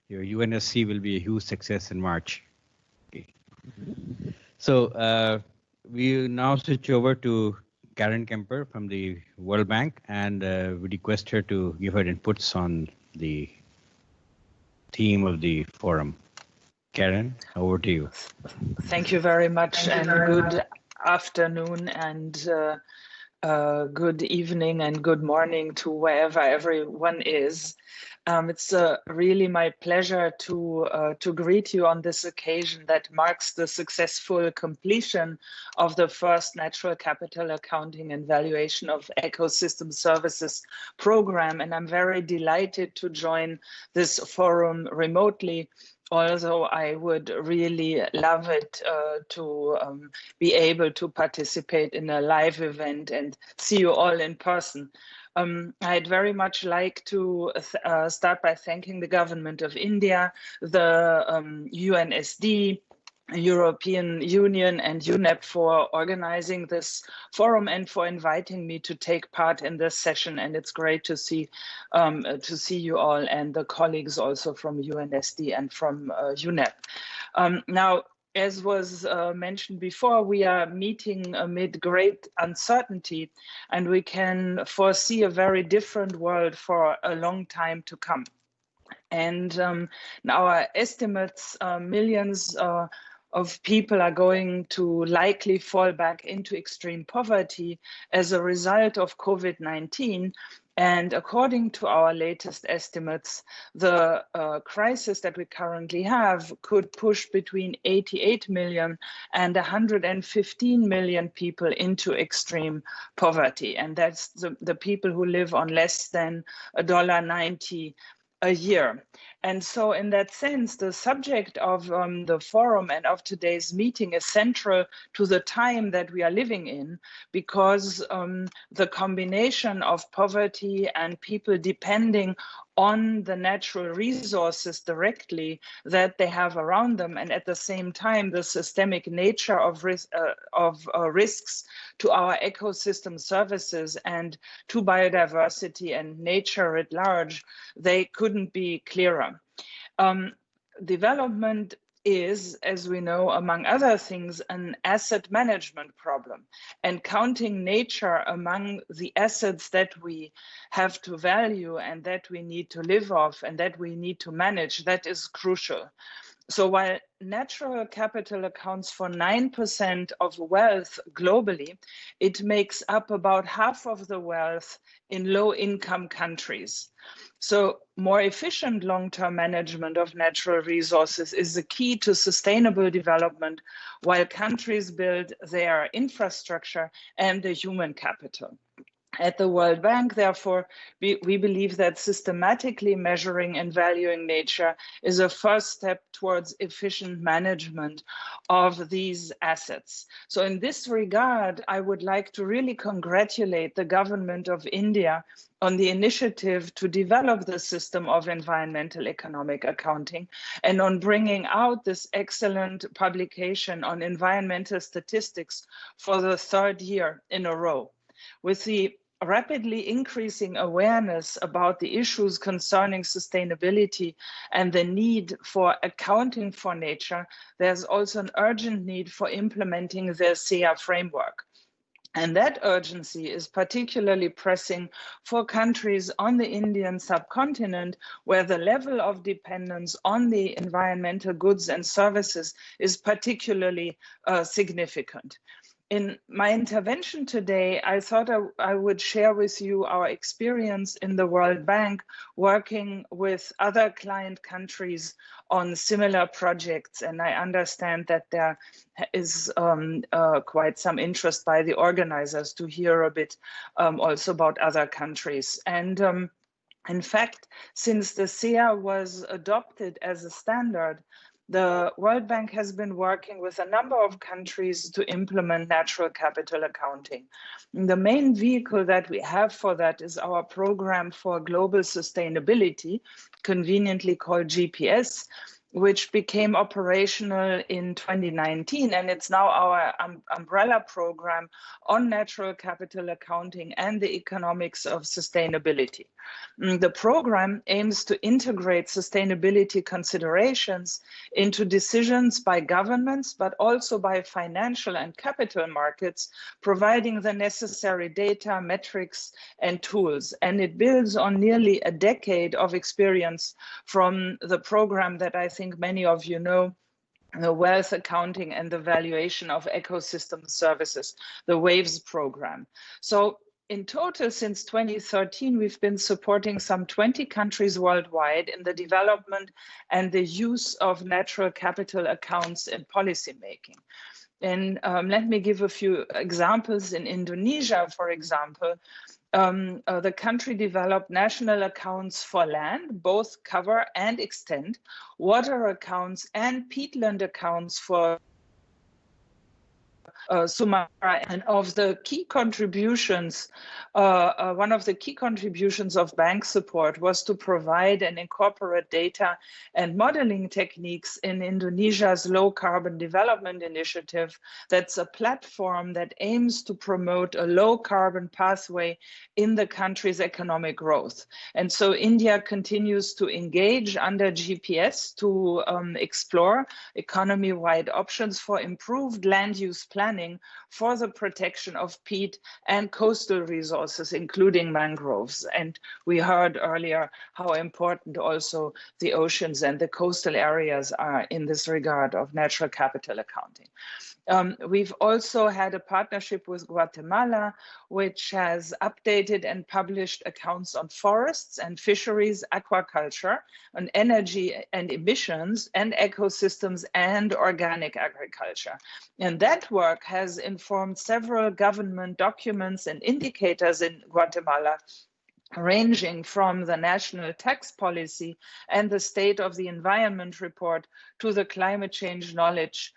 your UNSC will be a huge success in March. Okay. So we now switch over to Karen Kemper from the World Bank, and we request her to give her inputs on the theme of the forum. Karen, over to you. Thank you very much, and good afternoon and good evening and good morning to wherever everyone is. It's really my pleasure to greet you on this occasion that marks the successful completion of the first Natural Capital Accounting and Valuation of Ecosystem Services program. And I'm very delighted to join this forum remotely. Although I would really love it to be able to participate in a live event and see you all in person. I'd very much like to start by thanking the government of India, the UNSD, European Union and UNEP for organizing this forum and for inviting me to take part in this session. And it's great to see you all and the colleagues also from UNSD and from UNEP. Now, as was mentioned before, we are meeting amid great uncertainty, and we can foresee a very different world for a long time to come. And our estimates, millions of people are going to likely fall back into extreme poverty as a result of COVID-19. And according to our latest estimates, the crisis that we currently have could push between 88 million and 115 million people into extreme poverty. And that's the people who live on less than $1.90 a year. And so in that sense, the subject of the forum and of today's meeting is central to the time that we are living in, because the combination of poverty and people depending on the natural resources directly that they have around them, and at the same time, the systemic nature of risks to our ecosystem services and to biodiversity and nature at large, they couldn't be clearer. Development is, as we know, among other things, an asset management problem, and counting nature among the assets that we have to value and that we need to live off and that we need to manage, that is crucial. So while natural capital accounts for 9% of wealth globally, it makes up about half of the wealth in low-income countries. So more efficient long-term management of natural resources is the key to sustainable development, while countries build their infrastructure and the human capital. At the World Bank, therefore, we believe that systematically measuring and valuing nature is a first step towards efficient management of these assets. So in this regard, I would like to really congratulate the government of India on the initiative to develop the system of environmental economic accounting and on bringing out this excellent publication on environmental statistics for the third year in a row. With the rapidly increasing awareness about the issues concerning sustainability and the need for accounting for nature, there's also an urgent need for implementing the SEA framework. And that urgency is particularly pressing for countries on the Indian subcontinent, where the level of dependence on the environmental goods and services is particularly significant. In my intervention today, I thought I would share with you our experience in the World Bank working with other client countries on similar projects. And I understand that there is quite some interest by the organizers to hear a bit also about other countries. And in fact, since the SEA was adopted as a standard, the World Bank has been working with a number of countries to implement natural capital accounting. And the main vehicle that we have for that is our program for global sustainability, conveniently called GPS, which became operational in 2019. And it's now our umbrella program on natural capital accounting and the economics of sustainability. The program aims to integrate sustainability considerations into decisions by governments, but also by financial and capital markets, providing the necessary data, metrics, and tools. And it builds on nearly a decade of experience from the program that I think many of you know, the wealth accounting and the valuation of ecosystem services, the WAVES program. So in total, since 2013, we've been supporting some 20 countries worldwide in the development and the use of natural capital accounts in policymaking. And let me give a few examples. In Indonesia, for example, the country developed national accounts for land, both cover and extend, water accounts and peatland accounts for Sumatra. And of the key contributions, one of the key contributions of bank support was to provide and incorporate data and modeling techniques in Indonesia's low carbon development initiative. That's a platform that aims to promote a low carbon pathway in the country's economic growth. And so India continues to engage under GPS to explore economy-wide options for improved land use planning for the protection of peat and coastal resources, including mangroves. And we heard earlier how important also the oceans and the coastal areas are in this regard of natural capital accounting. We've also had a partnership with Guatemala, which has updated and published accounts on forests and fisheries, aquaculture, on energy and emissions, and ecosystems and organic agriculture. And that work has informed several government documents and indicators in Guatemala, ranging from the national tax policy and the state of the environment report to the climate change knowledge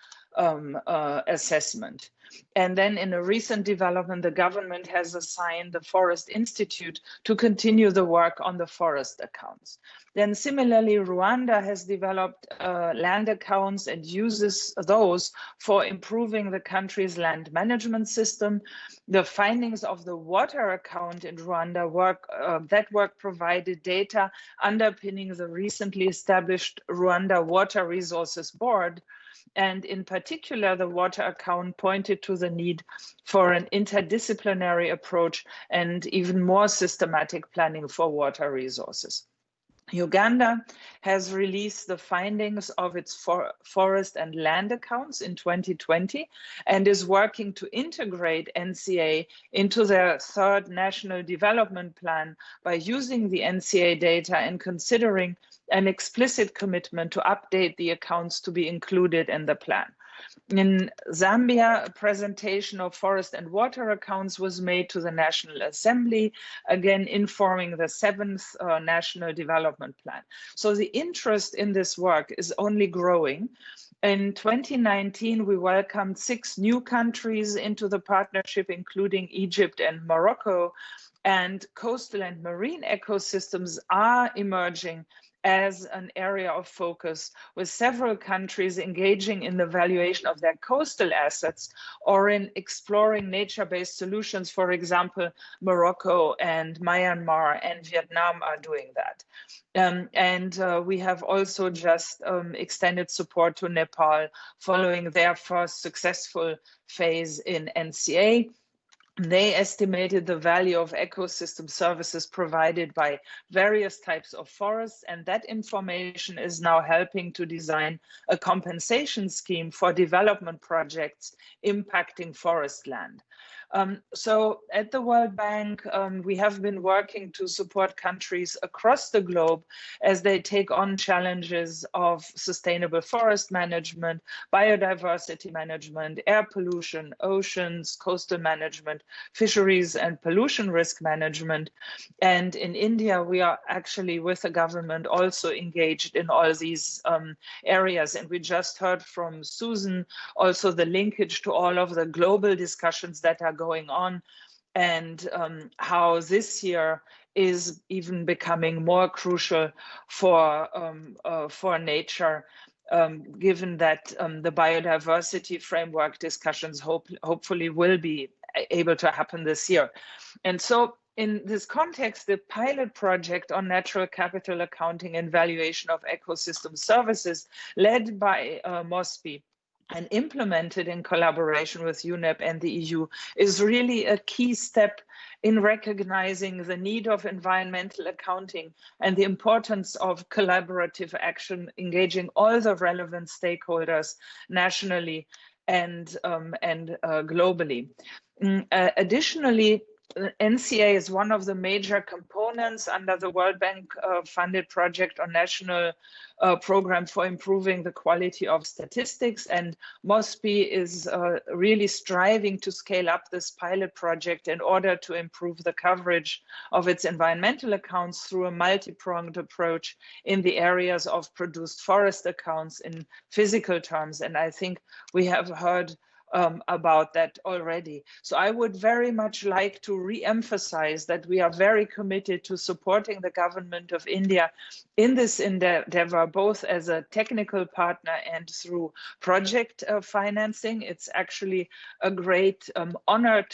assessment. And then in a recent development, the government has assigned the Forest Institute to continue the work on the forest accounts. Then similarly, Rwanda has developed land accounts and uses those for improving the country's land management system. The findings of the water account in Rwanda that work provided data underpinning the recently established Rwanda Water Resources Board. And in particular, the water account pointed to the need for an interdisciplinary approach and even more systematic planning for water resources. Uganda has released the findings of its forest and land accounts in 2020 and is working to integrate NCA into their third national development plan by using the NCA data and considering an explicit commitment to update the accounts to be included in the plan. In Zambia, a presentation of forest and water accounts was made to the National Assembly, again informing the 7th National Development Plan. So the interest in this work is only growing. In 2019, we welcomed 6 new countries into the partnership, including Egypt and Morocco, and coastal and marine ecosystems are emerging as an area of focus, with several countries engaging in the valuation of their coastal assets or in exploring nature-based solutions. For example, Morocco and Myanmar and Vietnam are doing that. We have also just extended support to Nepal following their first successful phase in NCA. They estimated the value of ecosystem services provided by various types of forests, and that information is now helping to design a compensation scheme for development projects impacting forest land. So at the World Bank, we have been working to support countries across the globe as they take on challenges of sustainable forest management, biodiversity management, air pollution, oceans, coastal management, fisheries and pollution risk management. And in India, we are actually with the government also engaged in all these areas. And we just heard from Susan also the linkage to all of the global discussions that are going on, and how this year is even becoming more crucial for nature, given that the biodiversity framework discussions hopefully will be able to happen this year. And so in this context, the pilot project on natural capital accounting and valuation of ecosystem services, led by MOSPI, and implemented in collaboration with UNEP and the EU, is really a key step in recognizing the need of environmental accounting and the importance of collaborative action, engaging all the relevant stakeholders nationally and globally. Additionally, NCA is one of the major components under the World Bank funded project on national program for improving the quality of statistics, and MOSPI is really striving to scale up this pilot project in order to improve the coverage of its environmental accounts through a multi-pronged approach in the areas of produced forest accounts in physical terms. And I think we have heard about that already. So I would very much like to re-emphasize that we are very committed to supporting the government of India in this endeavor, both as a technical partner and through project financing. It's actually a great honor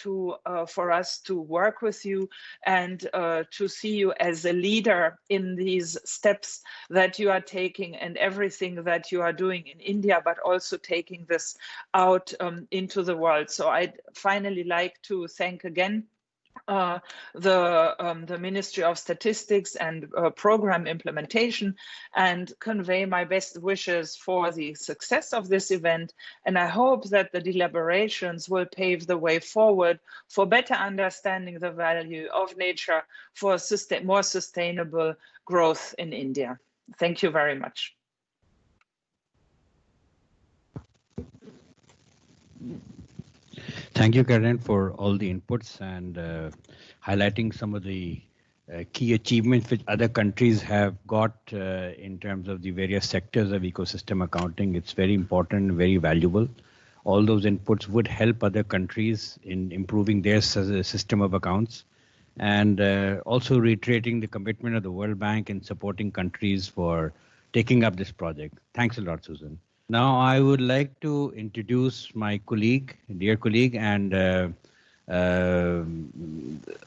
for us to work with you and to see you as a leader in these steps that you are taking and everything that you are doing in India, but also taking this out into the world. So I'd finally like to thank again the Ministry of Statistics and program implementation, and convey my best wishes for the success of this event. And I hope that the deliberations will pave the way forward for better understanding the value of nature for more sustainable growth in India. Thank you very much. Thank you, Karen, for all the inputs and highlighting some of the key achievements which other countries have got in terms of the various sectors of ecosystem accounting. It's very important, very valuable. All those inputs would help other countries in improving their system of accounts, and also reiterating the commitment of the World Bank in supporting countries for taking up this project. Thanks a lot, Susan. Now, I would like to introduce my colleague, dear colleague, and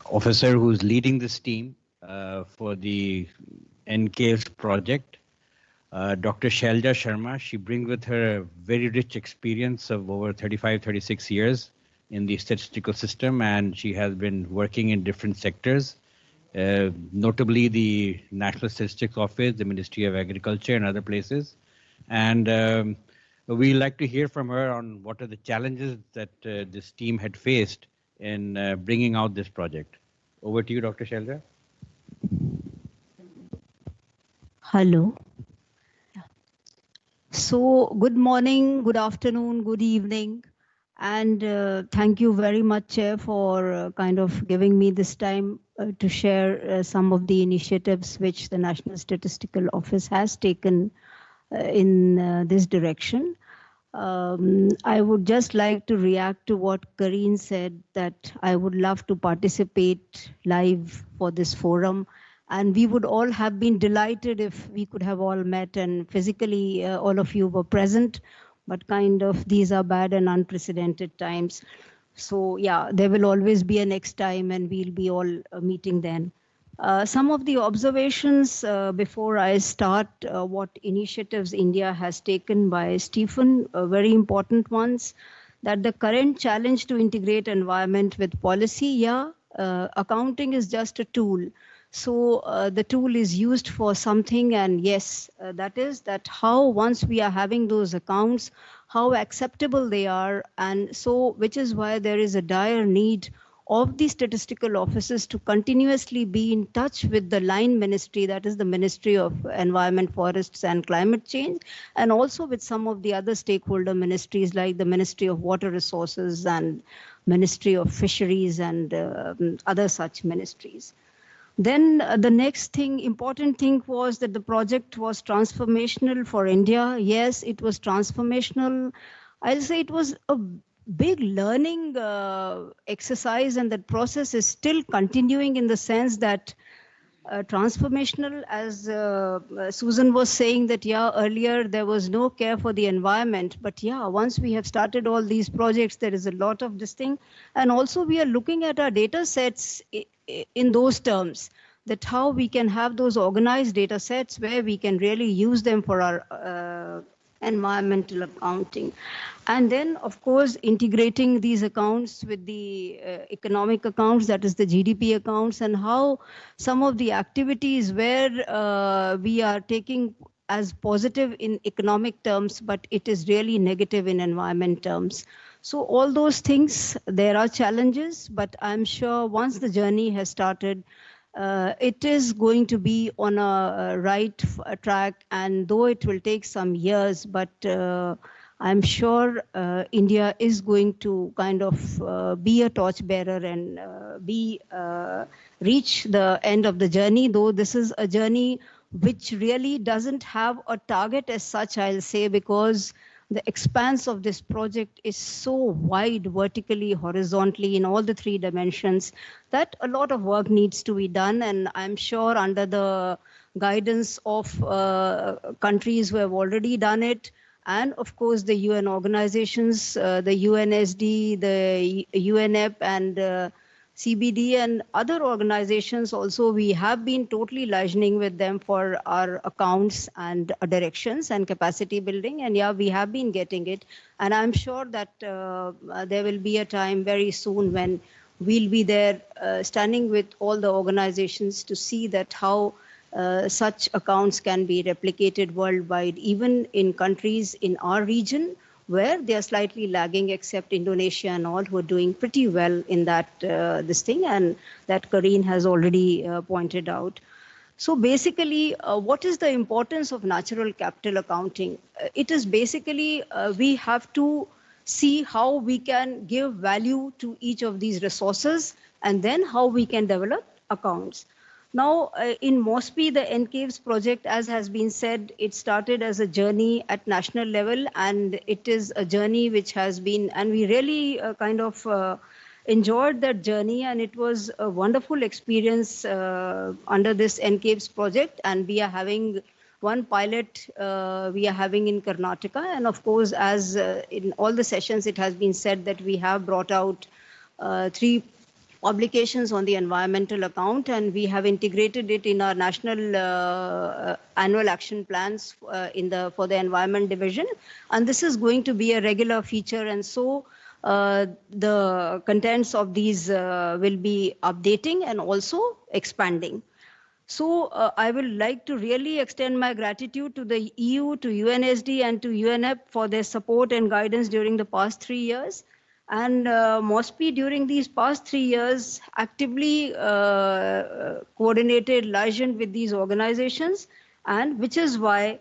officer who's leading this team for the NCAVES project, Dr. Shailja Sharma. She brings with her a very rich experience of over 36 years in the statistical system, and she has been working in different sectors, notably the National Statistics Office, the Ministry of Agriculture, and other places. And we'd like to hear from her on what are the challenges that this team had faced in bringing out this project. Over to you, Dr. Shailja. Hello. So good morning, good afternoon, good evening. And thank you very much, Chair, for kind of giving me this time to share some of the initiatives which the National Statistical Office has taken in this direction. I would just like to react to what Karine said, that I would love to participate live for this forum. And we would all have been delighted if we could have all met and physically all of you were present, but kind of these are bad and unprecedented times. So yeah, there will always be a next time and we'll be all meeting then. Some of the observations before I start what initiatives India has taken by Stephen, very important ones, that the current challenge to integrate environment with policy, accounting is just a tool. So the tool is used for something, and yes, that is that how once we are having those accounts, how acceptable they are, and so which is why there is a dire need of the statistical offices to continuously be in touch with the line ministry, that is the Ministry of Environment, Forests and Climate Change, and also with some of the other stakeholder ministries like the Ministry of Water Resources and Ministry of Fisheries and other such ministries. Then the next thing, important thing was that the project was transformational for India. Yes, it was transformational. I'll say it was a big learning exercise, and that process is still continuing in the sense that transformational, as Susan was saying that, earlier there was no care for the environment, but once we have started all these projects, there is a lot of this thing. And also we are looking at our data sets in those terms, that how we can have those organized data sets where we can really use them for our environmental accounting. And then, of course, integrating these accounts with the economic accounts, that is the GDP accounts, and how some of the activities where we are taking as positive in economic terms, but it is really negative in environment terms. So all those things, there are challenges, but I'm sure once the journey has started, it is going to be on a right track, and though it will take some years, but I'm sure India is going to kind of be a torchbearer and reach the end of the journey, though this is a journey which really doesn't have a target as such, I'll say, because the expanse of this project is so wide, vertically, horizontally, in all the three dimensions, that a lot of work needs to be done. And I'm sure under the guidance of countries who have already done it, and of course the UN organizations, the UNSD, the UNEP and CBD and other organizations also, we have been totally liaising with them for our accounts and directions and capacity building. And we have been getting it. And I'm sure that there will be a time very soon when we'll be there standing with all the organizations to see that how such accounts can be replicated worldwide, even in countries in our region, where they are slightly lagging, except Indonesia and all, who are doing pretty well in that this thing, and that Karine has already pointed out. So basically, what is the importance of natural capital accounting? It is basically, we have to see how we can give value to each of these resources, and then how we can develop accounts. Now, in MOSPI, the NCAVES project, as has been said, it started as a journey at national level, and it is a journey which has been, and we really kind of enjoyed that journey, and it was a wonderful experience under this NCAVES project. And we are having one pilot we are having in Karnataka, and of course, as in all the sessions, it has been said that we have brought out 3 publications on the environmental account, and we have integrated it in our national annual action plans for the environment division, and this is going to be a regular feature. And so the contents of these will be updating and also expanding. So I would like to really extend my gratitude to the EU, to UNSD and to UNEP for their support and guidance during the past 3 years. And MOSPI during these past 3 years actively coordinated, liaisoned with these organizations, and which is why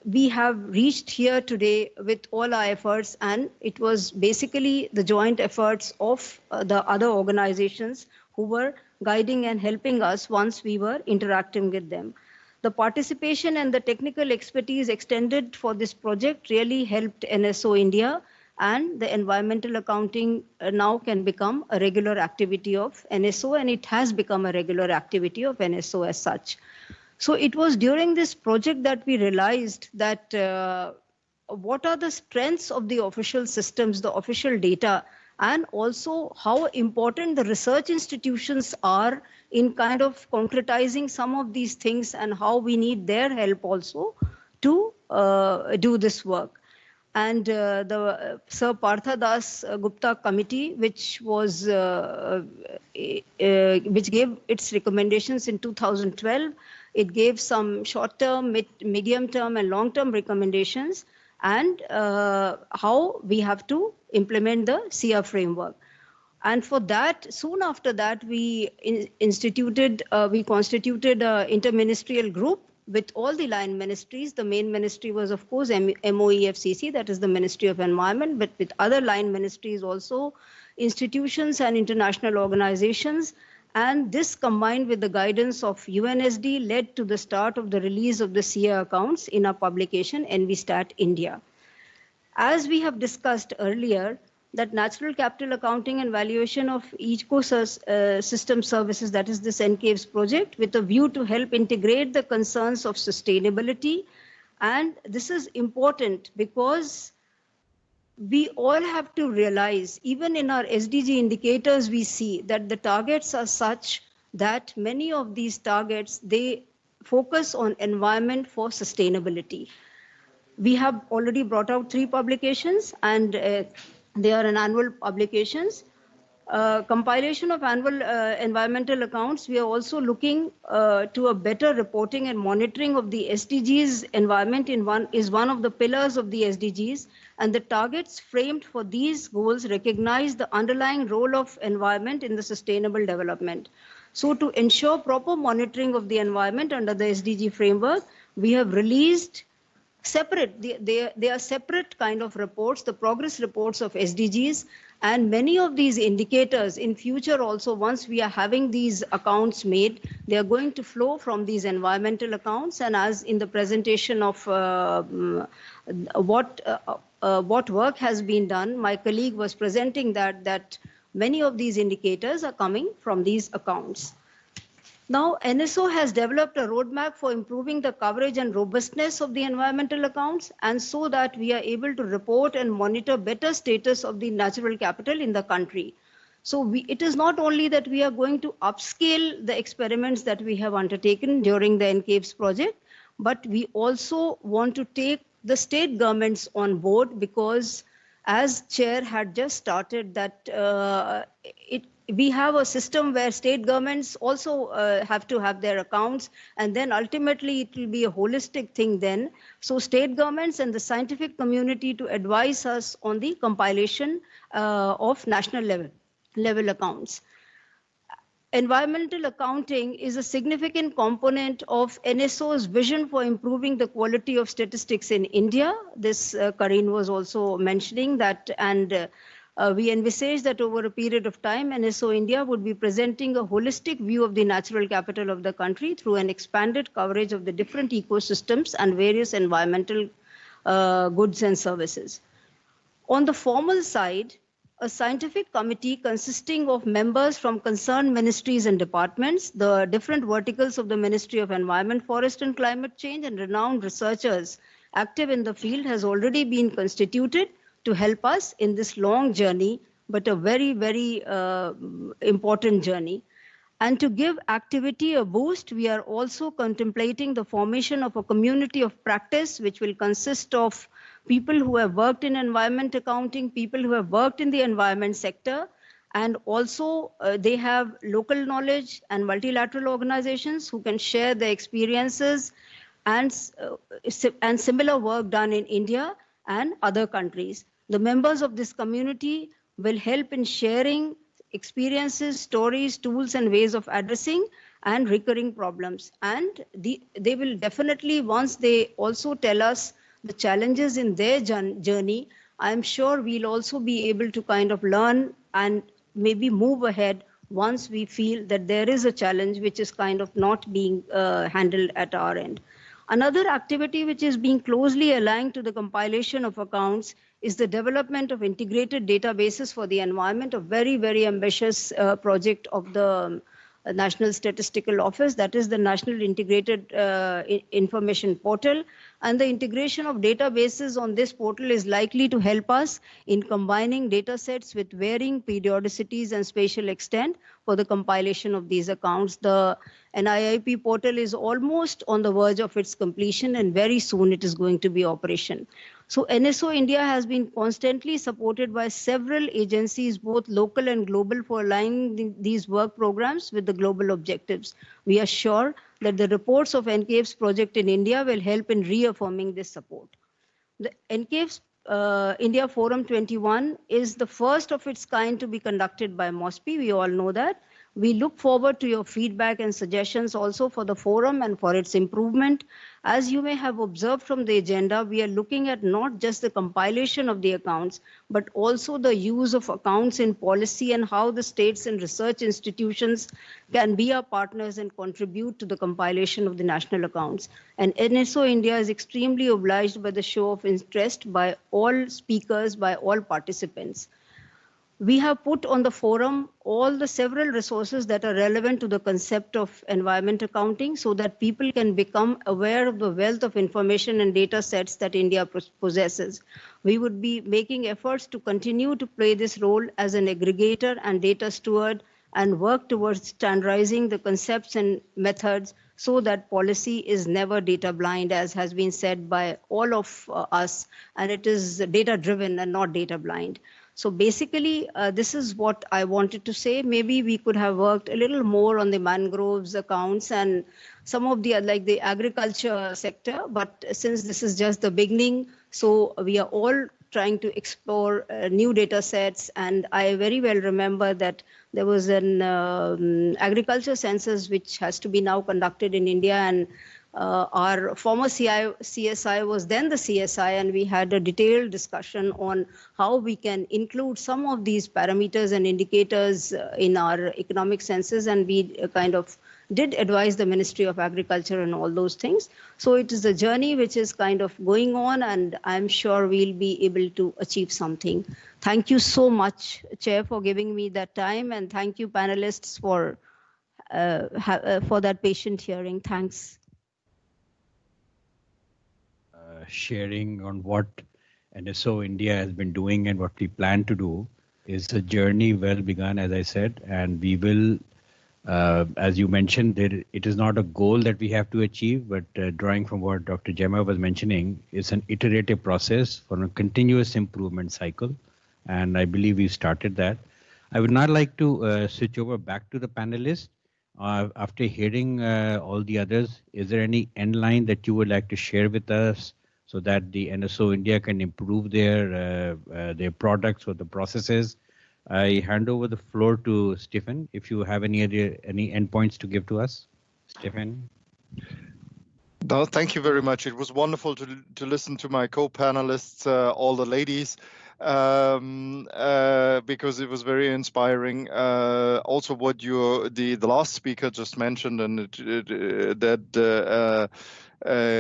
we have reached here today with all our efforts, and it was basically the joint efforts of the other organizations who were guiding and helping us once we were interacting with them. The participation and the technical expertise extended for this project really helped NSO India, and the environmental accounting now can become a regular activity of NSO, and it has become a regular activity of NSO as such. So it was during this project that we realized that what are the strengths of the official systems, the official data, and also how important the research institutions are in kind of concretizing some of these things, and how we need their help also to do this work. And the Sir Partha Das Gupta committee, which was which gave its recommendations in 2012, it gave some short-term, medium-term, and long-term recommendations, and how we have to implement the SIA framework. And for that, soon after that, we constituted an interministerial group with all the line ministries. The main ministry was, of course, MOEFCC, that is the Ministry of Environment, but with other line ministries also, institutions and international organizations. And this, combined with the guidance of UNSD, led to the start of the release of the SIA accounts in our publication, NVStat India. As we have discussed earlier, that natural capital accounting and valuation of ecosystem services, that is this NCAVES project, with a view to help integrate the concerns of sustainability. And this is important because we all have to realize, even in our SDG indicators, we see that the targets are such that many of these targets, they focus on environment for sustainability. We have already brought out 3 publications, and they are in annual publications. Compilation of annual environmental accounts, we are also looking to a better reporting and monitoring of the SDGs. Environment is one of the pillars of the SDGs, and the targets framed for these goals recognize the underlying role of environment in the sustainable development. So to ensure proper monitoring of the environment under the SDG framework, we have released separate, they are separate kind of reports, the progress reports of SDGs, and many of these indicators in future also, once we are having these accounts made, they are going to flow from these environmental accounts. And as in the presentation of what work has been done, my colleague was presenting that many of these indicators are coming from these accounts. Now, NSO has developed a roadmap for improving the coverage and robustness of the environmental accounts, and so that we are able to report and monitor better status of the natural capital in the country. So it is not only that we are going to upscale the experiments that we have undertaken during the NCAVES project, but we also want to take the state governments on board, because as Chair had just started that we have a system where state governments also have to have their accounts, and then ultimately it will be a holistic thing then. So state governments and the scientific community to advise us on the compilation of national level accounts. Environmental accounting is a significant component of NSO's vision for improving the quality of statistics in India. This Karine was also mentioning that, and we envisage that over a period of time, NSO India would be presenting a holistic view of the natural capital of the country through an expanded coverage of the different ecosystems and various environmental goods and services. On the formal side, a scientific committee consisting of members from concerned ministries and departments, the different verticals of the Ministry of Environment, Forest and Climate Change, and renowned researchers active in the field has already been constituted to help us in this long journey, but a very, very important journey. And to give activity a boost, we are also contemplating the formation of a community of practice, which will consist of people who have worked in environment accounting, people who have worked in the environment sector, and also they have local knowledge and multilateral organizations who can share their experiences and similar work done in India and other countries. The members of this community will help in sharing experiences, stories, tools, and ways of addressing, and recurring problems. And they will definitely, once they also tell us the challenges in their journey, I'm sure we'll also be able to kind of learn and maybe move ahead once we feel that there is a challenge which is kind of not being handled at our end. Another activity which is being closely aligned to the compilation of accounts is the development of integrated databases for the environment, a very, very ambitious project of the National Statistical Office, that is the National Integrated Information Portal. And the integration of databases on this portal is likely to help us in combining data sets with varying periodicities and spatial extent for the compilation of these accounts. The NIIP portal is almost on the verge of its completion, and very soon it is going to be operation. So NSO India has been constantly supported by several agencies, both local and global, for aligning these work programs with the global objectives. We are sure that the reports of NCAVES project in India will help in reaffirming this support. The NCAVES India Forum 21 is the first of its kind to be conducted by MOSPI. We all know that. We look forward to your feedback and suggestions also for the forum and for its improvement. As you may have observed from the agenda, we are looking at not just the compilation of the accounts, but also the use of accounts in policy and how the states and research institutions can be our partners and contribute to the compilation of the national accounts. And NSO India is extremely obliged by the show of interest by all speakers, by all participants. We have put on the forum all the several resources that are relevant to the concept of environment accounting so that people can become aware of the wealth of information and data sets that India possesses. We would be making efforts to continue to play this role as an aggregator and data steward and work towards standardizing the concepts and methods so that policy is never data blind, as has been said by all of us, and it is data driven and not data blind. So basically, this is what I wanted to say. Maybe we could have worked a little more on the mangroves accounts and some of the, like the agriculture sector, but since this is just the beginning, so we are all trying to explore new data sets. And I very well remember that there was an agriculture census which has to be now conducted in India, and our former CSI was then the CSI, and we had a detailed discussion on how we can include some of these parameters and indicators in our economic census, and we kind of did advise the Ministry of Agriculture and all those things. So it is a journey which is kind of going on, and I'm sure we'll be able to achieve something. Thank you so much, Chair, for giving me that time, and thank you, panelists, for that patient hearing. Thanks. Sharing on what NSO India has been doing and what we plan to do is a journey well begun, as I said, and we will, as you mentioned, it is not a goal that we have to achieve, but drawing from what Dr. Gemma was mentioning, it's an iterative process for a continuous improvement cycle, and I believe we started that. I would now like to switch over back to the panelists. After hearing all the others, is there any end line that you would like to share with us so that the NSO India can improve their products or the processes? I hand over the floor to Stephen. If you have any endpoints to give to us, Stephen. No, thank you very much. It was wonderful to listen to my co-panelists, all the ladies, because it was very inspiring. Also, what the last speaker just mentioned, and that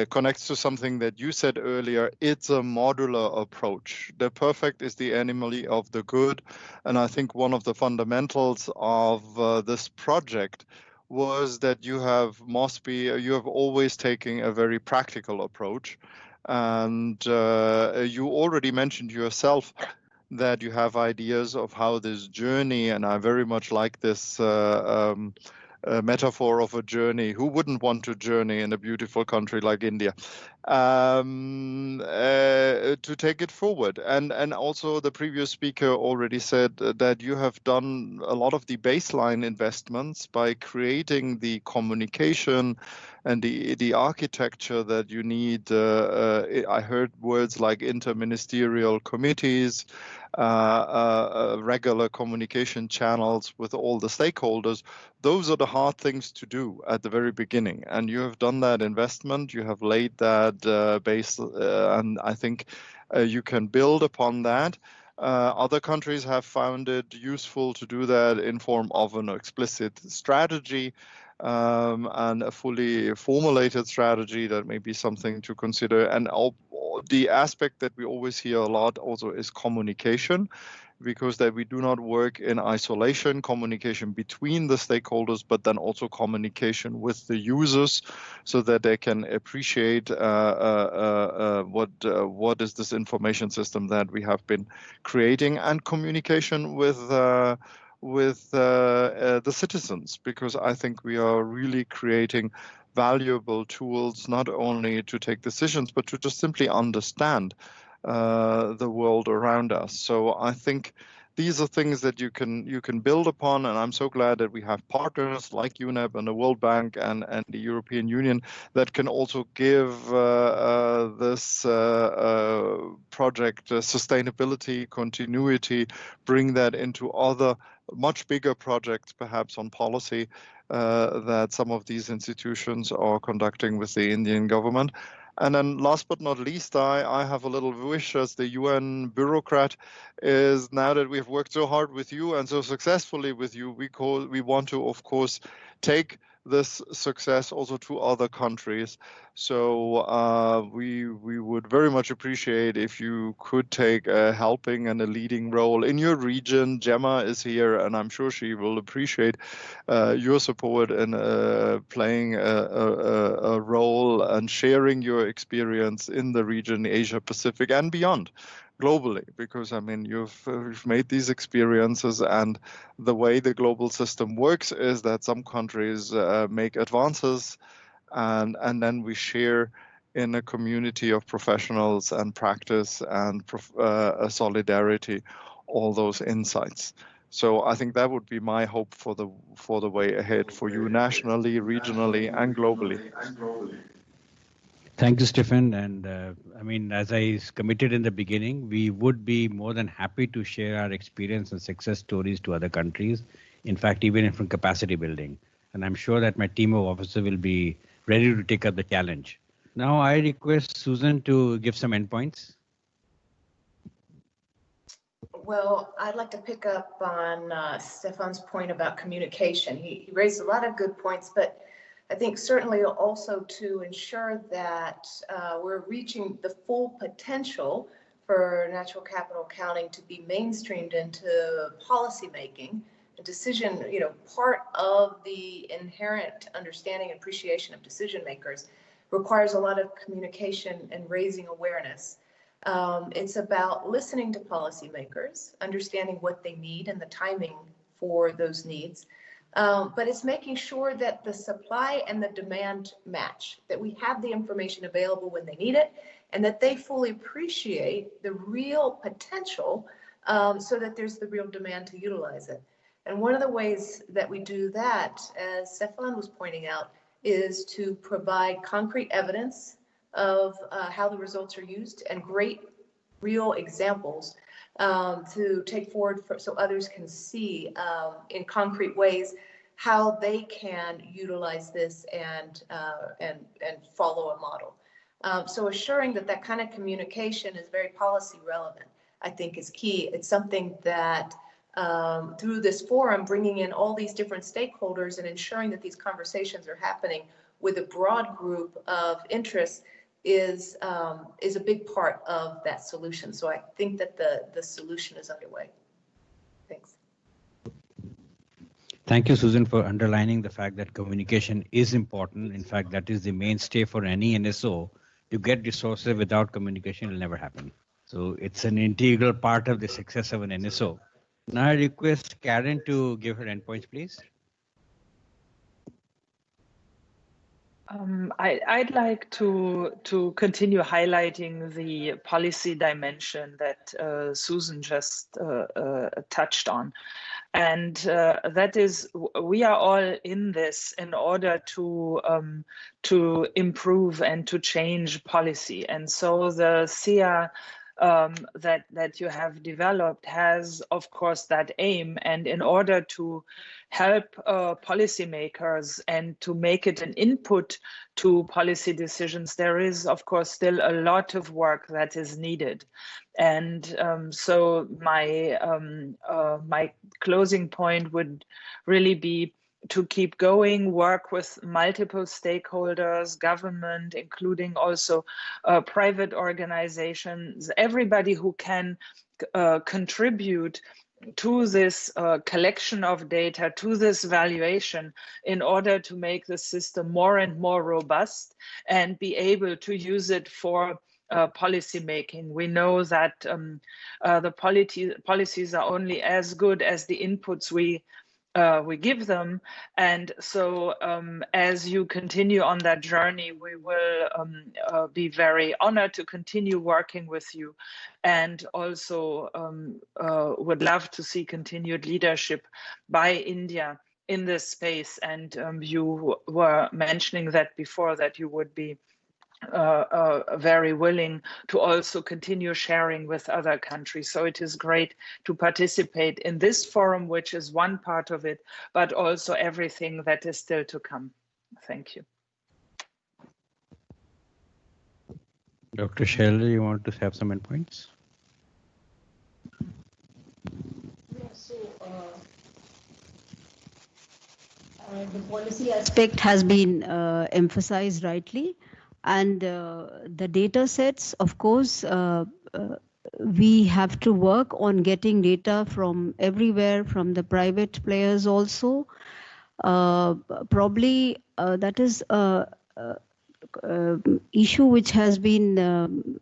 connects to something that you said earlier. It's a modular approach. The perfect is the enemy of the good, and I think one of the fundamentals of this project was that you have always taken a very practical approach. And you already mentioned yourself that you have ideas of how this journey, and I very much like this metaphor of a journey. Who wouldn't want to journey in a beautiful country like India? To take it forward. And also the previous speaker already said that you have done a lot of the baseline investments by creating the communication and the architecture that you need. I heard words like interministerial committees regular communication channels with all the stakeholders. Those are the hard things to do at the very beginning. And you have done that investment, you have laid that base, and I think you can build upon that. Other countries have found it useful to do that in form of an explicit strategy and a fully formulated strategy. That may be something to consider. And the aspect that we always hear a lot also is communication, because that we do not work in isolation, communication between the stakeholders, but then also communication with the users so that they can appreciate what is this information system that we have been creating, and communication with the citizens, because I think we are really creating valuable tools, not only to take decisions, but to just simply understand the world around us. So I think these are things that you can build upon, and I'm so glad that we have partners like UNEP and the World Bank and the European Union that can also give this project sustainability, continuity, bring that into other much bigger projects, perhaps on policy, that some of these institutions are conducting with the Indian government. And then last but not least, I have a little wish as the UN bureaucrat, is now that we've worked so hard with you and so successfully with you, we want to, of course, take this success also to other countries. So we would very much appreciate if you could take a helping and a leading role in your region. Gemma is here, and I'm sure she will appreciate your support in playing a role and sharing your experience in the region, Asia Pacific and beyond, globally, because I mean you've made these experiences, and the way the global system works is that some countries make advances, and then we share in a community of professionals and practice and solidarity all those insights. So I think that would be my hope for the way ahead for you, nationally, regionally, and globally. Thank you, Stephen. And I mean, as I committed in the beginning, we would be more than happy to share our experience and success stories to other countries. In fact, even from capacity building. And I'm sure that my team of officers will be ready to take up the challenge. Now I request Susan to give some endpoints. Well, I'd like to pick up on Stefan's point about communication. He raised a lot of good points, but I think certainly also to ensure that we're reaching the full potential for natural capital accounting to be mainstreamed into policymaking and decision, part of the inherent understanding and appreciation of decision makers requires a lot of communication and raising awareness. It's about listening to policymakers, understanding what they need and the timing for those needs. But it's making sure that the supply and the demand match, that we have the information available when they need it, and that they fully appreciate the real potential so that there's the real demand to utilize it. And one of the ways that we do that, as Stefan was pointing out, is to provide concrete evidence of how the results are used and great real examples to take forward so others can see in concrete ways how they can utilize this and follow a model. So assuring that kind of communication is very policy relevant, I think, is key. It's something that through this forum, bringing in all these different stakeholders and ensuring that these conversations are happening with a broad group of interests is a big part of that solution. So I think that the solution is underway. Thanks. Thank you, Susan, for underlining the fact that communication is important. In fact, that is the mainstay for any NSO. To get resources without communication will never happen. So it's an integral part of the success of an NSO. Now I request Karen to give her endpoints, please. I'd like to continue highlighting the policy dimension that Susan just touched on. And that is, we are all in this in order to improve and to change policy. And so the SEA that you have developed has, of course, that aim. And in order to help policymakers and to make it an input to policy decisions, there is, of course, still a lot of work that is needed. And so my closing point would really be to keep going, work with multiple stakeholders, government, including also private organizations, everybody who can contribute to this collection of data, to this valuation, in order to make the system more and more robust and be able to use it for policy making. We know that the policies are only as good as the inputs we give them. And so as you continue on that journey, we will be very honored to continue working with you, and also would love to see continued leadership by India in this space. And you were mentioning that before, that you would be very willing to also continue sharing with other countries. So it is great to participate in this forum, which is one part of it, but also everything that is still to come. Thank you. Dr. Shelly, you want to have some endpoints? The policy aspect has been emphasized rightly. And the data sets, of course, we have to work on getting data from everywhere, from the private players also. Probably that is a issue which has been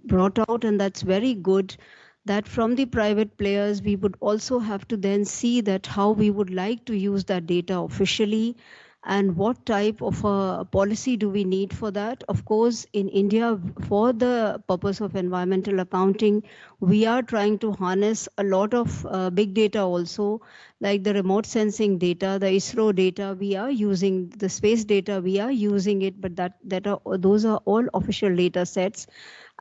brought out, and that's very good, that from the private players, we would also have to then see that how we would like to use that data officially, and what type of a policy do we need for that. Of course, in India, for the purpose of environmental accounting, we are trying to harness a lot of big data also, like the remote sensing data, the ISRO data, we are using the space data, we are using it, but those are all official data sets.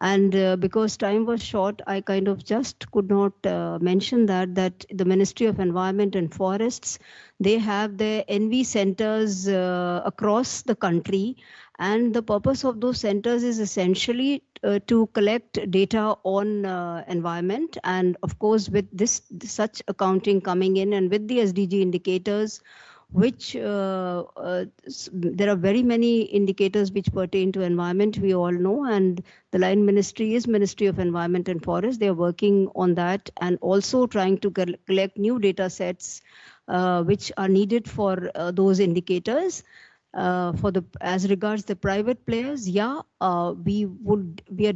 And because time was short, I kind of just could not mention that the Ministry of Environment and Forests, they have their NV centers across the country. And the purpose of those centers is essentially to collect data on environment. And of course, with such accounting coming in, and with the SDG indicators, which there are very many indicators which pertain to environment, we all know, and the line ministry is Ministry of Environment and Forest. They are working on that and also trying to collect new data sets which are needed for those indicators. As regards the private players, we are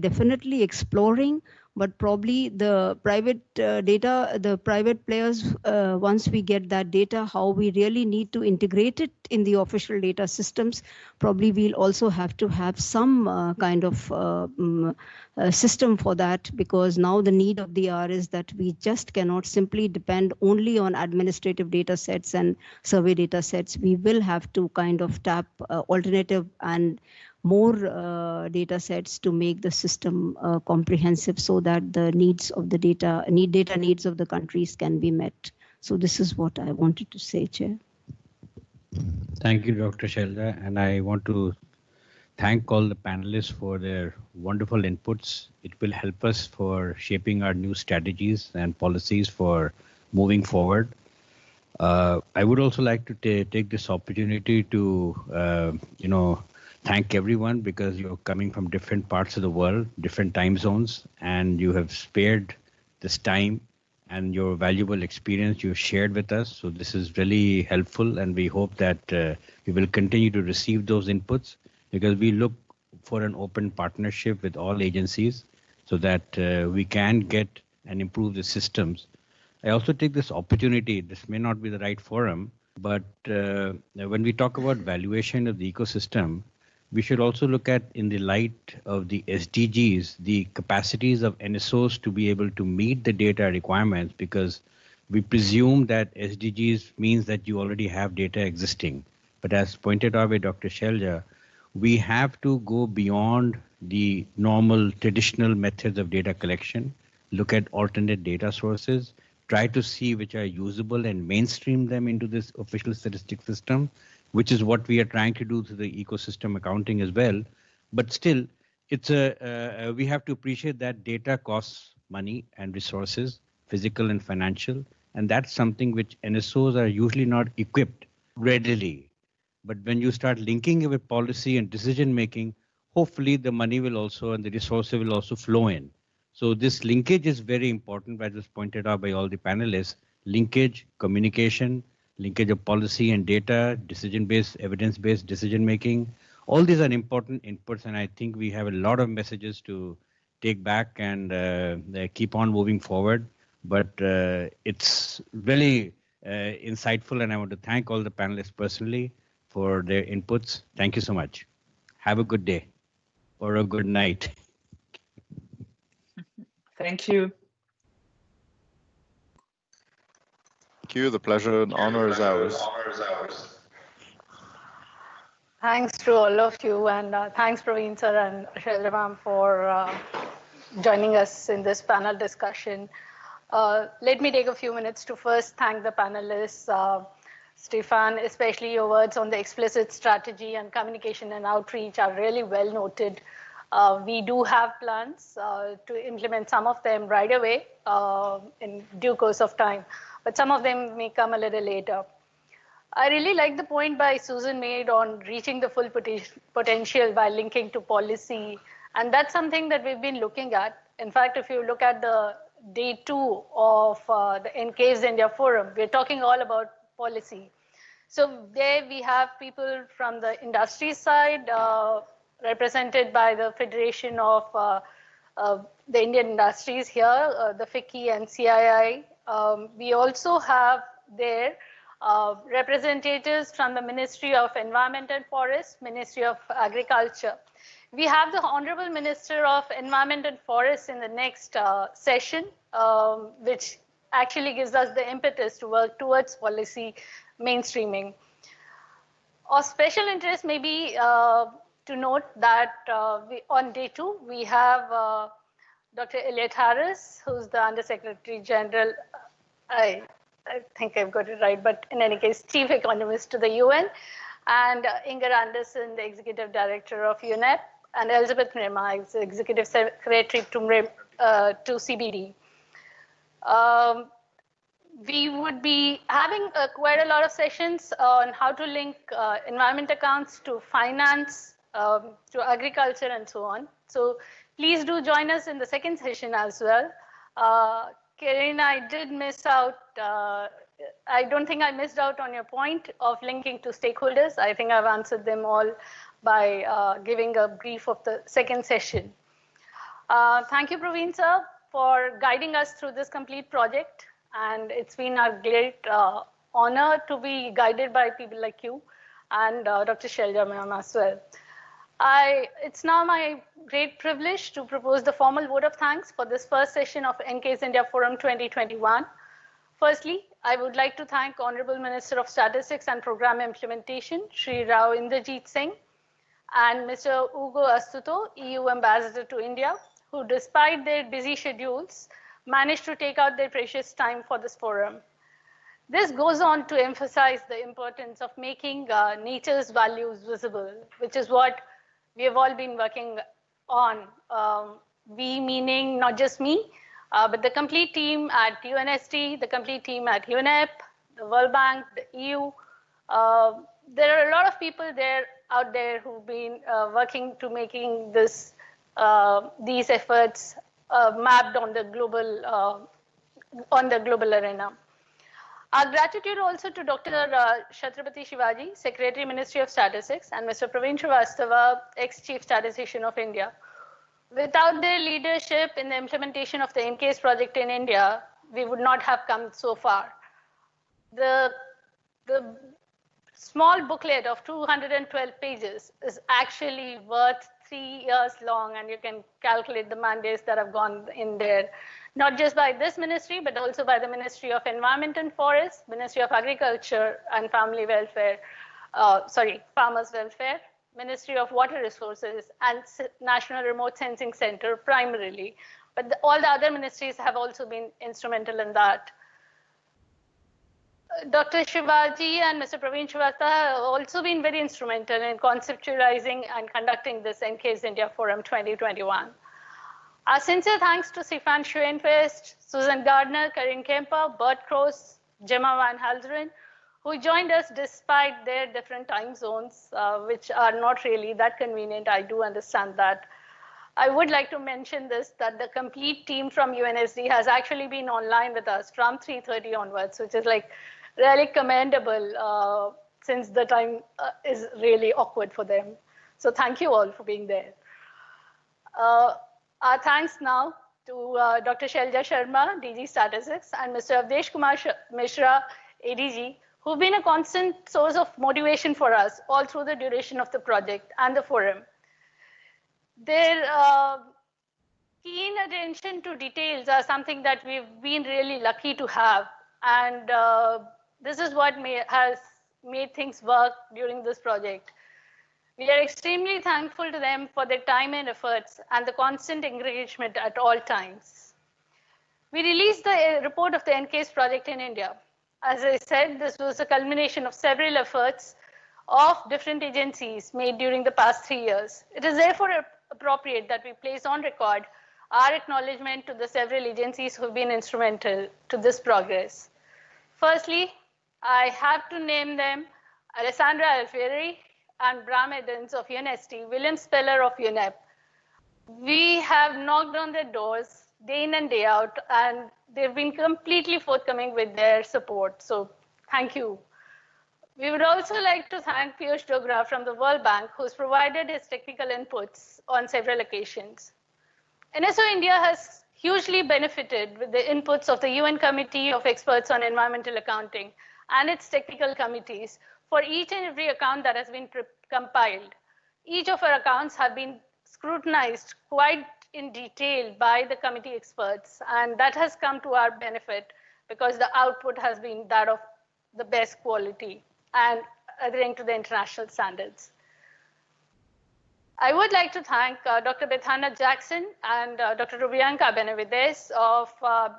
definitely exploring, but probably the private data, the private players, once we get that data, how we really need to integrate it in the official data systems, probably we'll also have to have some kind of system for that, because now the need of the hour is that we just cannot simply depend only on administrative data sets and survey data sets. We will have to kind of tap alternative and more data sets to make the system comprehensive, so that the needs of the data needs of the countries can be met. So this is what I wanted to say, Chair. Thank you, Dr. Shelda, and I want to thank all the panelists for their wonderful inputs. It will help us for shaping our new strategies and policies for moving forward. I would also like to take this opportunity to, thank everyone, because you're coming from different parts of the world, different time zones, and you have spared this time and your valuable experience you shared with us. So this is really helpful, and we hope that we will continue to receive those inputs, because we look for an open partnership with all agencies so that we can get and improve the systems. I also take this opportunity, this may not be the right forum, but when we talk about valuation of the ecosystem, we should also look at, in the light of the SDGs, the capacities of NSOs to be able to meet the data requirements, because we presume that SDGs means that you already have data existing. But as pointed out by Dr. Shelja, we have to go beyond the normal traditional methods of data collection, look at alternate data sources, try to see which are usable and mainstream them into this official statistic system, which is what we are trying to do through the ecosystem accounting as well. But still, it's we have to appreciate that data costs money and resources, physical and financial, and that's something which NSOs are usually not equipped readily. But when you start linking it with policy and decision making, hopefully the money will also and the resources will also flow in. So this linkage is very important, as was pointed out by all the panelists. Linkage, communication, linkage of policy and data, decision-based, evidence-based decision making. All these are important inputs, and I think we have a lot of messages to take back and keep on moving forward. But it's really insightful, and I want to thank all the panelists personally for their inputs. Thank you so much. Have a good day or a good night. Thank you. Thank you. The pleasure and honor is ours. Thanks to all of you, and thanks Praveen sir and Shailja ma'am for joining us in this panel discussion. Let me take a few minutes to first thank the panelists. Stefan, especially your words on the explicit strategy and communication and outreach are really well noted. We do have plans to implement some of them right away in due course of time, but some of them may come a little later. I really like the point by Susan made on reaching the full potential by linking to policy, and that's something that we've been looking at. In fact, if you look at the day 2 of the NCAVES India Forum, we're talking all about policy. So there we have people from the industry side, represented by the Federation of the Indian Industries here, the FICCI and CII. We also have there representatives from the Ministry of Environment and Forest, Ministry of Agriculture. We have the Honorable Minister of Environment and Forest in the next session, which actually gives us the impetus to work towards policy mainstreaming. Of special interest may be to note that on day 2, we have Dr. Elliot Harris, who's the Undersecretary General, I think I've got it right, but in any case, Chief Economist to the UN, and Inger Anderson, the Executive Director of UNEP, and Elizabeth Nirma, Executive Secretary to CBD. We would be having quite a lot of sessions on how to link environment accounts to finance, to agriculture, and so on. So please do join us in the second session as well. Karen, I did miss out. I don't think I missed out on your point of linking to stakeholders. I think I've answered them all by giving a brief of the second session. Thank you, Praveen sir, for guiding us through this complete project. And it's been a great honor to be guided by people like you and Dr. Shailja ma'am as well. It's now my great privilege to propose the formal vote of thanks for this first session of NCAVES India Forum 2021. Firstly, I would like to thank Honorable Minister of Statistics and Program Implementation, Shri Rao Inderjit Singh, and Mr. Ugo Astuto, EU Ambassador to India, who despite their busy schedules, managed to take out their precious time for this forum. This goes on to emphasize the importance of making nature's values visible, which is what we have all been working on. We meaning not just me, but the complete team at UNST, the complete team at UNEP, the World Bank, the EU. There are a lot of people out there who've been working to making this these efforts mapped on the global arena. Our gratitude also to Dr. Chhatrapati Shivaji, Secretary, Ministry of Statistics, and Mr. Praveen Srivastava, ex-Chief Statistician of India. Without their leadership in the implementation of the NCAVES project in India, we would not have come so far. The small booklet of 212 pages is actually worth 3 years long, and you can calculate the mandates that have gone in there, not just by this ministry, but also by the Ministry of Environment and Forest, Ministry of Agriculture and Family Welfare, Farmers Welfare, Ministry of Water Resources and National Remote Sensing Center primarily, but all the other ministries have also been instrumental in that. Dr. Shivaji and Mr. Praveen Shrivastava have also been very instrumental in conceptualizing and conducting this NCAVES India Forum 2021. Our sincere thanks to Sifan Schoenfest, Susan Gardner, Karin Kemper, Bert Kroos, Gemma Van Halderen, who joined us despite their different time zones, which are not really that convenient. I do understand that. I would like to mention this, that the complete team from UNSD has actually been online with us from 3:30 onwards, which is like really commendable since the time is really awkward for them. So thank you all for being there. Our thanks now to Dr. Shelja Sharma, DG Statistics, and Mr. Avdesh Kumar Mishra, ADG, who've been a constant source of motivation for us all through the duration of the project and the forum. Their keen attention to details are something that we've been really lucky to have. And this is what has made things work during this project. We are extremely thankful to them for their time and efforts and the constant engagement at all times. We released the report of the NCAVES project in India. As I said, this was a culmination of several efforts of different agencies made during the past 3 years. It is therefore appropriate that we place on record our acknowledgement to the several agencies who have been instrumental to this progress. Firstly, I have to name them Alessandra Alfieri and Bram Edens of UNST, William Speller of UNEP. We have knocked on their doors day in and day out, and they've been completely forthcoming with their support. So thank you. We would also like to thank Piyush Dogra from the World Bank, who's provided his technical inputs on several occasions. NSO India has hugely benefited with the inputs of the UN Committee of Experts on Environmental Accounting and its technical committees for each and every account that has been compiled. Each of our accounts have been scrutinized quite in detail by the committee experts, and that has come to our benefit because the output has been that of the best quality and adhering to the international standards. I would like to thank Dr. Bethana Jackson and Dr. Rubianka Benavides of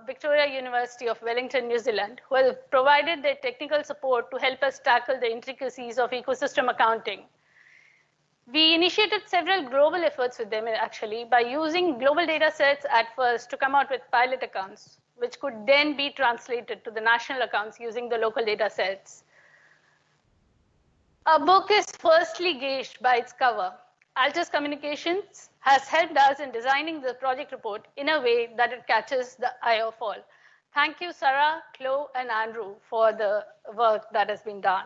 Victoria University of Wellington, New Zealand, who have provided their technical support to help us tackle the intricacies of ecosystem accounting. We initiated several global efforts with them actually by using global data sets at first to come out with pilot accounts, which could then be translated to the national accounts using the local data sets. Our book is firstly gauged by its cover. Altus Communications has helped us in designing the project report in a way that it catches the eye of all. Thank you, Sarah, Chloe, and Andrew for the work that has been done.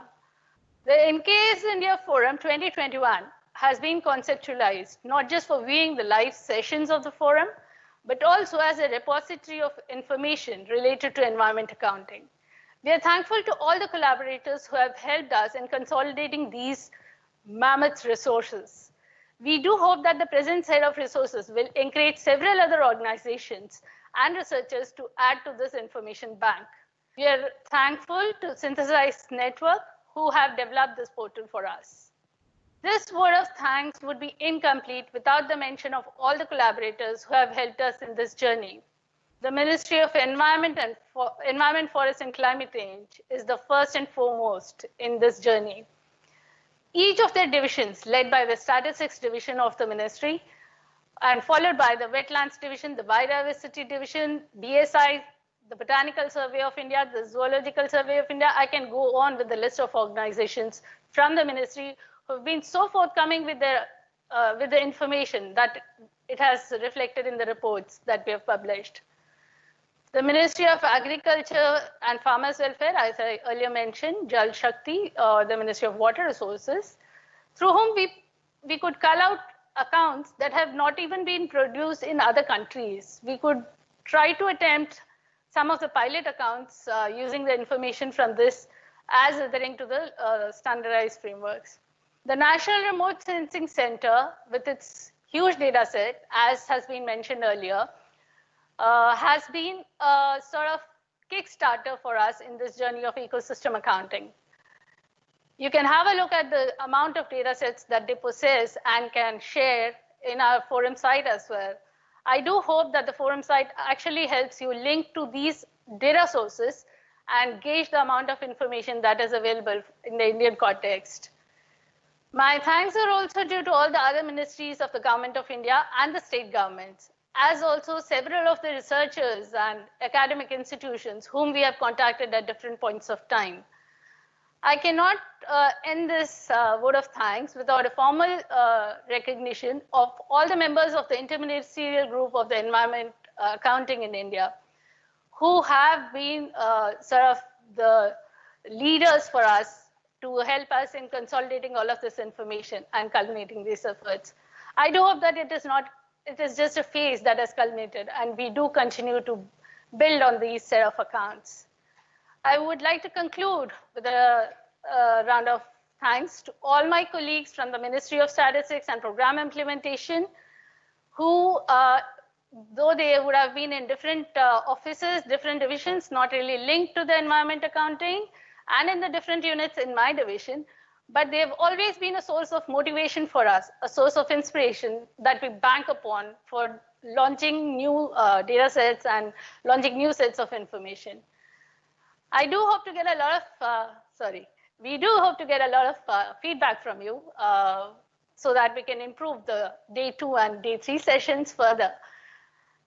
The NCAVES India Forum 2021 has been conceptualized not just for viewing the live sessions of the forum, but also as a repository of information related to environment accounting. We are thankful to all the collaborators who have helped us in consolidating these mammoth resources. We do hope that the present set of resources will encourage several other organizations and researchers to add to this information bank. We are thankful to Synthesize Network, who have developed this portal for us. This word of thanks would be incomplete without the mention of all the collaborators who have helped us in this journey. The Ministry of Environment, Forest and Climate Change is the first and foremost in this journey. Each of their divisions, led by the Statistics Division of the Ministry, and followed by the Wetlands Division, the Biodiversity Division, BSI, the Botanical Survey of India, the Zoological Survey of India. I can go on with the list of organizations from the Ministry who have been so forthcoming with the information that it has reflected in the reports that we have published. The Ministry of Agriculture and Farmers Welfare, as I earlier mentioned, Jal Shakti, or the Ministry of Water Resources, through whom we could cull out accounts that have not even been produced in other countries. We could try to attempt some of the pilot accounts using the information from this as adhering to the standardized frameworks. The National Remote Sensing Center, with its huge data set, as has been mentioned earlier, has been a sort of Kickstarter for us in this journey of ecosystem accounting. You can have a look at the amount of data sets that they possess and can share in our forum site as well. I do hope that the forum site actually helps you link to these data sources and gauge the amount of information that is available in the Indian context. My thanks are also due to all the other ministries of the Government of India and the state governments, as also several of the researchers and academic institutions whom we have contacted at different points of time. I cannot end this vote of thanks without a formal recognition of all the members of the interministerial group of the environment accounting in India, who have been sort of the leaders for us to help us in consolidating all of this information and culminating these efforts. I do hope that it is just a phase that has culminated, and we do continue to build on these set of accounts. I would like to conclude with a round of thanks to all my colleagues from the Ministry of Statistics and Program Implementation, who, though they would have been in different offices, different divisions, not really linked to the environment accounting, and in the different units in my division, but they've always been a source of motivation for us, a source of inspiration that we bank upon for launching new data sets and launching new sets of information. I do hope to get a lot of, we do hope to get a lot of feedback from you so that we can improve the day 2 and day 3 sessions further.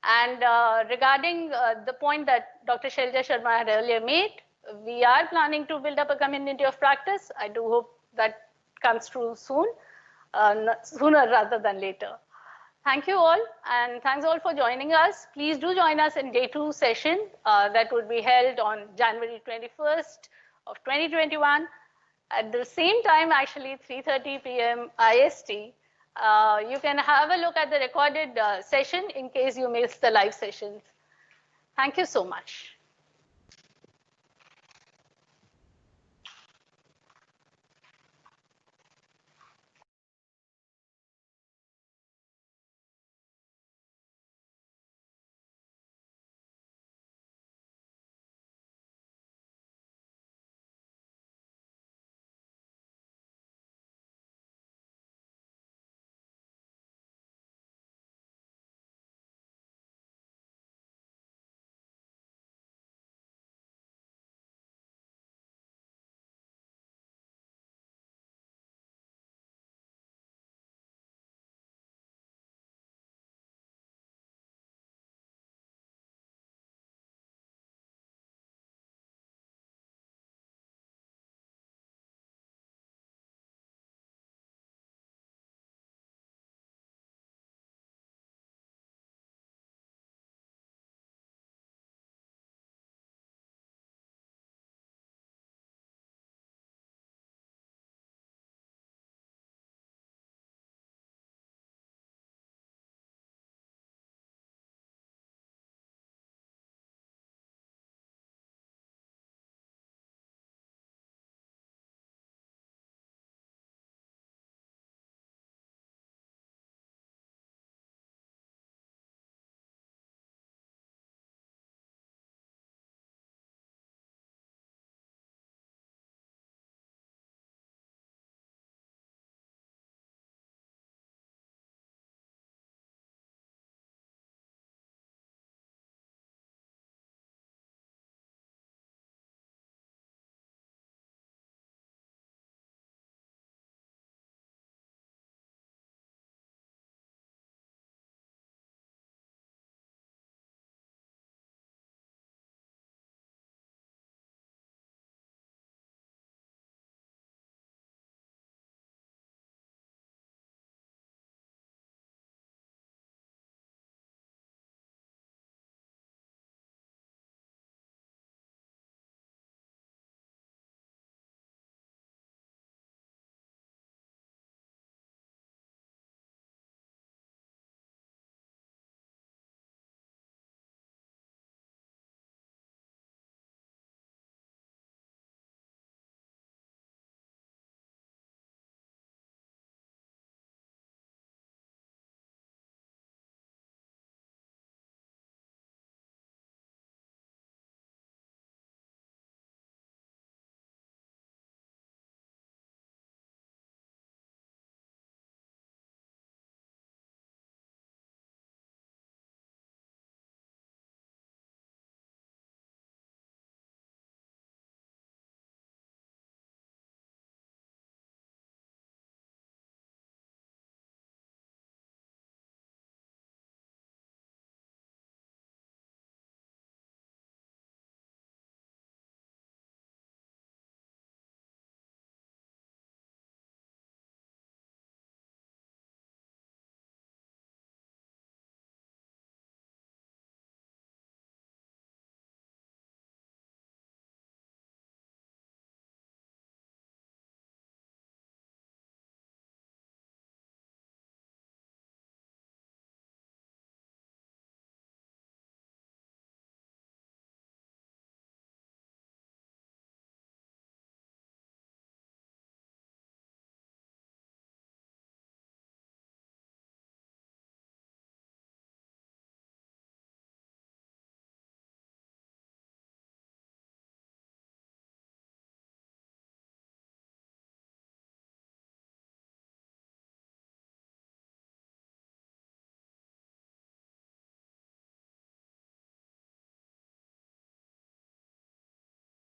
And regarding the point that Dr. Shailja Sharma had earlier made, we are planning to build up a community of practice. I do hope that comes true soon, sooner rather than later. Thank you all, and thanks all for joining us. Please do join us in day 2 session that will be held on January 21st of 2021 at the same time, actually 3:30 p.m. IST. You can have a look at the recorded session in case you missed the live sessions. Thank you so much.